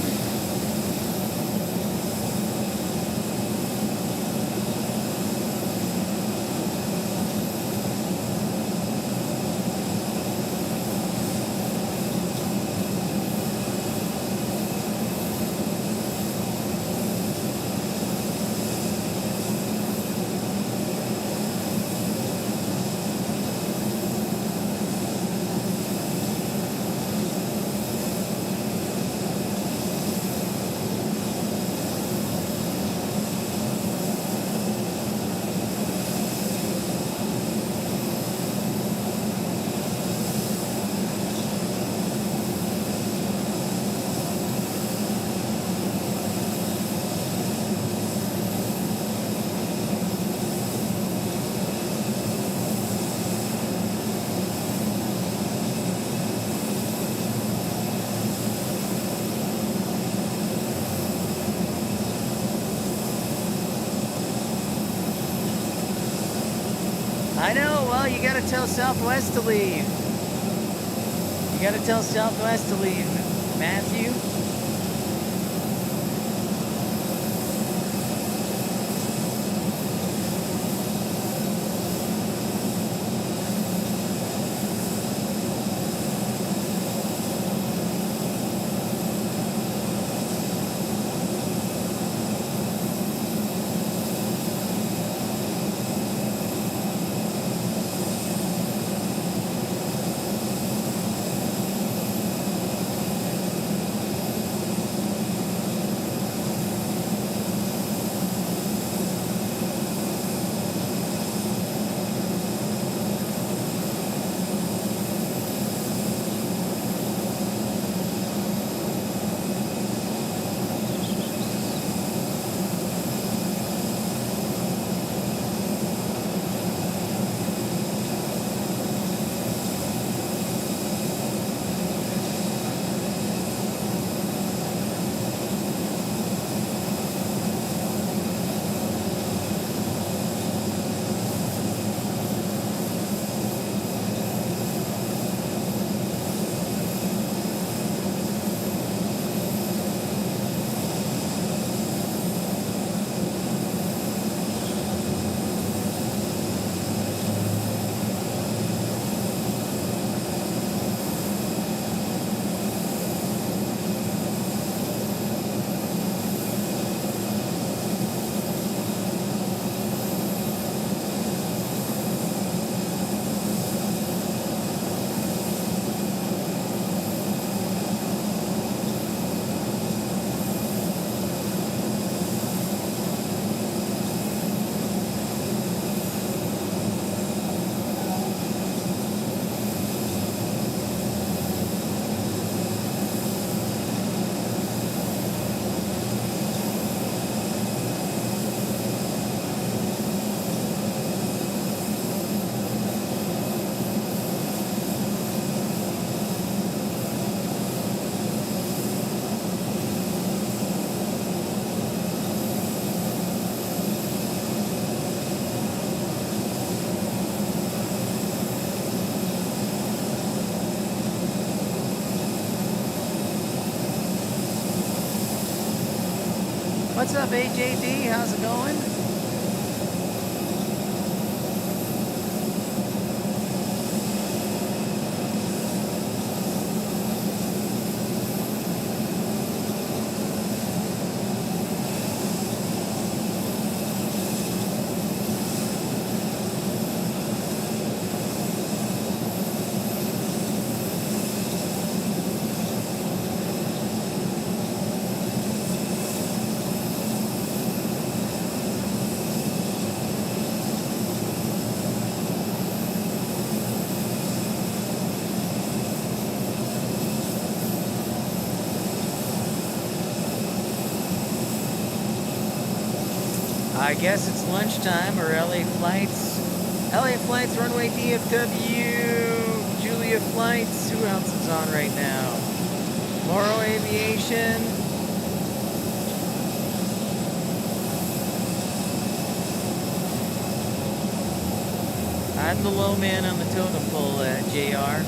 Speaker 1: I know, well, you gotta tell Southwest to leave. You gotta tell Southwest to leave, Matthew. What's up, AJD? How's it going? I guess it's lunchtime or LA flights. LA flights, runway DFW, Julia flights. Who else is on right now? Morrow Aviation. I'm the low man on the totem pole, JR.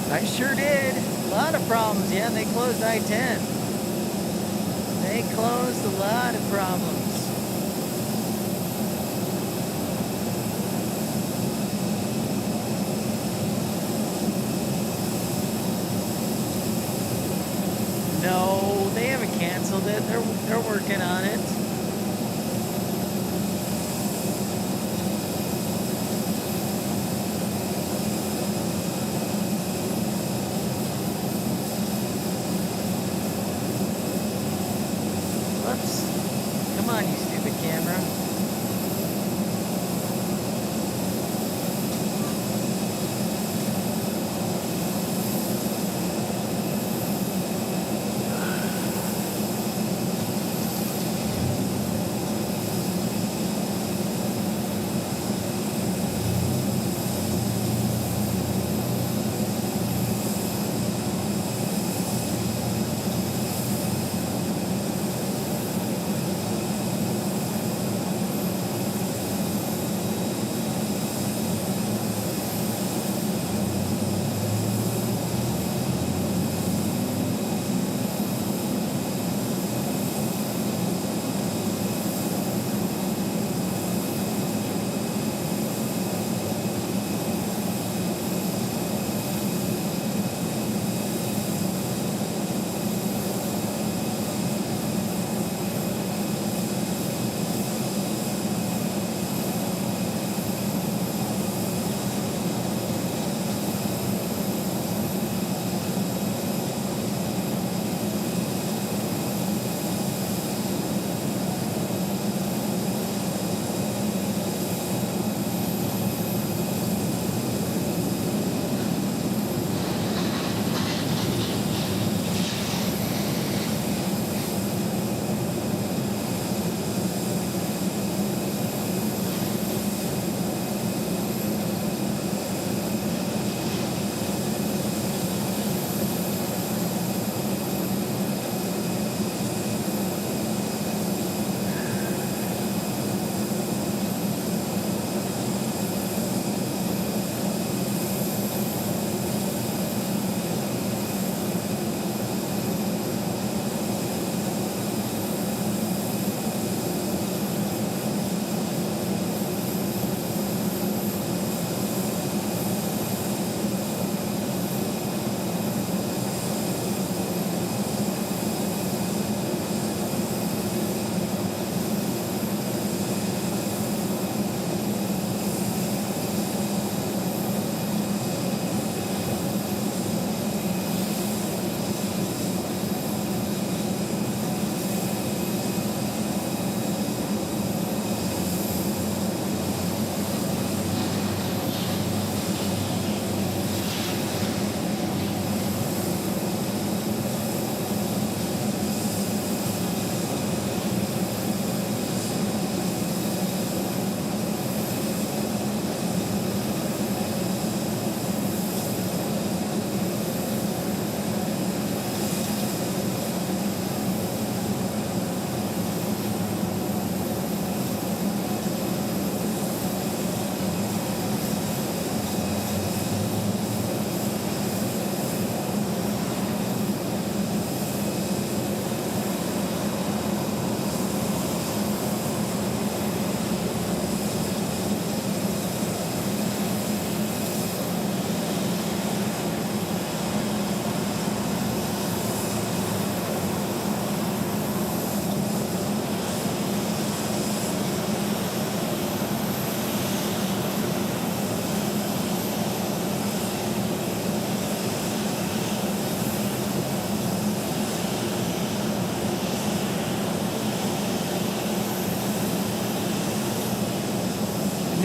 Speaker 1: I sure did. A lot of problems. Yeah, they closed I-10. They closed a lot of problems. No, they haven't canceled it. They're working on it. Come on, you stupid camera.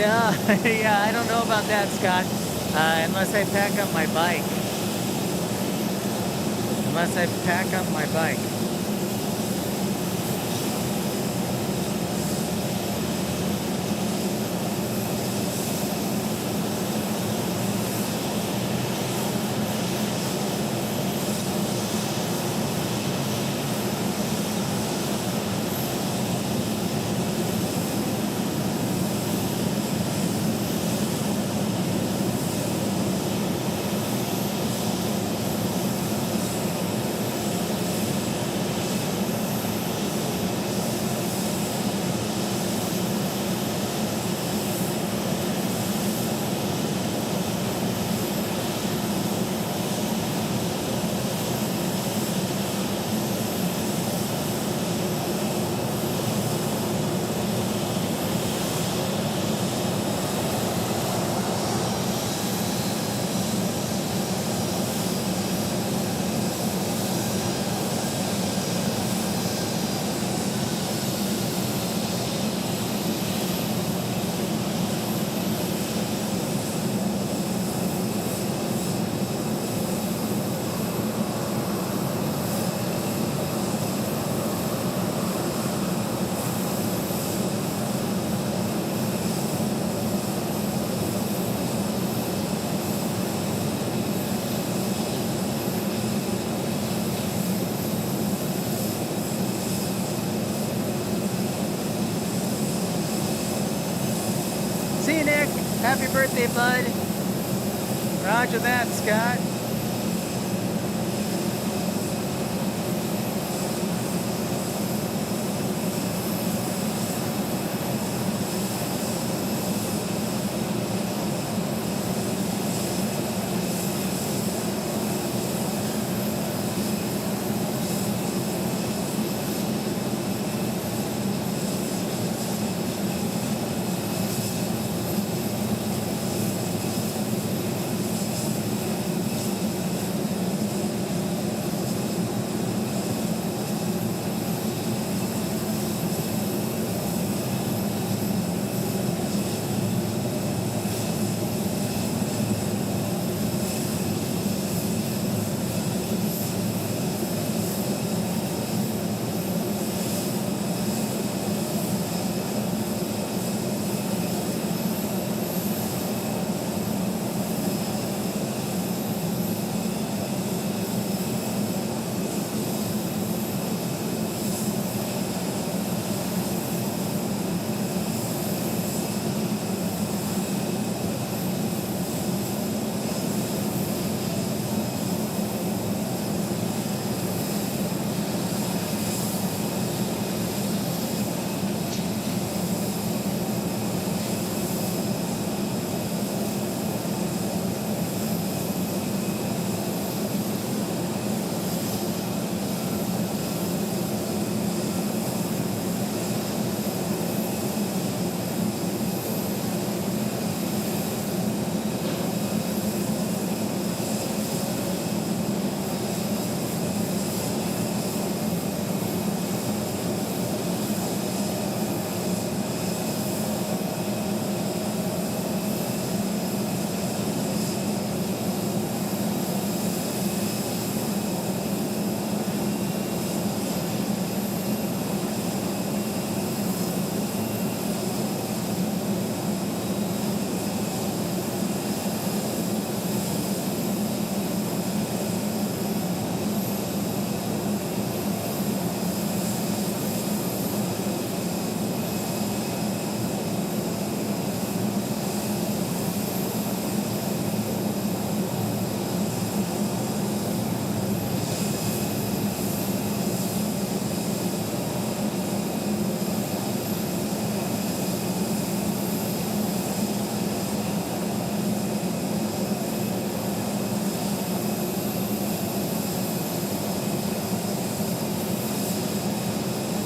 Speaker 1: No, yeah, I don't know about that, Scott. Unless I pack up my bike. Unless I pack up my bike. See you, Nick. Happy birthday, bud. Roger that, Scott.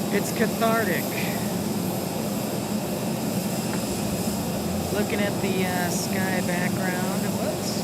Speaker 1: It's cathartic. Looking at the sky background. Whoops.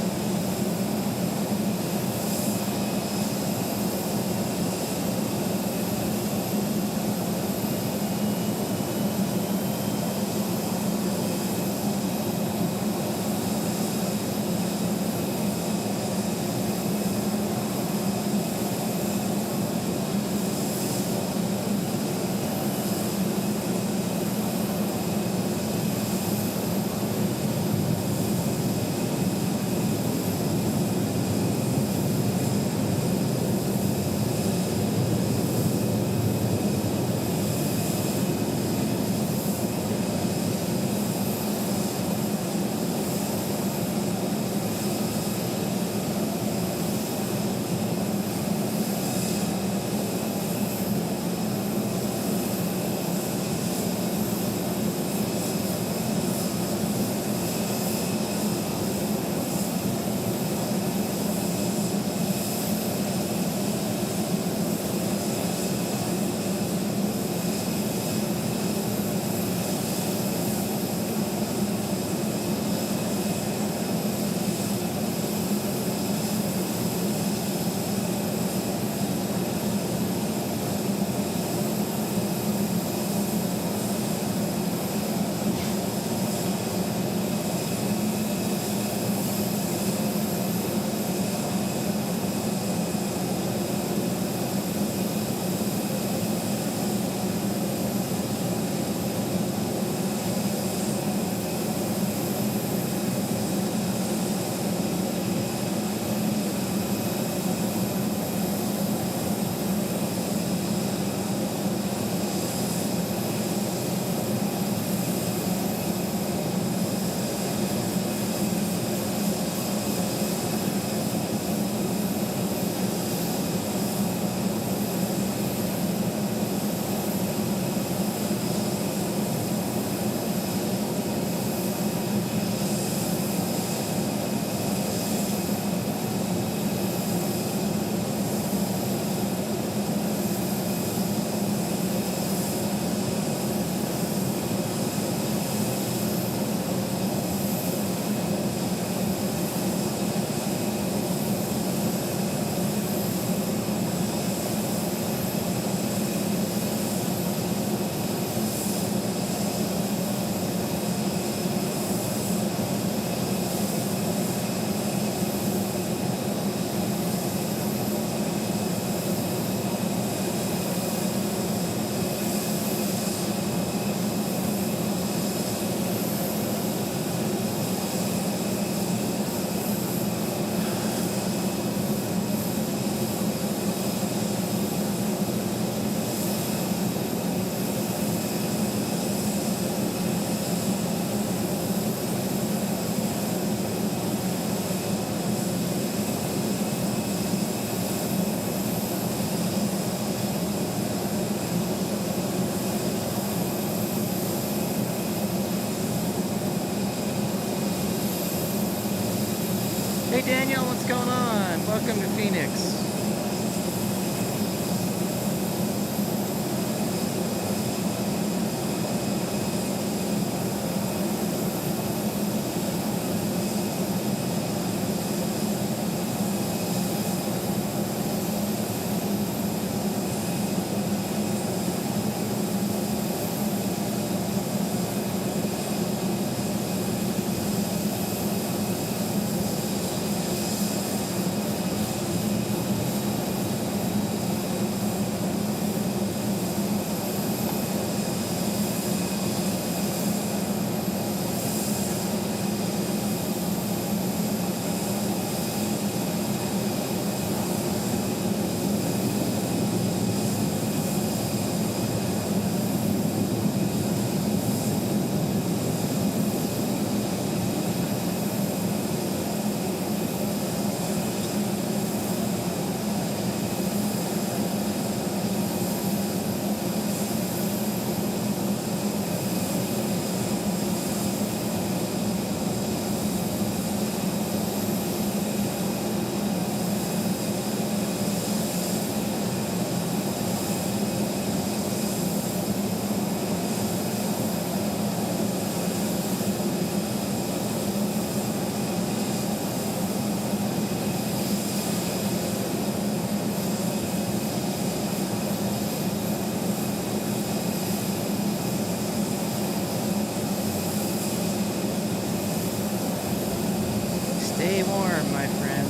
Speaker 1: Hey Daniel, what's going on? Welcome to Phoenix. Stay warm, my friend.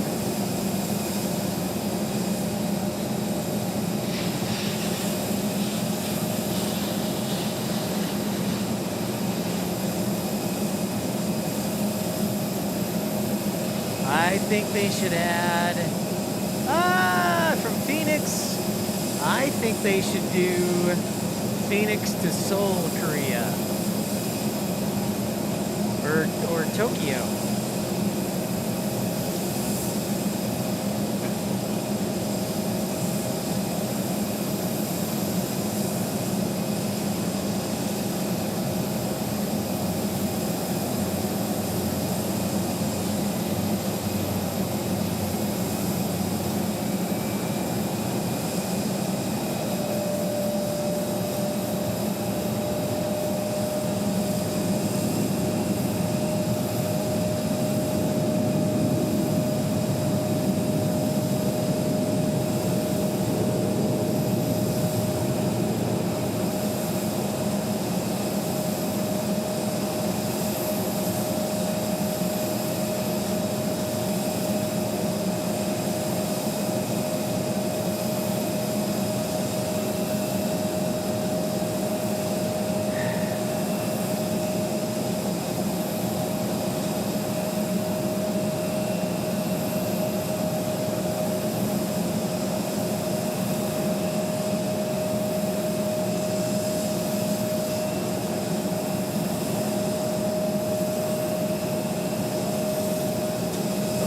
Speaker 1: I think they should add, from Phoenix, I think they should do Phoenix to Seoul, Korea. Or Tokyo.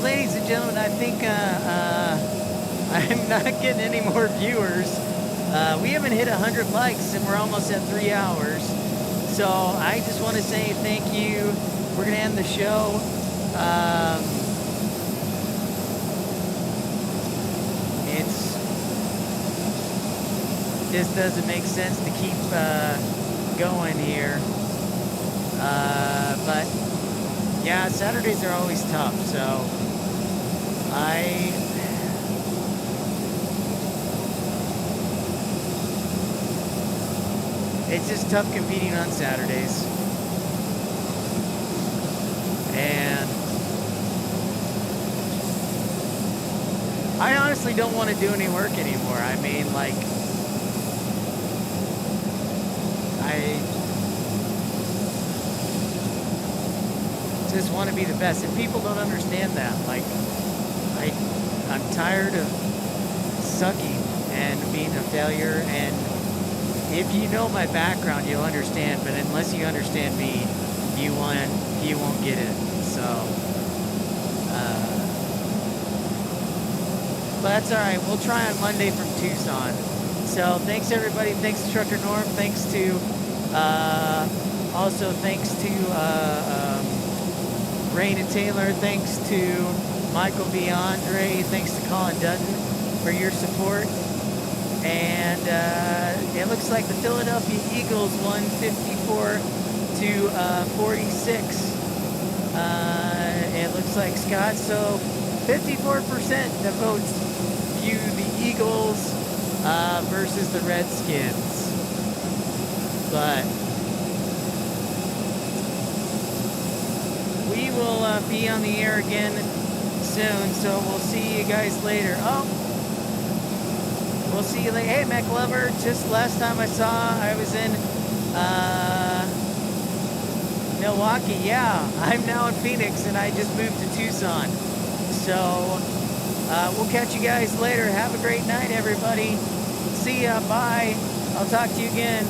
Speaker 1: Ladies and gentlemen, I think I'm not getting any more viewers. We haven't hit 100 likes and we're almost at 3 hours. So I just want to say thank you. We're going to end the show. Just doesn't make sense to keep going here. But yeah, Saturdays are always tough, so it's just tough competing on Saturdays. And I honestly don't want to do any work anymore. I mean, like, I just want to be the best, and people don't understand that. Like, I'm tired of sucking and being a failure, and if you know my background, you'll understand, but unless you understand me, you won't get it. So, but that's all right. We'll try on Monday from Tucson. So thanks everybody. Thanks to Trucker Norm. Thanks to also thanks to Rain and Taylor. Thanks to Michael B. Andre, thanks to Colin Dutton for your support. And it looks like the Philadelphia Eagles won 54 to 46. It looks like, Scott, so 54% of votes view the Eagles versus the Redskins. But we will be on the air again soon, so we'll see you guys later. Oh, we'll see you later. Hey, McLover, just last time I saw, I was in Milwaukee. Yeah, I'm now in Phoenix, and I just moved to Tucson. So we'll catch you guys later. Have a great night, everybody. See ya. Bye. I'll talk to you again.